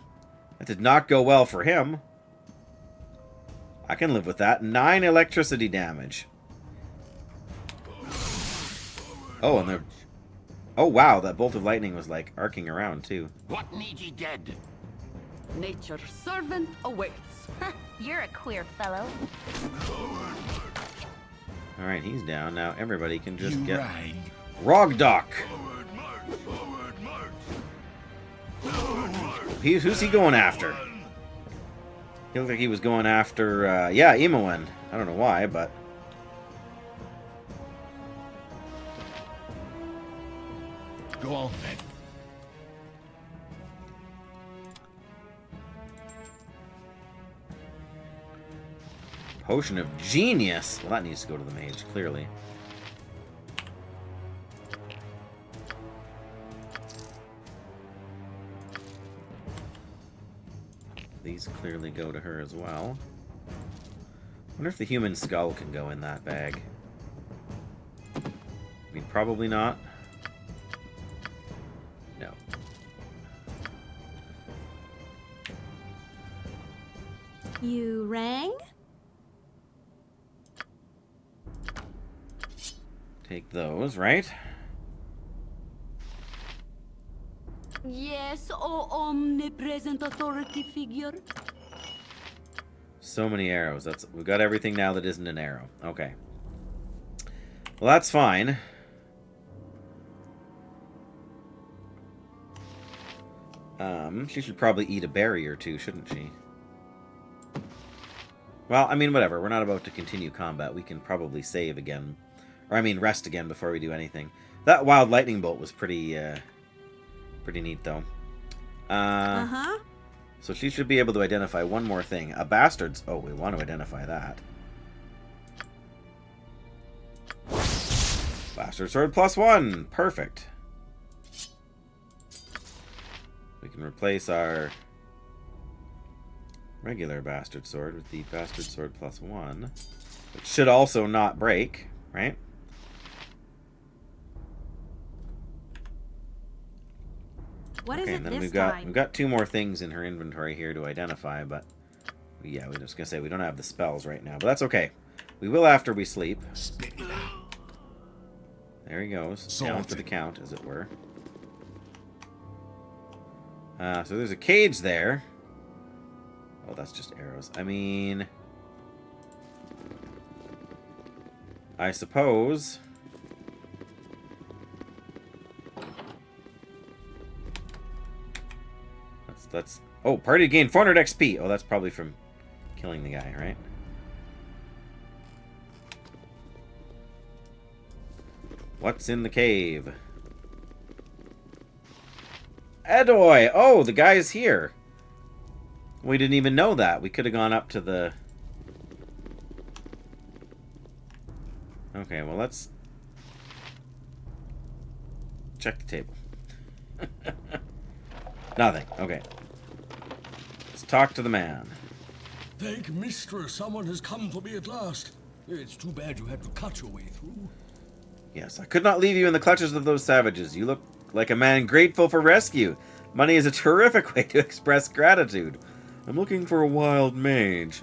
That did not go well for him. I can live with that. 9 electricity damage. Oh, and the... Oh, wow. That bolt of lightning was, like, arcing around, too. What need ye dead? Nature's servant awaits. You're a queer fellow. Alright, he's down. Now everybody can just You get... rang. Rogdock! Who's he going after? He looked like he was going after, yeah, Imoen. I don't know why, but... Go on then. Potion of Genius! Well, that needs to go to the mage, clearly. These clearly go to her as well. Wonder if the human skull can go in that bag. I mean, probably not. No. You rang? Take those, right? Yes, O omnipresent authority figure. So many arrows. We've got everything now that isn't an arrow. Okay. Well, that's fine. She should probably eat a berry or two, shouldn't she? Well, I mean, whatever. We're not about to continue combat. We can probably save again. Or, I mean, rest again before we do anything. That wild lightning bolt was pretty neat, though. Uh-huh. So she should be able to identify one more thing. A bastard's... Oh, we want to identify that. Bastard sword +1. Perfect. We can replace our regular bastard sword with the bastard sword +1, which should also not break, right? What is Okay, it and then this we've got time? 2 more things in her inventory here to identify, but yeah, we're just gonna say we don't have the spells right now, but that's okay. We will after we sleep. Spit it out. There he goes, down for the count, as it were. So there's a cage there. Oh, that's just arrows. I mean, I suppose. That's oh, party gained 400 XP. Oh, that's probably from killing the guy, right? What's in the cave? Edoy! Oh, the guy's here. We didn't even know that. We could have gone up to the... Okay, well, let's check the table. Nothing. Okay. Let's talk to the man. Thank mistress, someone has come for me at last. It's too bad you had to cut your way through. Yes, I could not leave you in the clutches of those savages. You look like a man grateful for rescue. Money is a terrific way to express gratitude. I'm looking for a wild mage.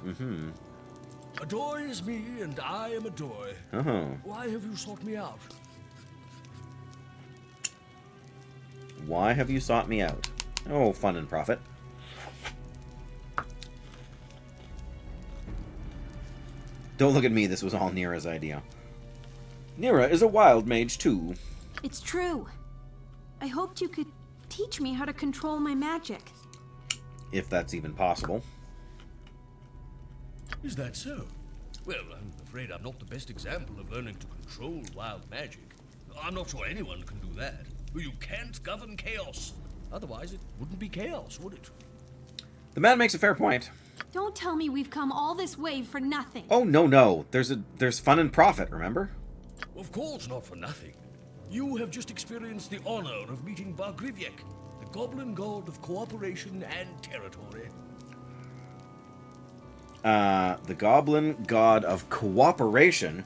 Adoy is me, and I am Adoy. Why have you sought me out? Why have you sought me out? Oh, fun and profit. Don't look at me, this was all Nira's idea. Nira is a wild mage too. It's true. I hoped you could teach me how to control my magic. If that's even possible. Is that so? Well, I'm afraid I'm not the best example of learning to control wild magic. I'm not sure anyone can do that. You can't govern chaos. Otherwise, it wouldn't be chaos, would it? The man makes a fair point. Don't tell me we've come all this way for nothing. Oh, no. There's fun and profit, remember? Of course not for nothing. You have just experienced the honor of meeting Bargriviek, the goblin god of cooperation and territory. The goblin god of cooperation?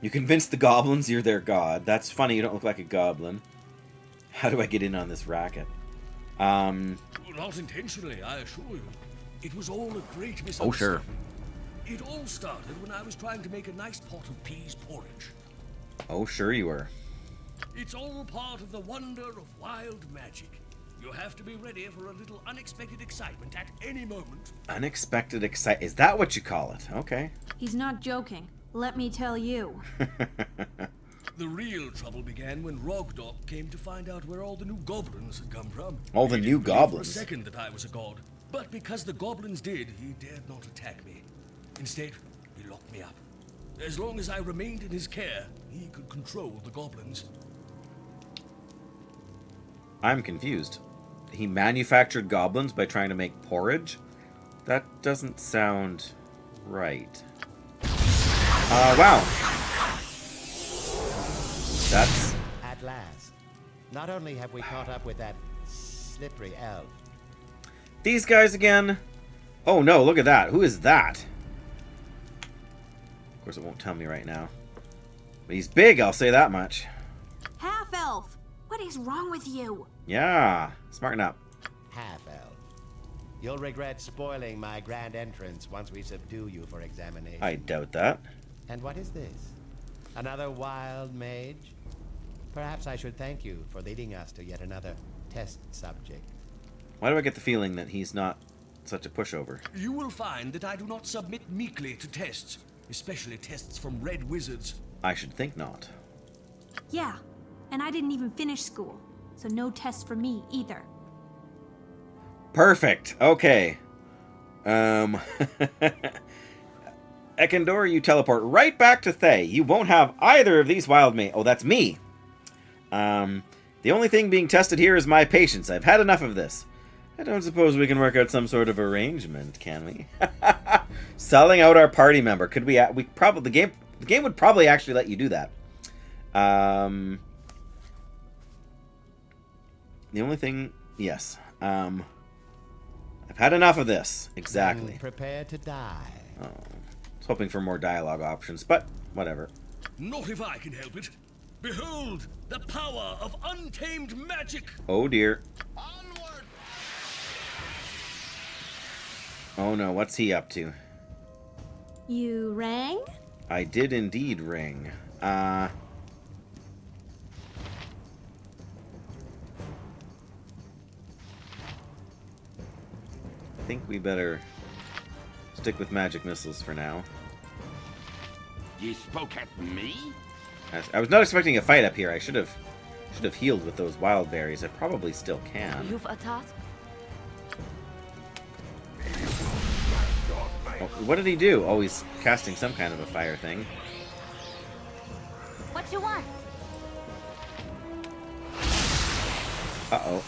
You convinced the goblins you're their god. That's funny, you don't look like a goblin. How do I get in on this racket? Not intentionally, I assure you. It was all a great misunderstanding. Oh, sure. It all started when I was trying to make a nice pot of peas porridge. Oh, sure you were. It's all part of the wonder of wild magic. You have to be ready for a little unexpected excitement at any moment. Unexpected excite... Is that what you call it? Okay. He's not joking. Let me tell you. The real trouble began when Rogdok came to find out where all the new goblins had come from. All the new goblins? For a second that I was a god. But because the goblins did, he dared not attack me. Instead, he locked me up. As long as I remained in his care, he could control the goblins. I'm confused. He manufactured goblins by trying to make porridge? That doesn't sound right. Wow. That's... At last. Not only have we caught up with that slippery elf. These guys again? Oh no, look at that. Who is that? Of course it won't tell me right now. But he's big, I'll say that much. Half-elf! What is wrong with you? Yeah, smarten up. Half-elf. You'll regret spoiling my grand entrance once we subdue you for examination. I doubt that. And what is this? Another wild mage? Perhaps I should thank you for leading us to yet another test subject. Why do I get the feeling that he's not such a pushover? You will find that I do not submit meekly to tests, especially tests from red wizards. I should think not. Yeah, and I didn't even finish school, so no tests for me either. Perfect. Okay. Ekandor, you teleport right back to Thay. You won't have either of these wild mages. Oh, that's me. The only thing being tested here is my patience. I've had enough of this. I don't suppose we can work out some sort of arrangement, can we? Selling out our party member. Could we? We probably the game would probably actually let you do that. The only thing Yes. I've had enough of this. Exactly. And prepare to die. Oh, I was hoping for more dialogue options, but whatever. Not if I can help it. Behold, the power of untamed magic. Oh dear. Oh no, what's he up to? You rang? I did indeed ring. I think we better stick with magic missiles for now. Ye spoke at me? I was not expecting a fight up here. I should have healed with those wild berries. I probably still can. You've a task? Oh, what did he do? Oh, he's casting some kind of a fire thing. What you want? Uh-oh.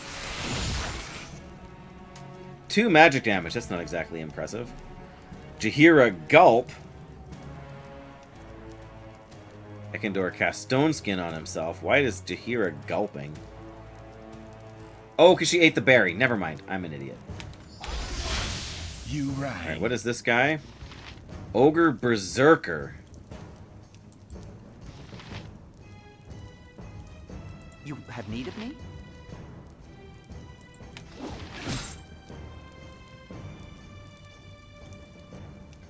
2 magic damage. That's not exactly impressive. Jaheira Gulp. Ekandor cast Stone Skin on himself. Why is Jaheira gulping? Oh, because she ate the berry. Never mind. I'm an idiot. You right. Alright, what is this guy? Ogre Berserker. You have need of me?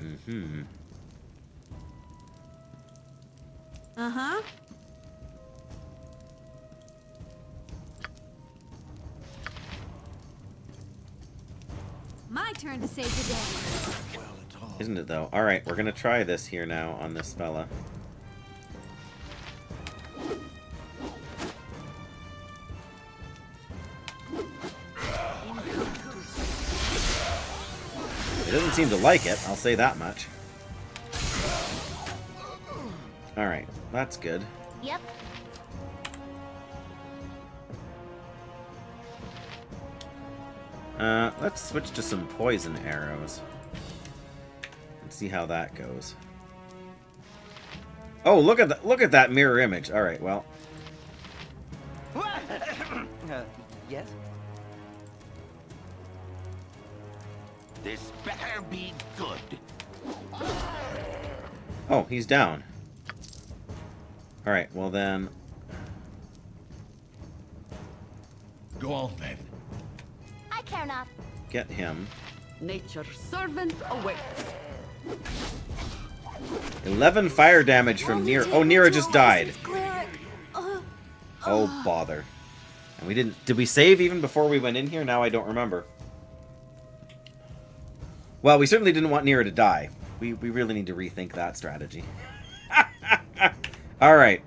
Mm-hmm. Uh-huh. My turn to save the day. Isn't it, though? Alright, we're gonna try this here now on this fella. He doesn't seem to like it, I'll say that much. Alright, that's good. Yep. Let's switch to some poison arrows. And see how that goes. Oh, look at that mirror image. Alright, well. Yes? This better be good. Oh, he's down. Alright, well then. Go on then. I care not. Get him. Nature's servant awaits. 11 fire damage from Nira. Oh, Nira just died. Oh, bother. And we didn't... Did we save even before we went in here? Now I don't remember. Well, we certainly didn't want Nira to die. We really need to rethink that strategy. Alright.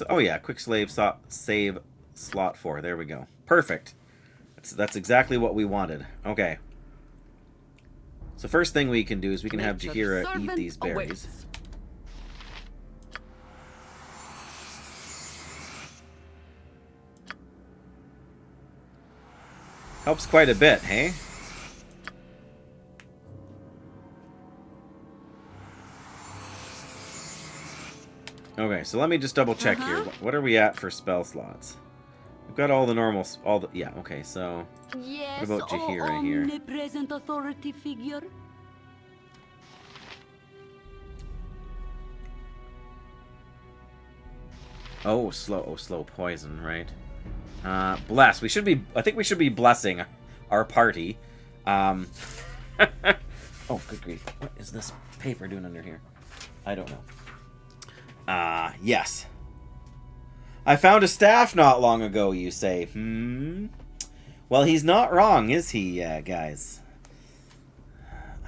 Oh yeah, quick save slot 4. There we go. Perfect. That's exactly what we wanted. Okay. So first thing we can do is we can have Jaheira eat these berries. Helps quite a bit, hey? Okay, so let me just double check here. What are we at for spell slots? We've got all the normal, yeah, okay, so... Yes, what about Jaheira here? Omnipresent authority figure. Oh, slow poison, right? Bless. I think we should be blessing our party. Oh, good grief. What is this paper doing under here? I don't know. Yes. I found a staff not long ago, you say. Well, he's not wrong, is he, guys?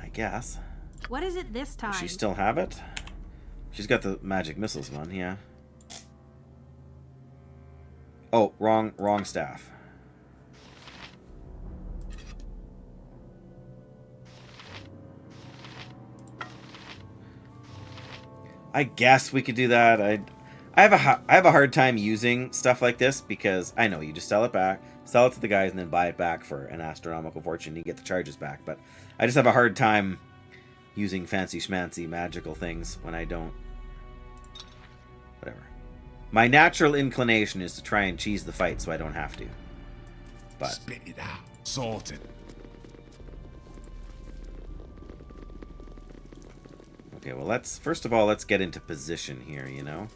I guess. What is it this time? Does she still have it? She's got the magic missiles one, yeah. Oh, wrong staff. I guess we could do that. I have a hard time using stuff like this because I know you just sell it to the guys and then buy it back for an astronomical fortune. You get the charges back, but I just have a hard time using fancy schmancy magical things when I don't. Whatever. My natural inclination is to try and cheese the fight so I don't have to. But Spit it out. Sorted. okay, well, first of all, let's get into position here, you know?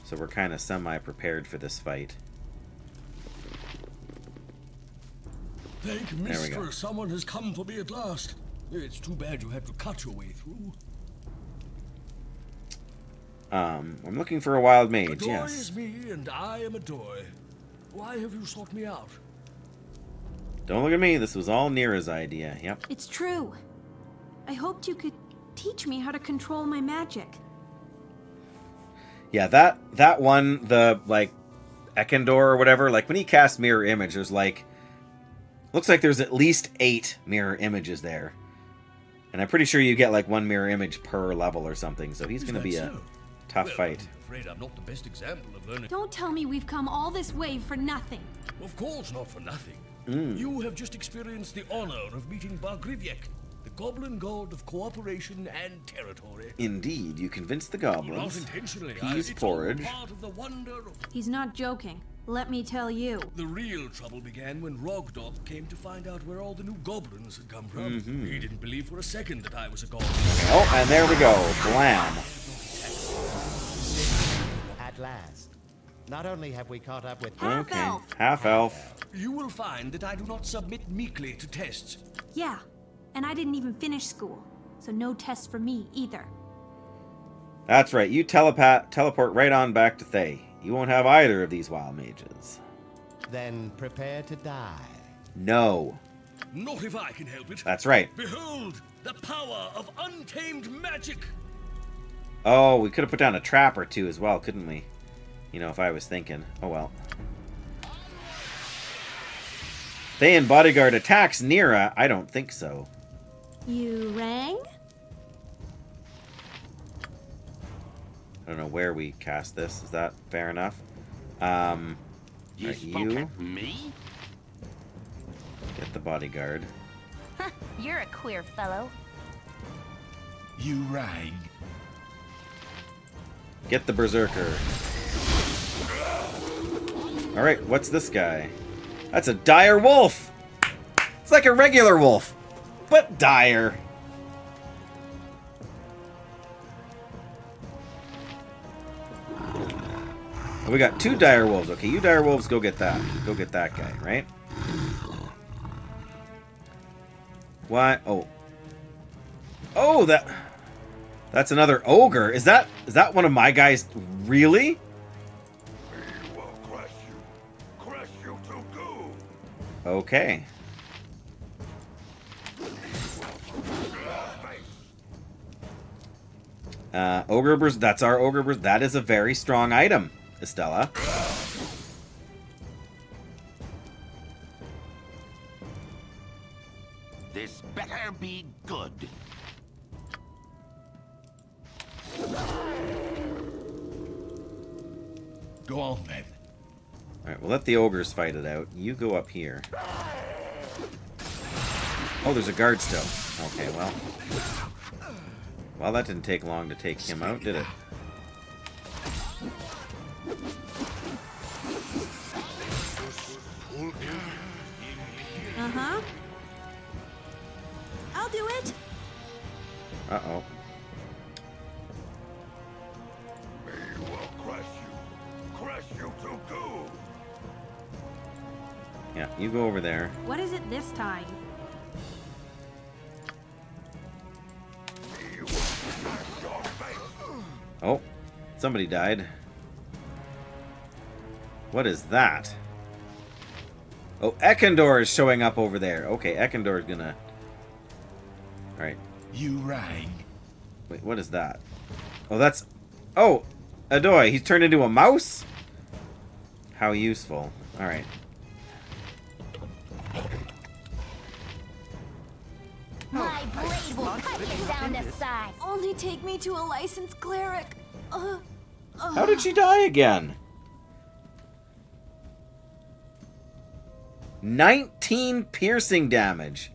So we're kind of semi-prepared for this fight. Thank There we go. Mistress, someone has come for me at last. It's too bad you had to cut your way through. I'm looking for a wild mage, Adoy yes. is me, and I am Adoy. Why have you sought me out? Don't look at me, this was all Nira's idea, yep. It's true. I hoped you could teach me how to control my magic. Yeah, that one, the, like, Ekendor or whatever, like, when he casts Mirror Image, there's, like, looks like there's at least 8 mirror images there. And I'm pretty sure you get, like, 1 mirror image per level or something, so he's going to be a tough fight. I'm afraid I'm not the best example of learning. Don't tell me we've come all this way for nothing. Of course not for nothing. Mm. You have just experienced the honor of meeting Bargriviek, the goblin god of cooperation and territory. Indeed, you convinced the Not goblins. intentionally. Peas It's all porridge. part of the wonder of... He's not joking. Let me tell you. The real trouble began when Rogdop came to find out where all the new goblins had come from. Mhm. He didn't believe for a second that I was a goblin. Oh, and there we go. Blam. At last. Not only have we caught up with... Okay. Half elf. You will find that I do not submit meekly to tests. Yeah, and I didn't even finish school, so no tests for me either. That's right, you teleport right on back to Thay. You won't have either of these wild mages. Then prepare to die. No. Not if I can help it. That's right. Behold, the power of untamed magic. Oh, we could have put down a trap or two as well, couldn't we? You know, if I was thinking. Oh well. Thayan bodyguard attacks Nira? I don't think so. You rang? I don't know where we cast this. Is that fair enough? You Right, spoke at me? Get the bodyguard. You're a queer fellow. You rang. Get the berserker. Alright, what's this guy? That's a dire wolf! It's like a regular wolf, but dire. We got 2 dire wolves. Okay, you dire wolves, go get that. Go get that guy, right? What? Oh. Oh, that's another ogre. Is that one of my guys? Really? Okay. Ogre Berserker. That's our Ogre Berserker. That is a very strong item, Estella. This better be good. Go on then. Alright, we'll let the ogres fight it out. You go up here. Oh, there's a guard still. Okay, well. Well, that didn't take long to take him out, did it? Uh-huh. I'll do it. Uh-oh. Yeah, you go over there. What is it this time? Oh, somebody died. What is that? Oh, Ekendor is showing up over there. Okay, Ekendor is gonna... Alright. You rang. Wait, what is that? Oh, that's... Oh! Adoy, he's turned into a mouse? How useful. Alright. My blade will cut you down to size. Only take me to a licensed cleric. How did she die again? 19 piercing damage.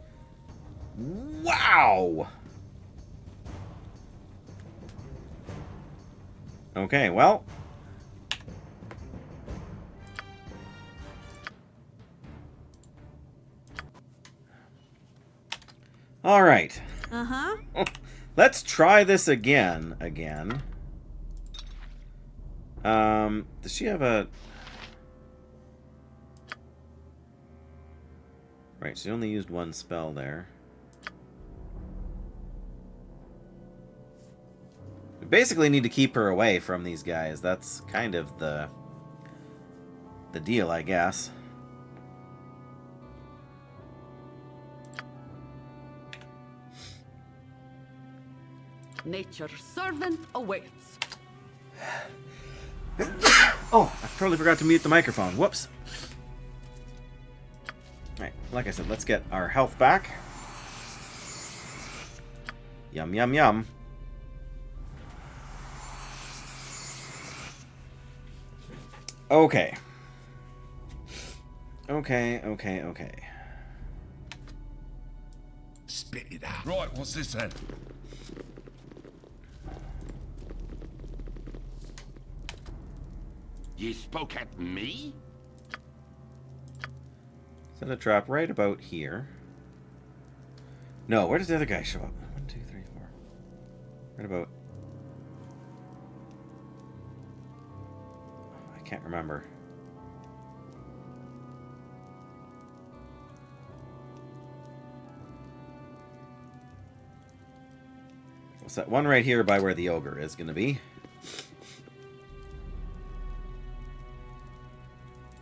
Wow! Okay, well, All right. Uh-huh. Let's try this again. Does she have a... Right, she only used one spell there. We basically need to keep her away from these guys. That's kind of the deal, I guess. Nature's servant awaits. Oh, I totally forgot to mute the microphone. Whoops. Alright, like I said, let's get our health back. Yum, yum, yum. Okay. Okay. Spit it out. Right, what's this then? Ye spoke at me? Set a trap right about here. No, where does the other guy show up? 1, 2, 3, 4. Right about... I can't remember. What's that one right here by where the ogre is going to be?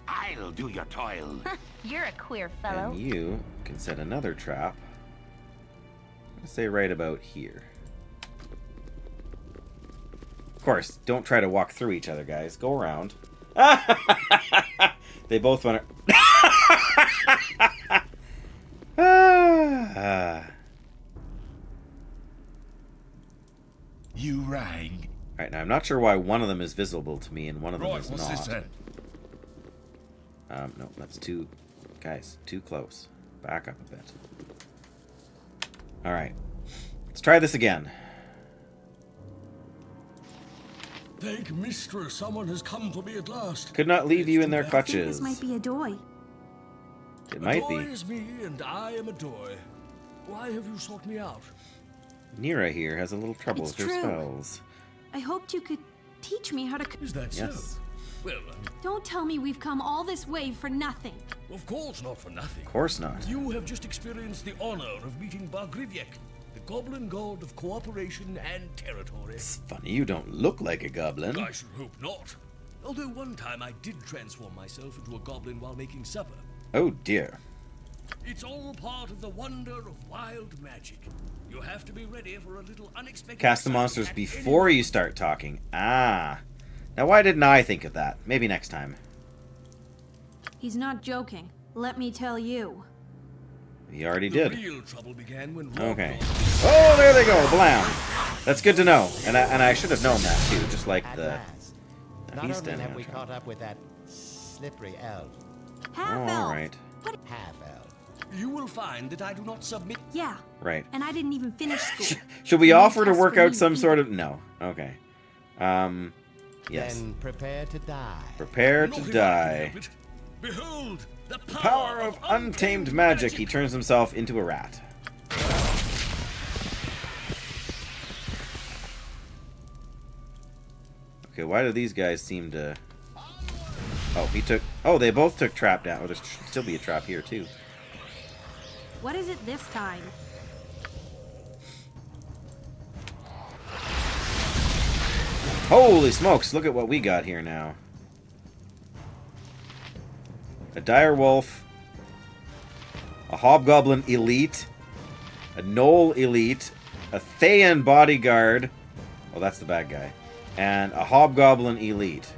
I'll do your toil. You're a queer fellow. And you can set another trap. I'm going to say right about here. Of course, don't try to walk through each other, guys. Go around. They both want to... You rang. Alright, now I'm not sure why one of them is visible to me and one of them is what's not. this then? No, that's too... Guys, too close. Back up a bit. Alright. Let's try this again. Thank Mistress, someone has come for me at last. Could not leave you in their I think clutches. this might be a doy. It might Adoy be. is me, and I am Adoy. Why have you sought me out? Nira here has a little trouble It's with her true. spells. I hoped you could teach me how to... Is that Yes. so? Well, Don't tell me we've come all this way for nothing. of course not for nothing. Of course not. You have just experienced the honor of meeting Bargriviek, the goblin god of cooperation and territory. It's funny, you don't look like a goblin. I should hope not. Although one time I did transform myself into a goblin while making supper. Oh dear. It's all part of the wonder of wild magic. You have to be ready for a little unexpected... Cast the monsters before you start talking. Ah. Now why didn't I think of that? Maybe next time. He's not joking. Let me tell you. He already The did. real trouble began when Okay. Oh, there they go. Blam. That's good to know. And I should have known that too, just like At the... last. Now Not he's only standing have on we top. caught up with that slippery elf, Half-elf. Alright. half elf. You will find that I do not submit... Yeah, Right. and I didn't even finish school. Should we No offer to test work for out me some either. sort of... No. Okay. Yes. Then prepare to die. Prepare Not to if I can die. help it. Behold, the Power of untamed magic. He turns himself into a rat. Okay, why do these guys seem to... Oh, he took... Oh, they both took trap down. Oh, there should still be a trap here, too. What is it this time? Holy smokes, look at what we got here now. A dire wolf, a hobgoblin elite, a gnoll elite, a Thayan bodyguard, oh that's the bad guy, and a hobgoblin elite.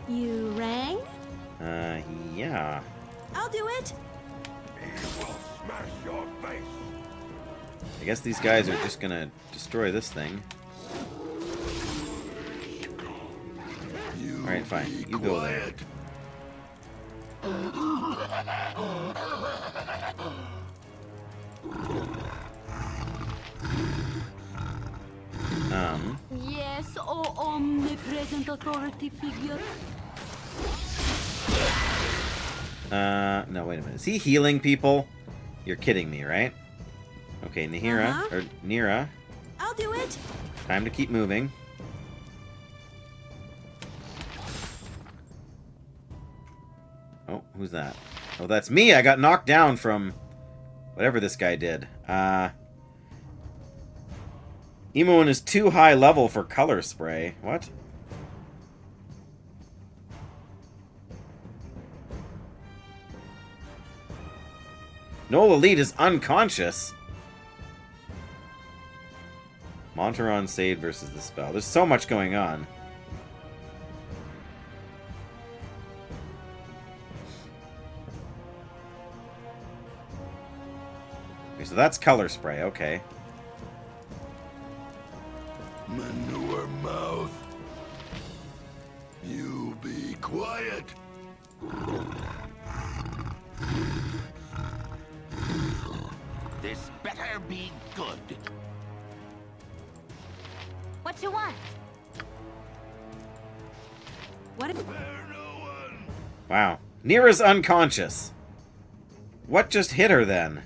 You rang? Yeah. I'll do it. Smash your face. I guess these guys are just gonna destroy this thing. Alright, fine. You go there. Yes, oh omnipresent authority figure. No, wait a minute. Is he healing people? You're kidding me, right? Okay, Nahira, or Nira. I'll do it. Time to keep moving. Oh, who's that? Oh, that's me. I got knocked down from whatever this guy did. Imoen is too high level for color spray. What? Noel Elite is unconscious. Monteron Sade versus the spell. There's so much going on. Okay, so that's color spray. Okay. Manure mouth. You be quiet. This better be good. What you want? What? Wow. Nira's unconscious. What just hit her then?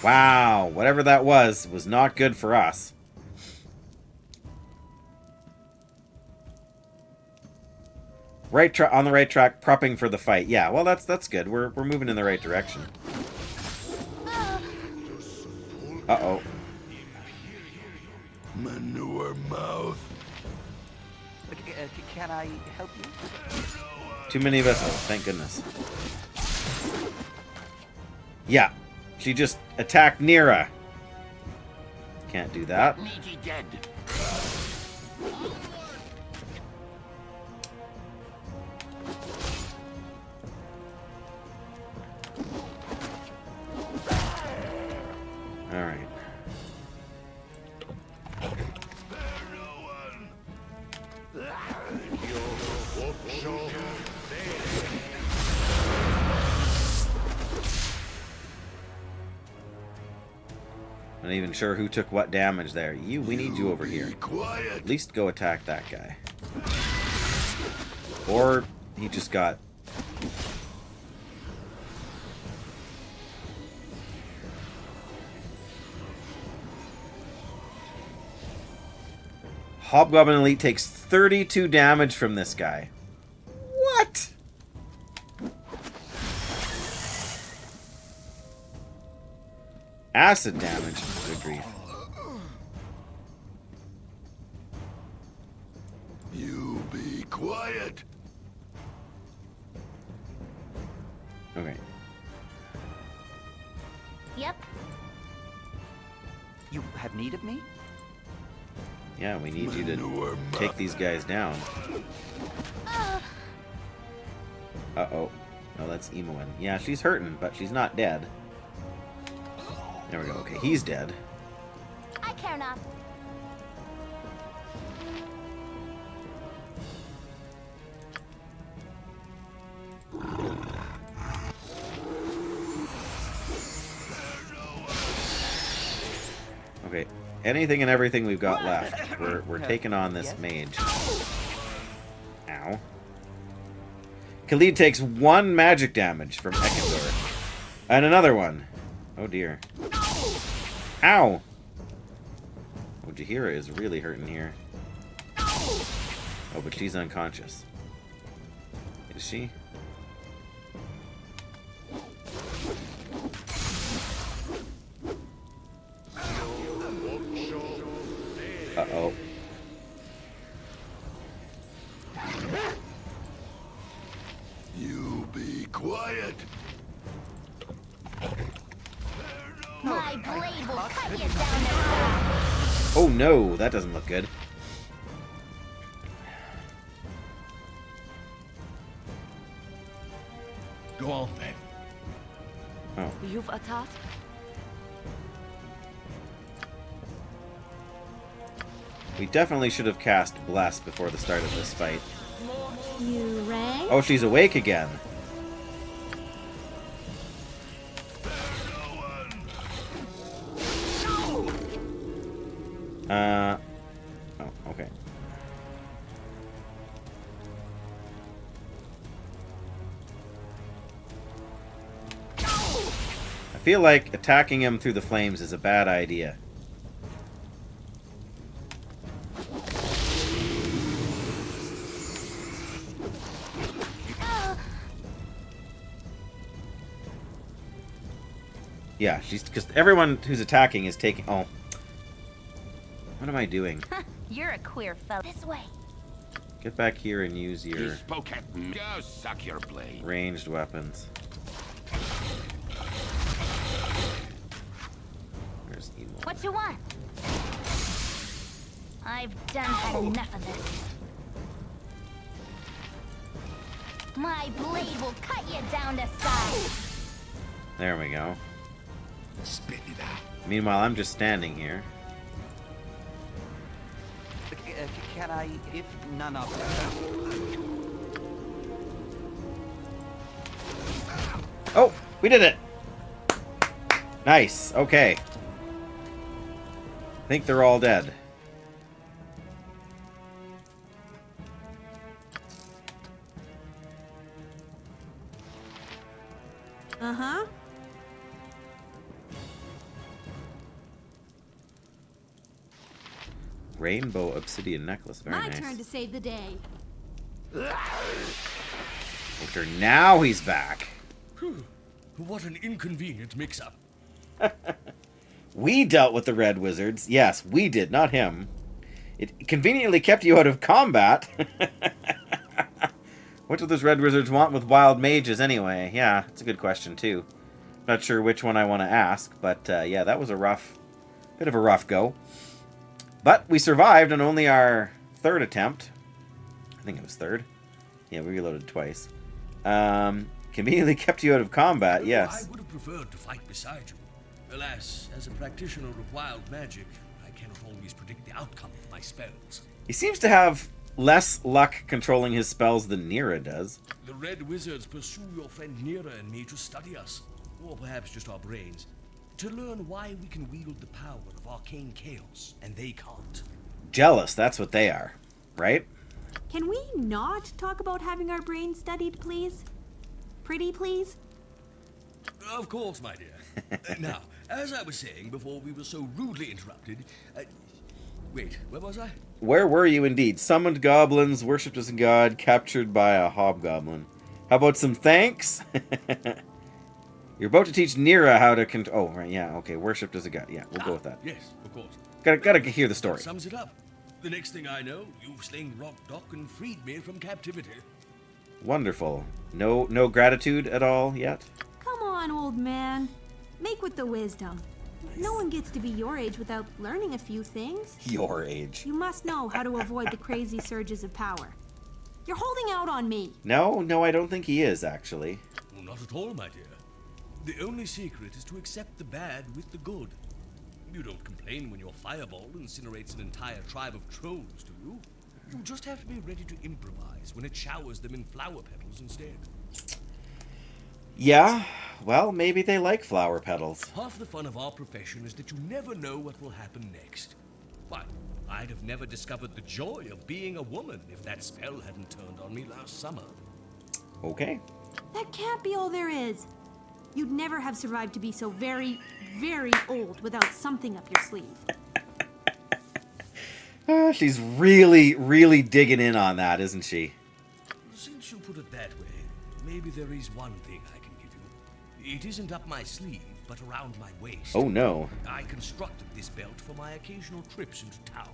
Wow, whatever that was not good for us. On the right track, prepping for the fight. Yeah, well, that's good. We're moving in the right direction. Uh-oh. Manure mouth. Can I help you? Too many of us. Oh, thank goodness. Yeah, she just attacked Nira. Can't do that. Meaty dead. All right. Not even sure who took what damage there. We need you over here. At least go attack that guy. Or he just got... Hobgoblin Elite takes 32 damage from this guy. What? Acid damage. Good grief. You be quiet. Okay. Yep. You have need of me? Yeah, we need you to take these guys down. Uh-oh. Oh, that's Imoen. Yeah, she's hurting, but she's not dead. There we go. Okay, he's dead. I care not. Okay, anything and everything we've got left. We're taking on this mage. Ow. Khalid takes 1 magic damage from Ekandor. And another one. Oh dear. Ow! Oh, Jaheira is really hurting here. Oh, but she's unconscious. Is she? Uh-oh. You be quiet. My blade will cut you down there. Oh no, that doesn't look good. Go on, then. Oh. You've attacked? We definitely should have cast Bless before the start of this fight. You rang? Oh, she's awake again. Oh, okay. I feel like attacking him through the flames is a bad idea. Yeah, she's because everyone who's attacking is taking. Oh, what am I doing? You're a queer fellow. This way. Get back here and use You your spoke at me. Go suck your blade. ranged weapons. Where's Emo? What you want? I've done had enough of this. My blade will cut you down to size. There we go. Spit it out. Meanwhile, I'm just standing here. Can I, if none are better? Oh, we did it! Nice, okay. I think they're all dead. Uh-huh. Rainbow obsidian necklace, very My nice. turn to save the day. Victor, now he's back. Whew. What an inconvenient mix-up. We dealt with the Red Wizards. Yes, we did, not him. It conveniently kept you out of combat. What do those Red Wizards want with wild mages anyway? Yeah, it's a good question too. Not sure which one I want to ask, but yeah, that was a bit of a rough go. But we survived on only our third attempt. I think it was third. Yeah, we reloaded twice. Conveniently kept you out of combat, yes. I would have preferred to fight beside you. Alas, as a practitioner of wild magic, I cannot always predict the outcome of my spells. He seems to have less luck controlling his spells than Nira does. The Red Wizards pursue your friend Nira and me to study us, or perhaps just our brains, to learn why we can wield the power of arcane chaos, and they can't. Jealous, that's what they are, right? Can we not talk about having our brains studied, please? Pretty, please? Of course, my dear. Now, as I was saying before we were so rudely interrupted... wait, where was I? Where were you indeed? Summoned goblins, worshipped as a god, captured by a hobgoblin. How about some thanks? You're about to teach Nira how to oh, right, yeah, okay, worshipped as a god. Yeah, we'll go with that. Yes, of course. Gotta hear the story. That sums it up. The next thing I know, you've slain Rock Dock and freed me from captivity. Wonderful. No gratitude at all yet? Come on, old man. Make with the wisdom. No one gets to be your age without learning a few things. Your age. You must know how to avoid the crazy surges of power. You're holding out on me. No, I don't think he is, actually. Well, not at all, my dear. The only secret is to accept the bad with the good. You don't complain when your fireball incinerates an entire tribe of trolls, do you? You just have to be ready to improvise when it showers them in flower petals instead. Yeah, well, maybe they like flower petals. Half the fun of our profession is that you never know what will happen next. Why, I'd have never discovered the joy of being a woman if that spell hadn't turned on me last summer. Okay. That can't be all there is. You'd never have survived to be so very, very old without something up your sleeve. She's really digging in on that, isn't she? Since you put it that way, maybe there is one thing I can give you. It isn't up my sleeve, but around my waist. Oh no. I constructed this belt for my occasional trips into town.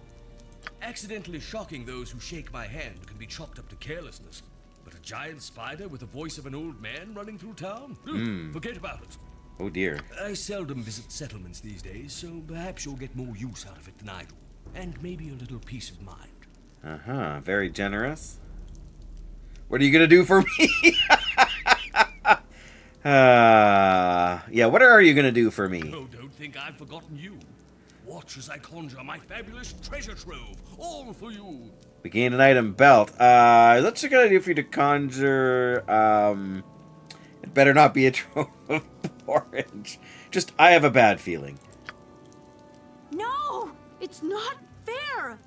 Accidentally shocking those who shake my hand can be chalked up to carelessness. But a giant spider with the voice of an old man running through town? Forget about it. Oh dear. I seldom visit settlements these days, so perhaps you'll get more use out of it than I do. And maybe a little peace of mind. Uh-huh, very generous. What are you gonna do for me? Yeah, what are you gonna do for me? Oh, don't think I've forgotten you. Watch as I conjure my fabulous treasure trove, all for you. We gained an item belt. What's it gonna do for you to conjure? It better not be a trove of porridge. Just, I have a bad feeling. No! It's not here?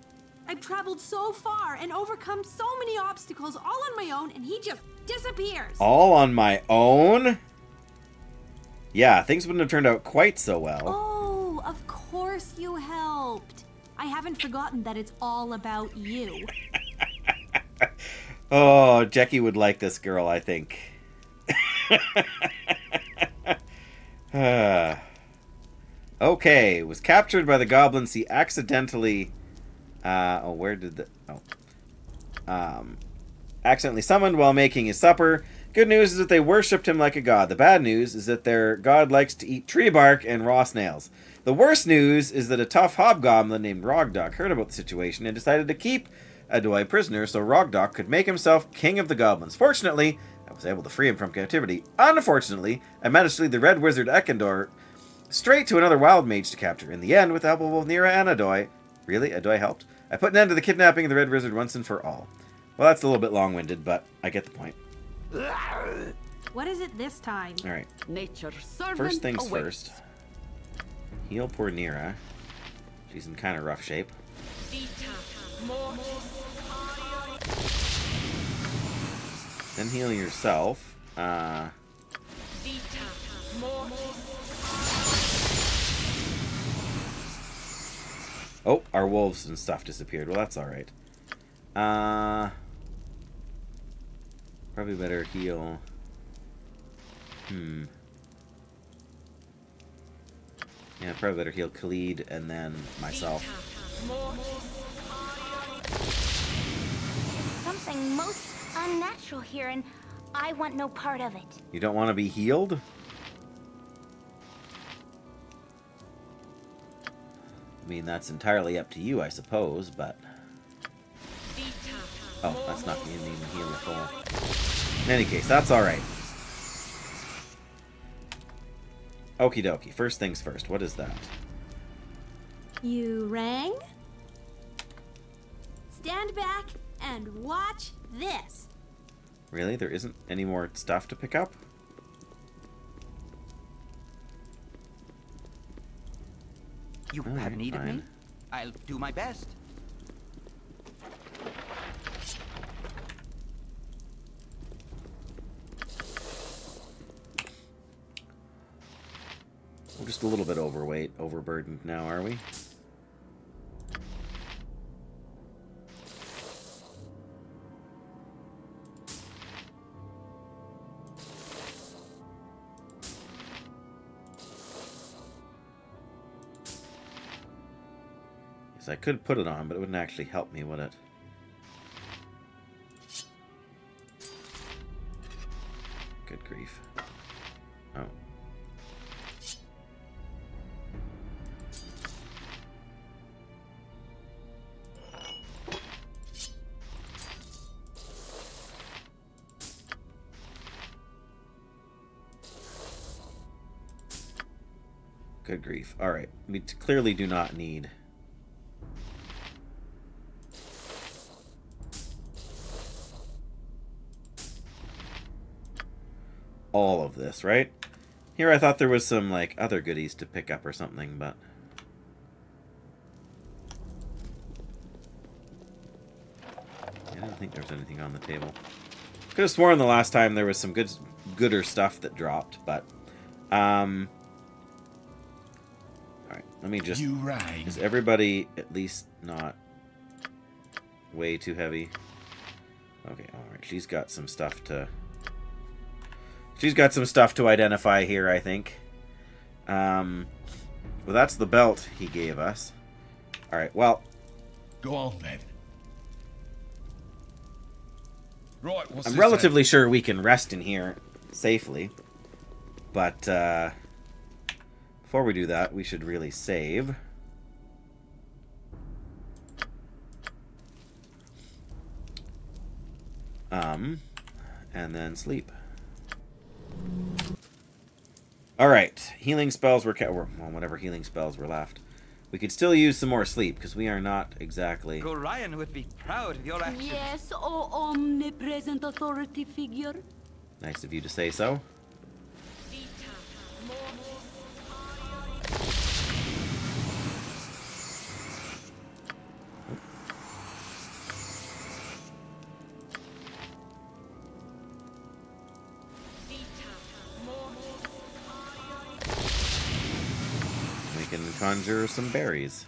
I've traveled so far and overcome so many obstacles all on my own, and he just disappears. All on my own? Yeah, things wouldn't have turned out quite so well. Oh, of course you helped. I haven't forgotten that it's all about you. Oh, Jackie would like this girl, I think. Okay, was captured by the goblins. He accidentally... accidentally summoned while making his supper. Good news is that they worshipped him like a god. The bad news is that their god likes to eat tree bark and raw snails. The worst news is that a tough hobgoblin named Rogdock heard about the situation and decided to keep Adoy prisoner so Rogdock could make himself king of the goblins. Fortunately, I was able to free him from captivity. Unfortunately, I managed to lead the red wizard Ekandor straight to another wild mage to capture. In the end, with the help of both Nira and Adoy... Really? Adoy helped? I put an end to the kidnapping of the red wizard once and for all. Well, that's a little bit long-winded, but I get the point. What is it this time? Alright. Nature's servant First things awaits. first. Heal poor Nira. She's in kind of rough shape. Then heal yourself. Oh, our wolves and stuff disappeared. Well, that's alright. Probably better heal. Yeah, probably better heal Khalid and then myself. Something most unnatural here, and I want no part of it. You don't want to be healed? I mean, that's entirely up to you, I suppose, but... Oh, that's not going to even heal the full. In any case, that's alright. Okie dokie. First things first. What is that? You rang? Stand back and watch this. Really? There isn't any more stuff to pick up? You All have right, needed fine. me. I'll do my best. We're just a little bit overweight, overburdened now, are we? Yes, I could put it on, but it wouldn't actually help me, would it? Good grief. Oh. Good grief. Alright. We clearly do not need... all of this, right? Here I thought there was some, like, other goodies to pick up or something, but... I didn't think there was anything on the table. Could have sworn the last time there was some gooder stuff that dropped, but... Alright, let me just... Is everybody at least not way too heavy? Okay, alright, she's got some stuff to... She's got some stuff to identify here, I think. Well, that's the belt he gave us. Alright, well... Go on, then. Right, what's I'm this relatively sure we can rest in here safely. But, before we do that, we should really save. And then sleep. Alright, healing spells were well, whatever healing spells were left. We could still use some more sleep, because we are not exactly... Gorion would be proud of your actions. Yes, oh omnipresent authority figure. Nice of you to say so. and conjure some berries.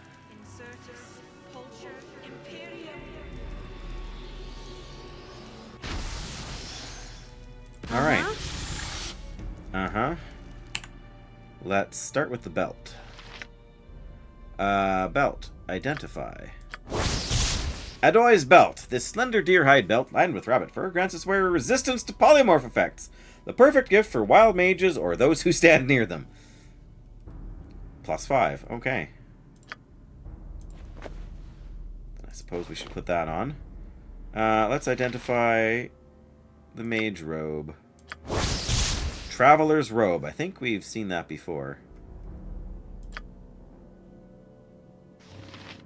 Alright. Uh-huh. Let's start with the belt. Belt. Identify. Adoy's belt. This slender deer hide belt lined with rabbit fur grants its wearer resistance to polymorph effects. The perfect gift for wild mages or those who stand near them. +5. Okay. I suppose we should put that on. Let's identify the mage robe. Traveler's robe. I think we've seen that before.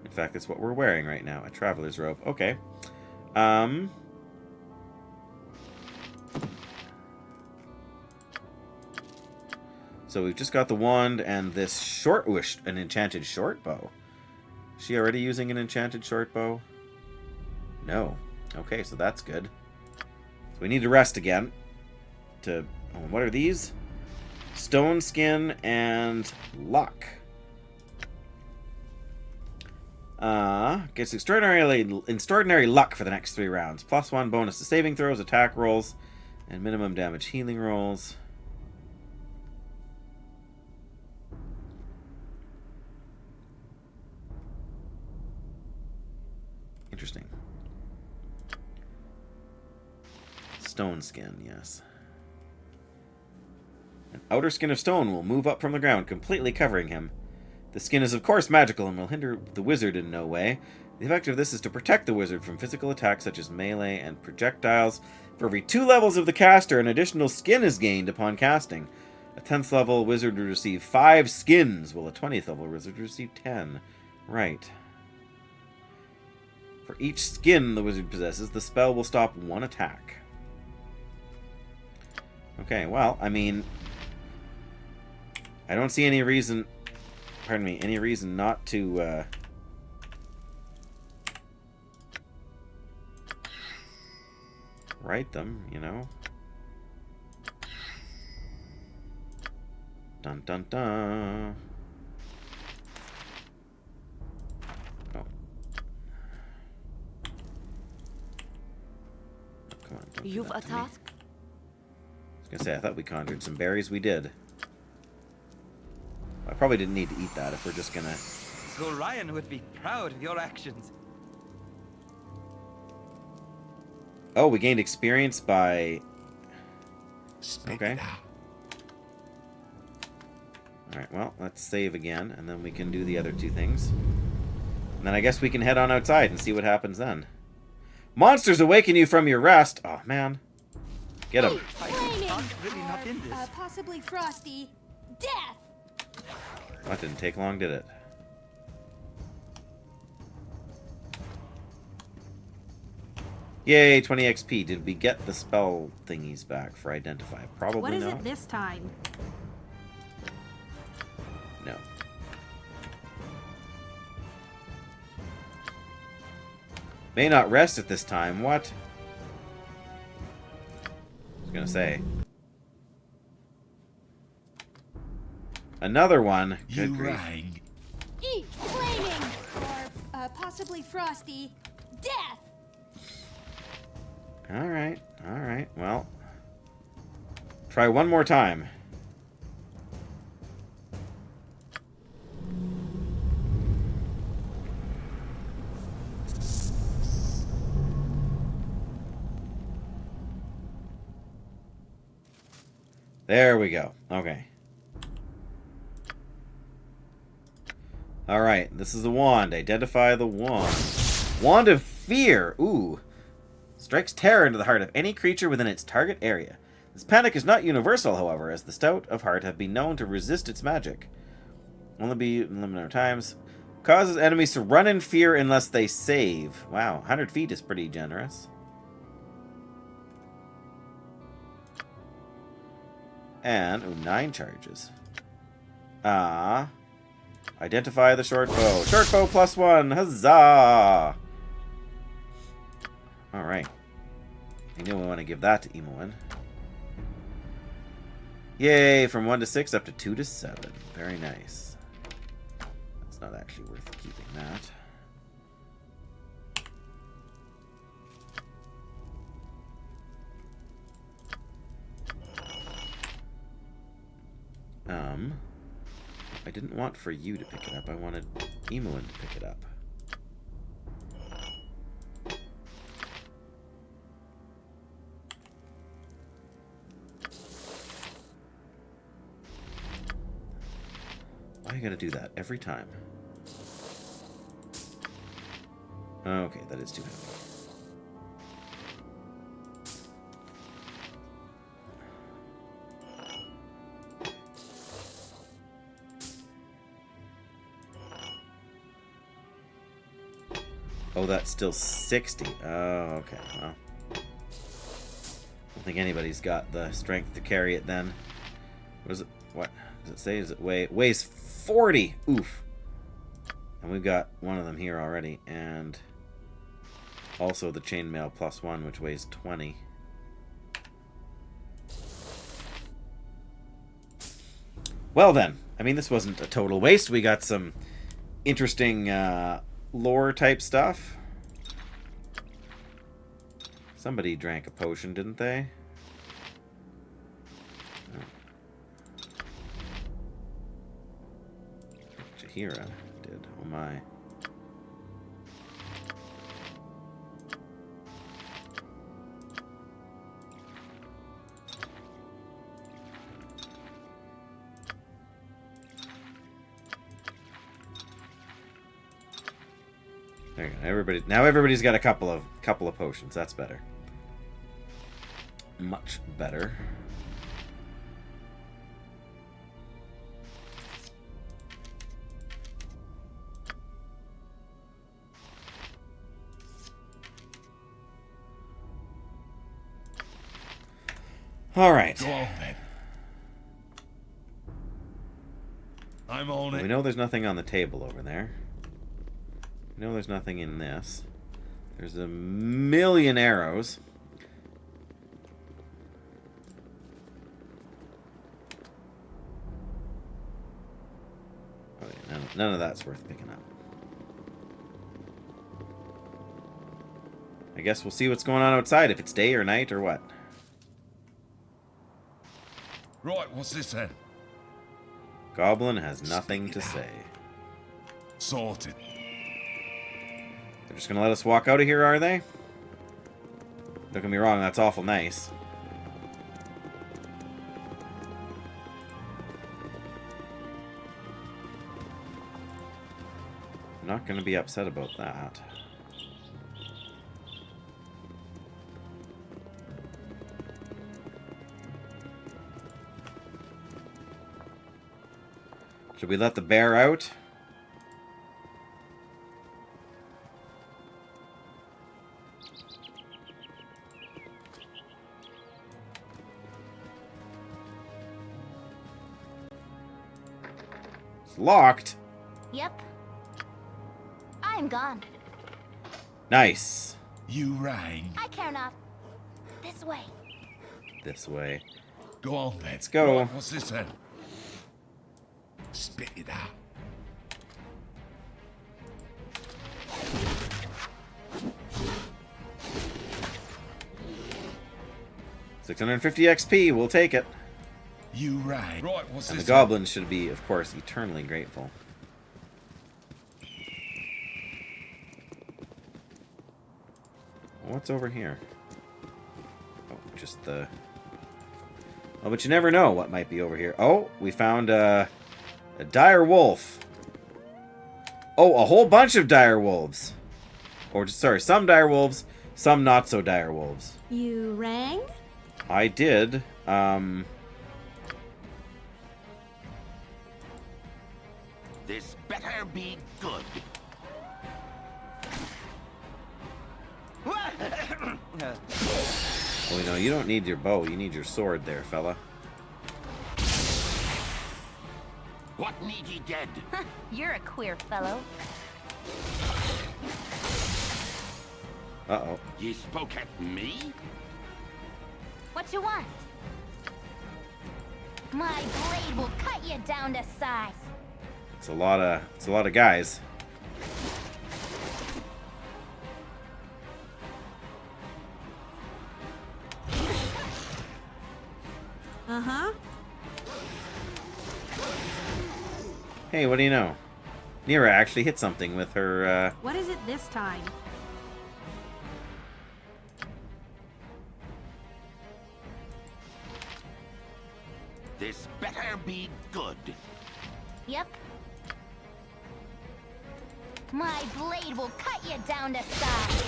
In fact, that's what we're wearing right now. A traveler's robe. Okay. So we've just got the wand and this an enchanted short bow. Is she already using an enchanted short bow? No. Okay, so that's good. So we need to rest again. What are these? Stone skin and luck. Gets extraordinary luck for the next 3 rounds. +1 bonus to saving throws, attack rolls, and minimum damage healing rolls. Interesting. Stone skin, yes. An outer skin of stone will move up from the ground, completely covering him. The skin is of course magical and will hinder the wizard in no way. The effect of this is to protect the wizard from physical attacks such as melee and projectiles. For every 2 levels of the caster, an additional skin is gained upon casting. A 10th level wizard would receive 5 skins, while a 20th level wizard would receive 10. Right. For each skin the wizard possesses, the spell will stop 1 attack. Okay, well, I mean, I don't see any reason, any reason not to, write them, you know? Dun dun dun. Oh. Come on, don't do You've that a to me. task? I was gonna say, I thought we conjured some berries. We did. I probably didn't need to eat that if we're just gonna... Gorion would be proud of your actions. Oh, we gained experience by... Okay. Alright, well, let's save again, and then we can do the other 2 things. And then I guess we can head on outside and see what happens then. Monsters awaken you from your rest! Oh, man. Get him. Really not in this. Possibly frosty. Death! That didn't take long, did it? Yay, 20 XP. Did we get the spell thingies back for Identify? Probably What is not. it this time? No. May not rest at this time. What? I was gonna say. Another one. Good grief. Eat flaming! Or possibly frosty. Death! Alright, alright. Well. Try one more time. There we go. Okay. Alright, this is the wand. Identify the wand. Wand of Fear. Ooh. Strikes terror into the heart of any creature within its target area. This panic is not universal, however, as the Stout of Heart have been known to resist its magic. Only be limited number of times. Causes enemies to run in fear unless they save. Wow, 100 feet is pretty generous. And, ooh, 9 charges. Identify the short bow. Short bow +1. Huzzah! Alright. I know we want to give that to Imoen. Yay! From 1 to 6 up to 2 to 7. Very nice. That's not actually worth keeping that. I didn't want for you to pick it up. I wanted Emelin to pick it up. Why you gotta do that every time? Okay, that is too heavy. Oh, that's still 60. Oh, okay. Well, I don't think anybody's got the strength to carry it then. What is it? What does it say? Does it weighs 40? Oof. And we've got one of them here already, and also the chainmail +1, which weighs 20. Well then, I mean, this wasn't a total waste. We got some interesting lore type stuff. Somebody drank a potion, didn't they? Jaheira did. Oh my. There you go. Now everybody's got a couple of potions. That's better. Much better. All right. Go on, then. I'm on it. We know there's nothing on the table over there. We know there's nothing in this. There's a million arrows. Okay, none of that's worth picking up. I guess we'll see what's going on outside, if it's day or night or what. Right, what's this then? Goblin has nothing to say. Sorted. They're just gonna let us walk out of here, are they? Don't get me wrong, that's awful nice. I'm not gonna be upset about that. Should we let the bear out? It's locked. Yep. I'm gone. Nice. You rang. I care not. This way. This way. Go on then. Let's go. Right, what's this then? Spit it out. $650 XP, we'll take it. You rang. Right, what's And this the goblins should be, of course, eternally grateful. What's over here? Oh, just the... Oh, but you never know what might be over here. Oh, we found a dire wolf. Oh, a whole bunch of dire wolves. Or, sorry, some dire wolves, some not so dire wolves. You rang? I did. This better be good. Oh, no, you don't need your bow. You need your sword there, fella. What need ye dead? You're a queer fellow. Uh-oh. Ye spoke at me? What you want? My blade will cut you down to size. It's a lot of guys. Uh-huh. Hey, what do you know? Nira actually hit something with her, What is it this time? This better be good. Yep. My blade will cut you down to size.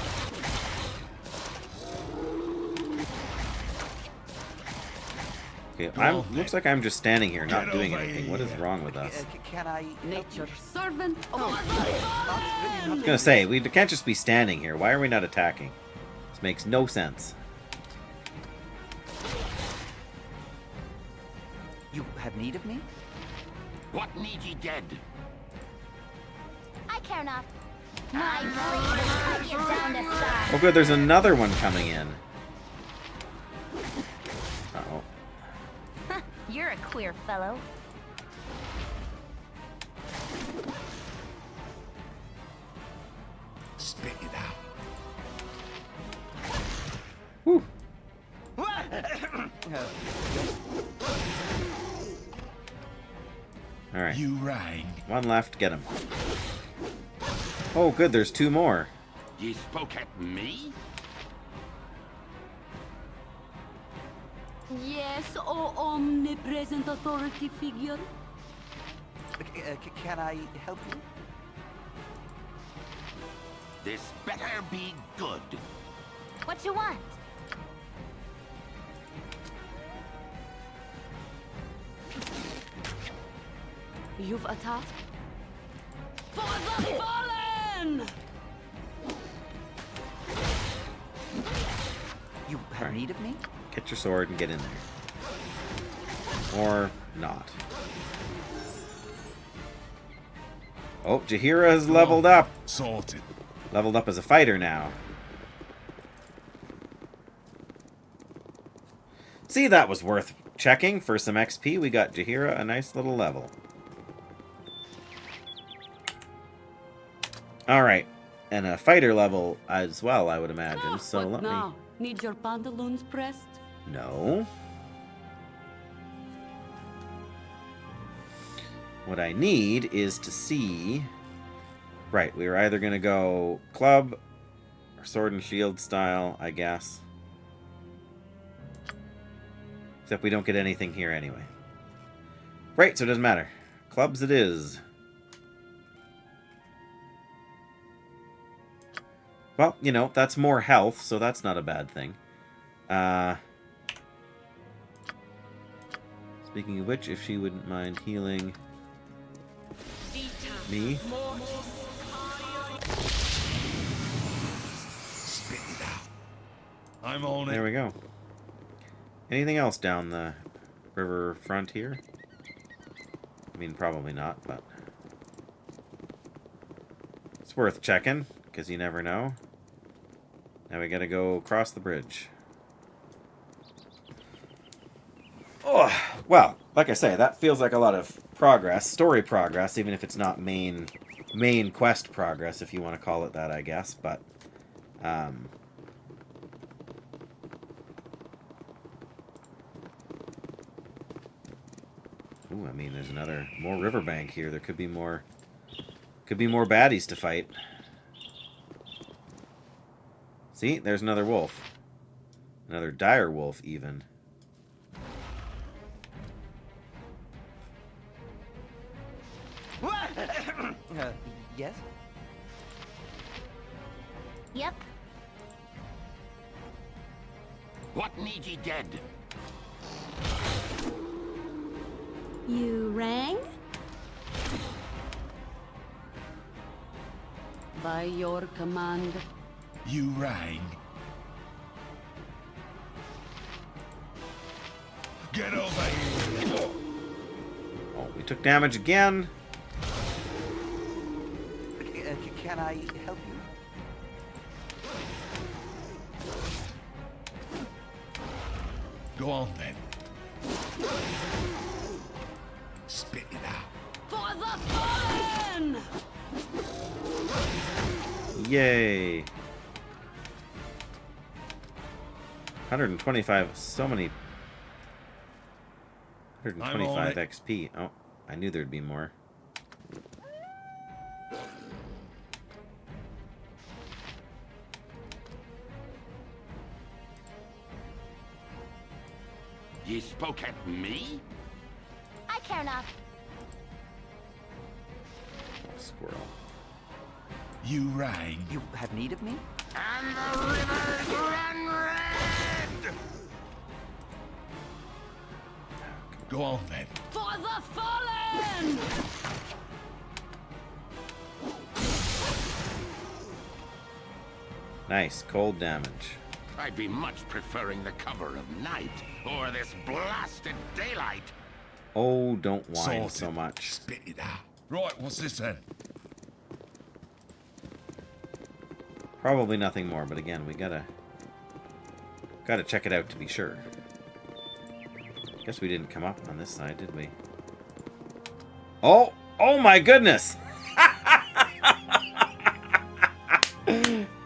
Okay, looks like I'm just standing here, not doing anything. What is wrong with us? Can I... Nature's servant. I was gonna say, we can't just be standing here. Why are we not attacking? This makes no sense. You have need of me? What need ye dead? I care not. My blade will cut you down to size. Oh good, there's another one coming in. Uh-oh. You're a queer fellow. Spit it out. Whew. Alright. You rang. One left, get him. Oh good, there's two more. Ye spoke at me? Yes, oh omnipresent authority figure. Can I help you? This better be good. What you want? You've a task? For the fallen! You have Alright. need of me? Get your sword and get in there. Or not. Oh, Jaheira has leveled up. Sorted. Leveled up as a fighter now. See, that was worth checking for some XP. We got Jaheira a nice little level. Alright. And a fighter level as well, I would imagine. So What let now? Need your pantaloons pressed? me... No. What I need is to see... Right, we were either going to go club or sword and shield style, I guess. Except we don't get anything here anyway. Right, so it doesn't matter. Clubs it is. Well, you know, that's more health, so that's not a bad thing. Speaking of which, if she wouldn't mind healing me. Spit it out. I'm on it. There we go. Anything else down the river front here? I mean, probably not, but... It's worth checking, because you never know. Now we gotta go across the bridge. Oh, well, like I say, that feels like a lot of progress, story progress, even if it's not main quest progress, if you want to call it that, I guess, but... Ooh, I mean, there's more riverbank here. There could be more baddies to fight. See, there's another wolf. Another dire wolf, even. Yes? Yep. What need ye dead? You rang? By your command. You rang. Get over here. Oh, we took damage again. Can I help you? Go on then. Spit it out. For the fallen! Yay. 125, so many. 125 XP. Oh, I knew there'd be more. Ye spoke at me? I care not. Squirrel. You rang. You have need of me? And the rivers run red! Go on then. For the fallen! Nice, cold damage. I'd be much preferring the cover of night, or this blasted daylight. Oh, don't whine so much. Spit it out. Right, what's this then? Probably nothing more, but again, we gotta check it out to be sure. Guess we didn't come up on this side, did we? Oh! Oh my goodness!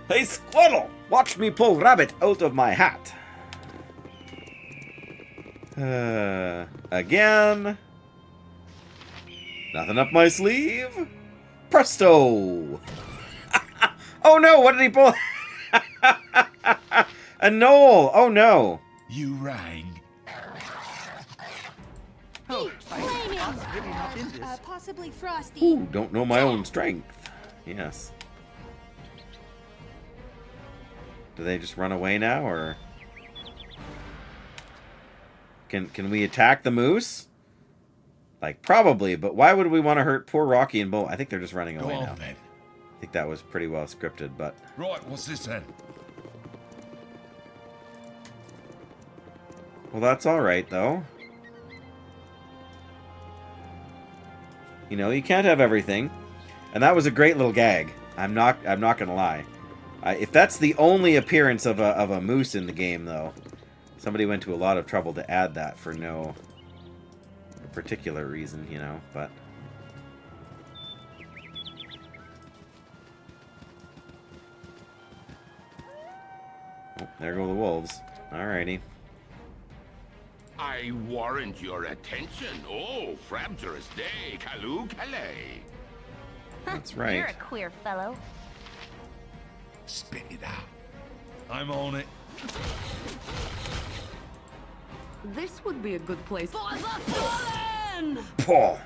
Hey, Squirrel! Watch me pull rabbit out of my hat. Again. Nothing up my sleeve. Presto! Oh no, what did he pull? A knoll! Oh no! You rang. Oh, I'm really not in this. Possibly Frosty. Ooh, don't know my own strength. Yes. Do they just run away now, or can we attack the moose? Like, probably, but why would we want to hurt poor Rocky and Bo? I think they're just running away now. Then. I think that was pretty well scripted, but... Right, what's this then? Well, that's alright, though. You know, you can't have everything. And that was a great little gag. I'm not gonna lie. If that's the only appearance of a moose in the game, though, somebody went to a lot of trouble to add that for no particular reason, you know, but... Oh, there go the wolves. Alrighty. I warrant your attention. Oh, frabjous day, Kalu Calais. That's right. You're a queer fellow. Spit it out. I'm on it. This would be a good place. For the fallen! Paul.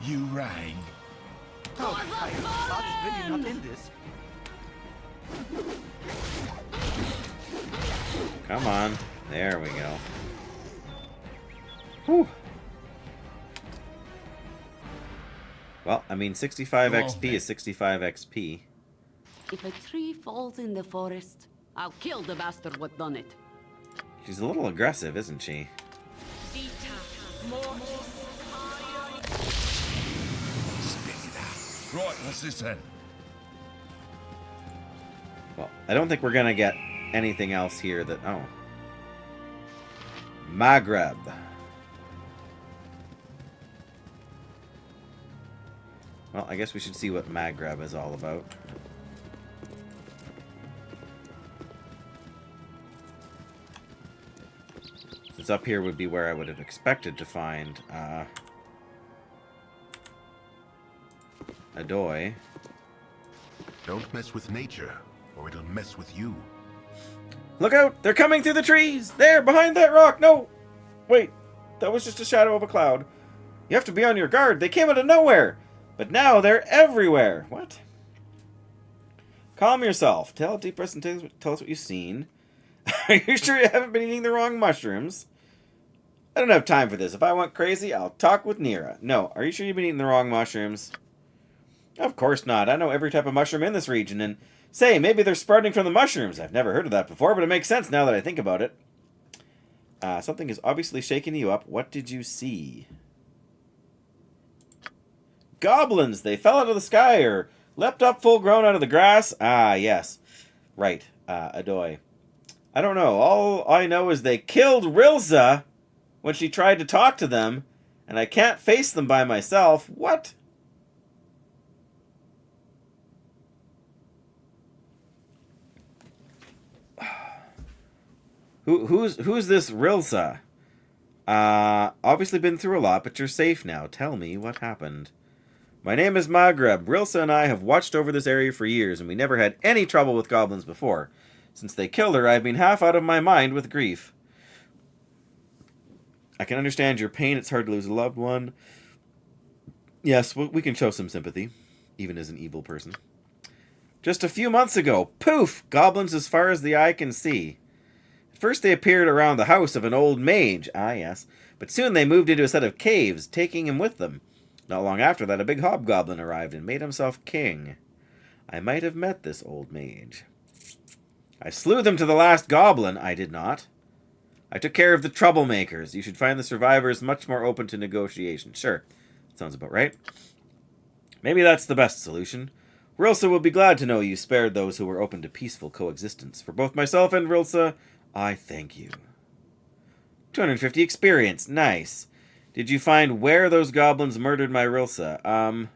You rang. Oh, I'm really not in this. Come on. There we go. Whew. Well, I mean, 65 XP is 65 XP. If a tree falls in the forest, I'll kill the bastard what done it. She's a little aggressive, isn't she? Right, what's this then? Well, I don't think we're gonna get anything else here that... Oh. Maghreb. Well, I guess we should see what Maghreb is all about. Since up here would be where I would have expected to find Adoy. Don't mess with nature, or it'll mess with you. Look out! They're coming through the trees! There, behind that rock! No! Wait, that was just a shadow of a cloud. You have to be on your guard. They came out of nowhere! But now they're everywhere! What? Calm yourself. Tell a deep breath and tell us what you've seen. Are you sure you haven't been eating the wrong mushrooms? I don't have time for this. If I went crazy, I'll talk with Nira. No, are you sure you've been eating the wrong mushrooms? Of course not. I know every type of mushroom in this region, and say, maybe they're sprouting from the mushrooms. I've never heard of that before, but it makes sense now that I think about it. Something is obviously shaking you up. What did you see? Goblins! They fell out of the sky or leapt up full grown out of the grass. Ah, yes. Right. Adoy. I don't know. All I know is they killed Rilza when she tried to talk to them, and I can't face them by myself. What? Who's this Rilza? Obviously been through a lot, but you're safe now. Tell me what happened. My name is Maghreb. Rilza and I have watched over this area for years, and we never had any trouble with goblins before. Since they killed her, I've been half out of my mind with grief. I can understand your pain. It's hard to lose a loved one. Yes, we can show some sympathy, even as an evil person. Just a few months ago, poof! Goblins as far as the eye can see. At first they appeared around the house of an old mage. Ah, yes. But soon they moved into a set of caves, taking him with them. Not long after that, a big hobgoblin arrived and made himself king. I might have met this old mage. I slew them to the last goblin. I did not. I took care of the troublemakers. You should find the survivors much more open to negotiation. Sure. Sounds about right. Maybe that's the best solution. Rilsa will be glad to know you spared those who were open to peaceful coexistence. For both myself and Rilsa, I thank you. 250 experience. Nice. Did you find where those goblins murdered my Rilsa?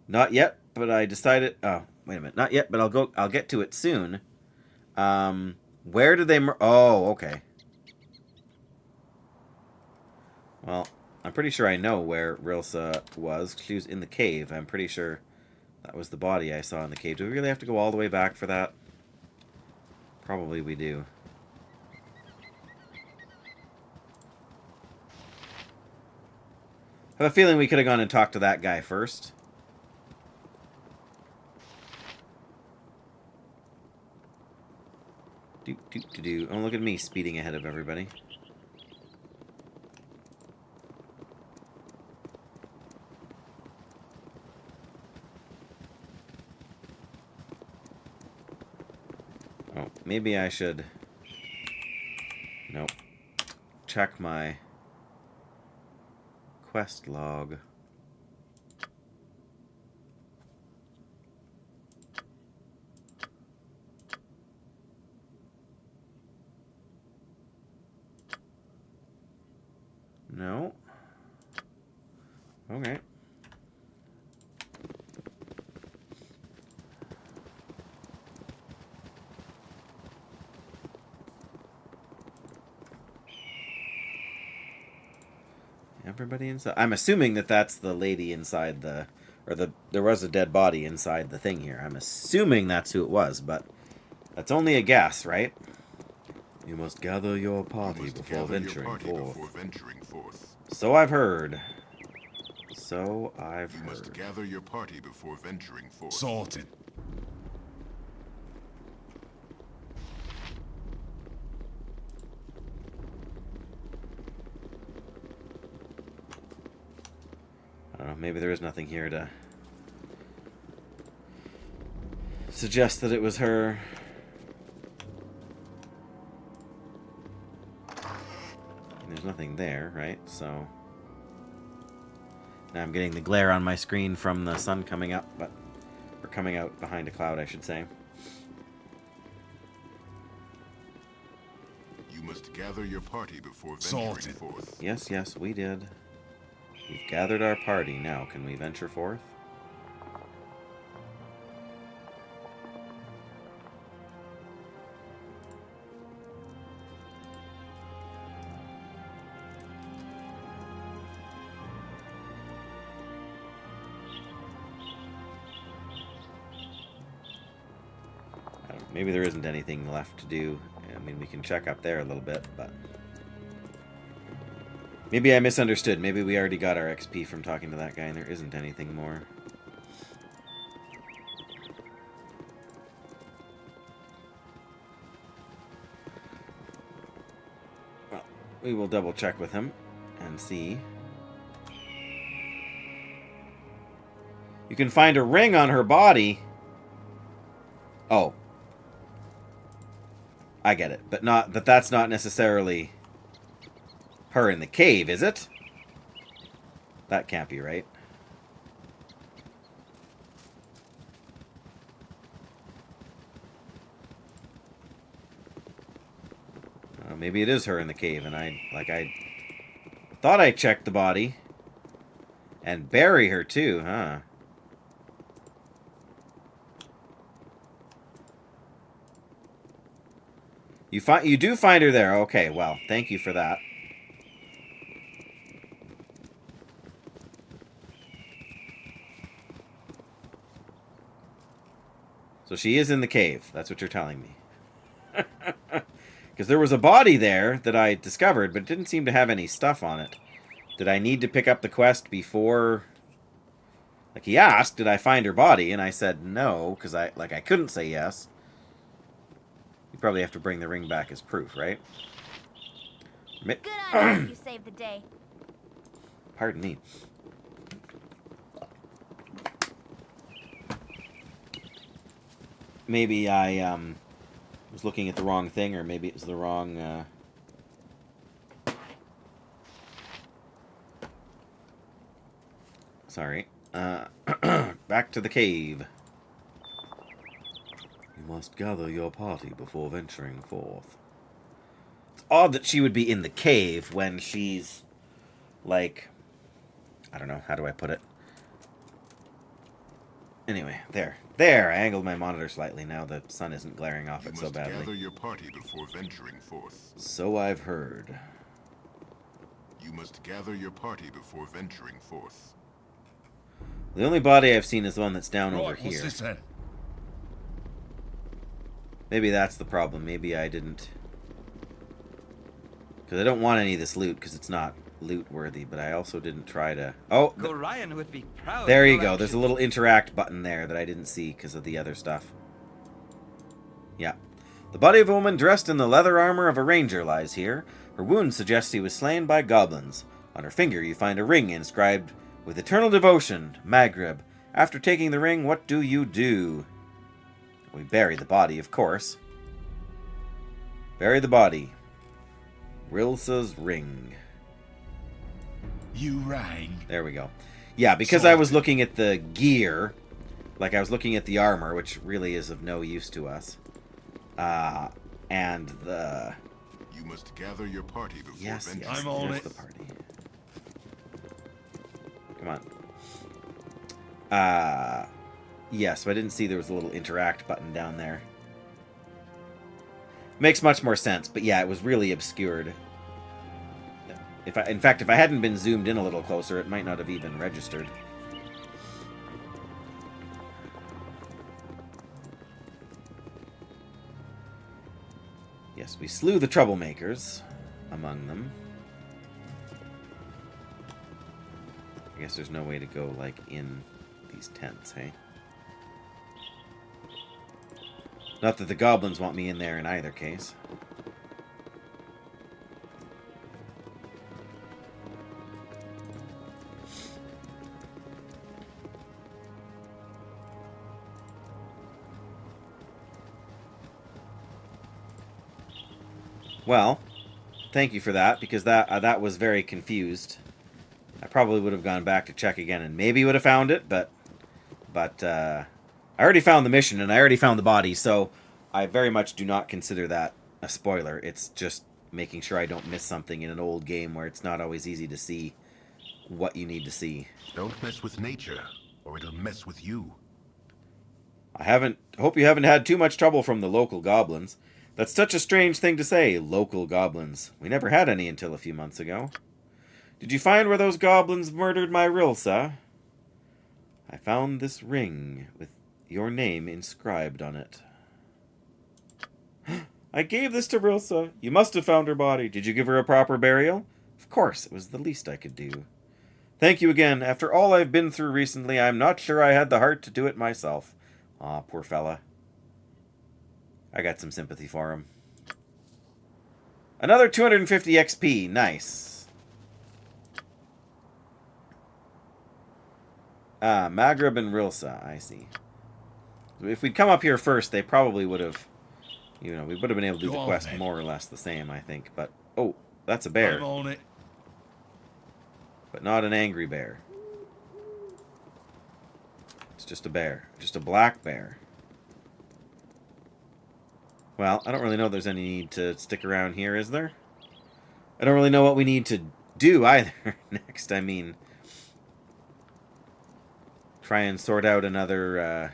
Not yet, but I decided... Oh, wait a minute. Not yet, but I'll get to it soon. Where did they... Oh, okay. Well, I'm pretty sure I know where Rilsa was. She was in the cave. I'm pretty sure that was the body I saw in the cave. Do we really have to go all the way back for that? Probably we do. I have a feeling we could have gone and talked to that guy first. Oh, look at me speeding ahead of everybody. Oh, maybe I should... Nope. Check my quest log. No. Okay. Everybody inside. I'm assuming that that's the lady inside the... Or there was a dead body inside the thing here. I'm assuming that's who it was, but that's only a guess, right? You must gather your party before venturing forth. So I've heard. So I've heard. You must gather your party before venturing forth. Sorted. I don't know, maybe there is nothing here to suggest that it was her. There's nothing there, right? So now I'm getting the glare on my screen from the sun coming up, or coming out behind a cloud, I should say. You must gather your party before venturing forth. Yes, yes, we did. We've gathered our party. Now, can we venture forth? Maybe there isn't anything left to do. I mean, we can check up there a little bit, but... Maybe I misunderstood. Maybe we already got our XP from talking to that guy and there isn't anything more. Well, we will double check with him and see. You can find a ring on her body. Oh. I get it, but that's not necessarily her in the cave, is it? That can't be right. maybe it is her in the cave, and I thought I checked the body. And bury her too, huh? You do find her there. Okay, well, thank you for that. So she is in the cave. That's what you're telling me. Because there was a body there that I discovered, but it didn't seem to have any stuff on it. Did I need to pick up the quest before? Like, he asked, did I find her body? And I said no, because I couldn't say yes. You probably have to bring the ring back as proof, right? Good on you, you saved the day. Pardon me. Maybe I was looking at the wrong thing, or maybe it was the wrong... Sorry. Back to the cave. You must gather your party before venturing forth. It's odd that she would be in the cave when she's, like... I don't know, how do I put it? Anyway, there. There! I angled my monitor slightly now the sun isn't glaring off it so badly. You must gather your party before venturing forth. So I've heard. You must gather your party before venturing forth. The only body I've seen is the one that's down over here. What's this then? Maybe that's the problem. Maybe I didn't... Because I don't want any of this loot, because it's not loot worthy, but I also didn't try to... Oh! Gorion would be proud. There you go. There's a little interact button there that I didn't see because of the other stuff. Yeah. The body of a woman dressed in the leather armor of a ranger lies here. Her wound suggests he was slain by goblins. On her finger you find a ring inscribed... With eternal devotion, Maghreb. After taking the ring, what do you do? We bury the body, of course. Bury the body. Rilsa's ring. You rang. There we go. Yeah, because I was looking at the gear, like I was looking at the armor, which really is of no use to us. And the... You must gather your party before venturing. Yes, I'm on there's it. the party. Come on. Yes, but I didn't see there was a little interact button down there. Makes much more sense, but yeah, it was really obscured. In fact, if I hadn't been zoomed in a little closer, it might not have even registered. Yes, we slew the troublemakers among them. I guess there's no way to go, like, in these tents, hey? Not that the goblins want me in there in either case. Well, thank you for that, because that was very confused. I probably would have gone back to check again and maybe would have found it, but I already found the mission and I already found the body, so I very much do not consider that a spoiler. It's just making sure I don't miss something in an old game where it's not always easy to see what you need to see. Don't mess with nature, or it'll mess with you. Hope you haven't had too much trouble from the local goblins. That's such a strange thing to say, local goblins. We never had any until a few months ago. Did you find where those goblins murdered my Rilsa? I found this ring with your name inscribed on it. I gave this to Rilsa. You must have found her body. Did you give her a proper burial? Of course, it was the least I could do. Thank you again. After all I've been through recently, I'm not sure I had the heart to do it myself. Aw, poor fella. I got some sympathy for him. Another 250 XP. Nice. Maghreb and Rilsa, I see. If we'd come up here first, they probably would have, we would have been able to do the quest more or less the same, I think. But, oh, that's a bear. I'm on it. But not an angry bear. It's just a bear. Just a black bear. Well, I don't really know if there's any need to stick around here, is there? I don't really know what we need to do either next. I mean, try and sort out another...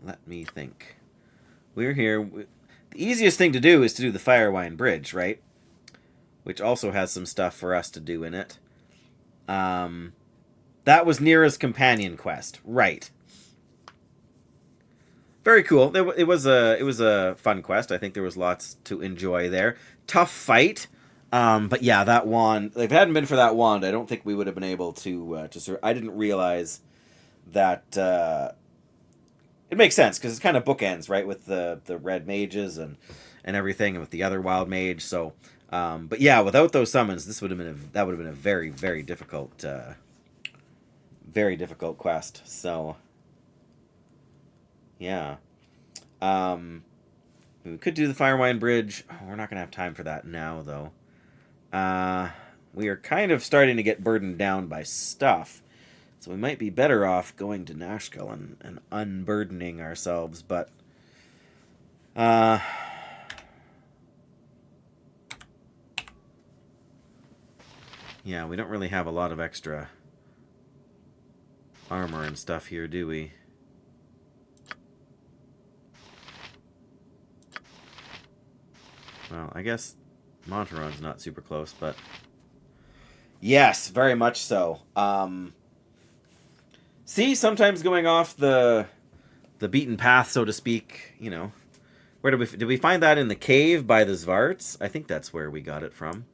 let me think. We're here. The easiest thing to do is to do the Firewine Bridge, right? Which also has some stuff for us to do in it. That was Nira's companion quest, right? Very cool. It was a fun quest. I think there was lots to enjoy there. Tough fight, but yeah, that wand. If it hadn't been for that wand, I don't think we would have been able to. I didn't realize that. It makes sense because it's kind of bookends, right, with the red mages and everything, and with the other wild mage. So, but yeah, without those summons, this would have been a very, very difficult quest. So, yeah, we could do the Firewine Bridge. Oh, we're not gonna have time for that now, though. We are kind of starting to get burdened down by stuff. So we might be better off going to Nashkel and unburdening ourselves, but... yeah, we don't really have a lot of extra armor and stuff here, do we? Well, I guess Monteron's not super close, but... Yes, very much so. See, sometimes going off the beaten path, so to speak, you know. Where did we find that in the cave by the Zvarts? I think that's where we got it from.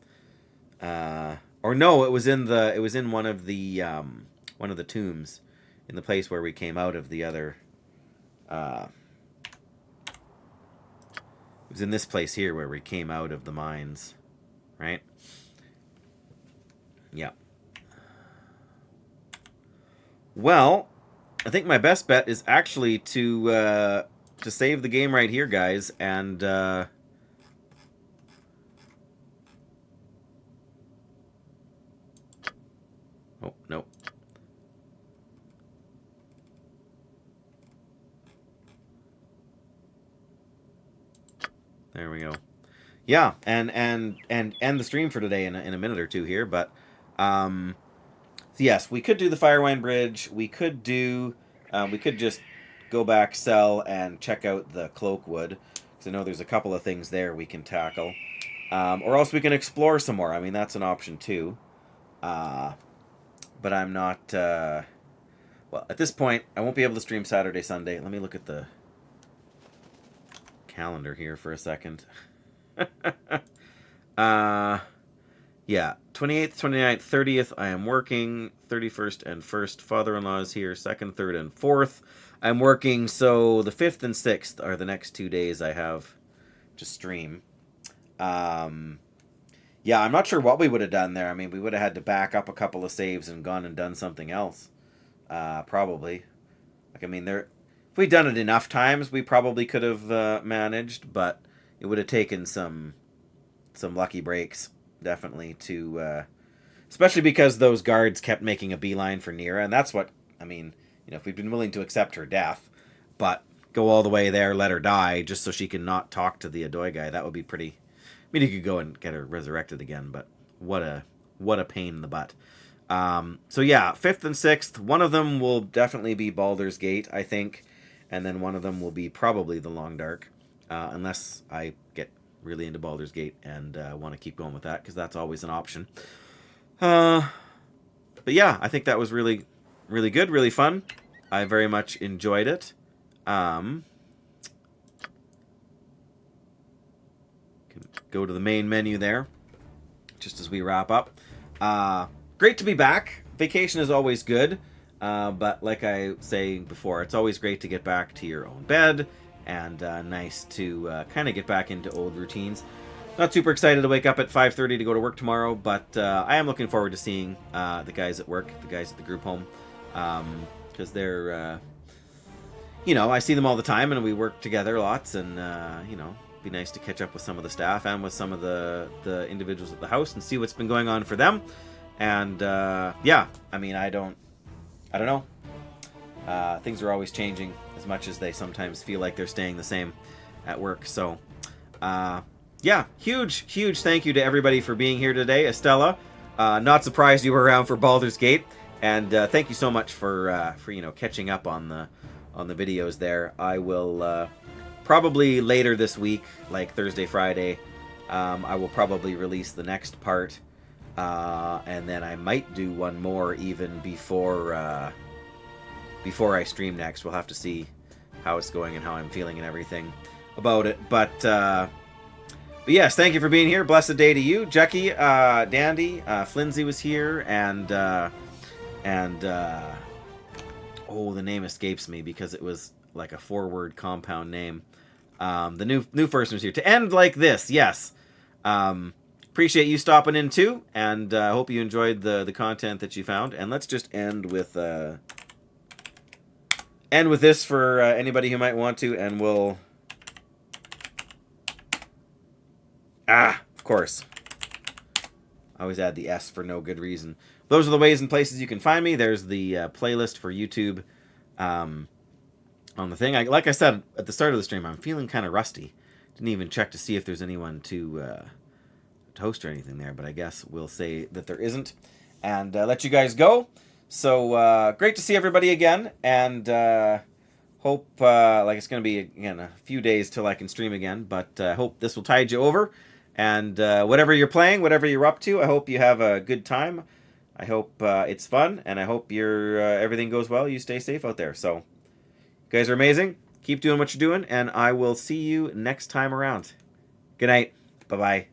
Or no, it was in one of the tombs, in the place where we came out of the other. It was in this place here where we came out of the mines, right? Yeah. Well, I think my best bet is actually to save the game right here, guys, and oh, no. There we go. Yeah, and end the stream for today in a minute or two here, but yes, we could do the Firewine Bridge. We could do, we could just go back, sell, and check out the Cloakwood. Because I know there's a couple of things there we can tackle. Or else we can explore some more. I mean, that's an option too. But I'm not, well, at this point, I won't be able to stream Saturday, Sunday. Let me look at the calendar here for a second. Yeah, 28th, 29th, 30th, I am working. 31st and 1st, father-in-law is here. 2nd, 3rd, and 4th, I'm working. So the 5th and 6th are the next 2 days I have to stream. Yeah, I'm not sure what we would have done there. I mean, we would have had to back up a couple of saves and gone and done something else. Probably. Like, I mean, if we'd done it enough times, we probably could have managed, but it would have taken some lucky breaks. Definitely to, especially because those guards kept making a beeline for Nira, and that's what, I mean, you know, if we'd been willing to accept her death, but go all the way there, let her die, just so she can not talk to the Adoi guy, that would be pretty, I mean, you could go and get her resurrected again, but what a pain in the butt. So yeah, 5th and 6th, one of them will definitely be Baldur's Gate, I think, and then one of them will be probably the Long Dark, unless I get really into Baldur's Gate and want to keep going with that, because that's always an option. But yeah, I think that was really, really good, really fun. I very much enjoyed it. Can go to the main menu there, just as we wrap up. Great to be back. Vacation is always good, but like I say before, it's always great to get back to your own bed, and nice to kind of get back into old routines. Not super excited to wake up at 5:30 to go to work tomorrow, but I am looking forward to seeing the guys at work, the guys at the group home, because they're, you know, I see them all the time, and we work together lots, and, you know, be nice to catch up with some of the staff and with some of the individuals at the house and see what's been going on for them. And yeah, I mean, I don't know. Things are always changing as much as they sometimes feel like they're staying the same at work. So yeah, huge thank you to everybody for being here today. Estella, not surprised you were around for Baldur's Gate, and thank you so much for catching up on the videos there. I will probably later this week, like Thursday, Friday, I will probably release the next part, and then I might do one more even before I stream next. We'll have to see how it's going and how I'm feeling and everything about it. But yes, thank you for being here. Blessed day to you, Jackie, Dandy, Flinzy was here, and oh, the name escapes me because it was like a 4-word compound name. The new person was here to end like this. Yes, appreciate you stopping in too, and hope you enjoyed the content that you found. And let's just end with this for anybody who might want to, and we'll. Of course. I always add the S for no good reason. Those are the ways and places you can find me. There's the playlist for YouTube on the thing. Like I said at the start of the stream, I'm feeling kind of rusty. Didn't even check to see if there's anyone to host or anything there, but I guess we'll say that there isn't. And let you guys go. So great to see everybody again, and hope like it's going to be again a few days till I can stream again, but hope this will tide you over. And whatever you're playing, whatever you're up to, I hope you have a good time. I hope it's fun, and I hope your everything goes well. You stay safe out there. So, you guys are amazing. Keep doing what you're doing, and I will see you next time around. Good night. Bye-bye.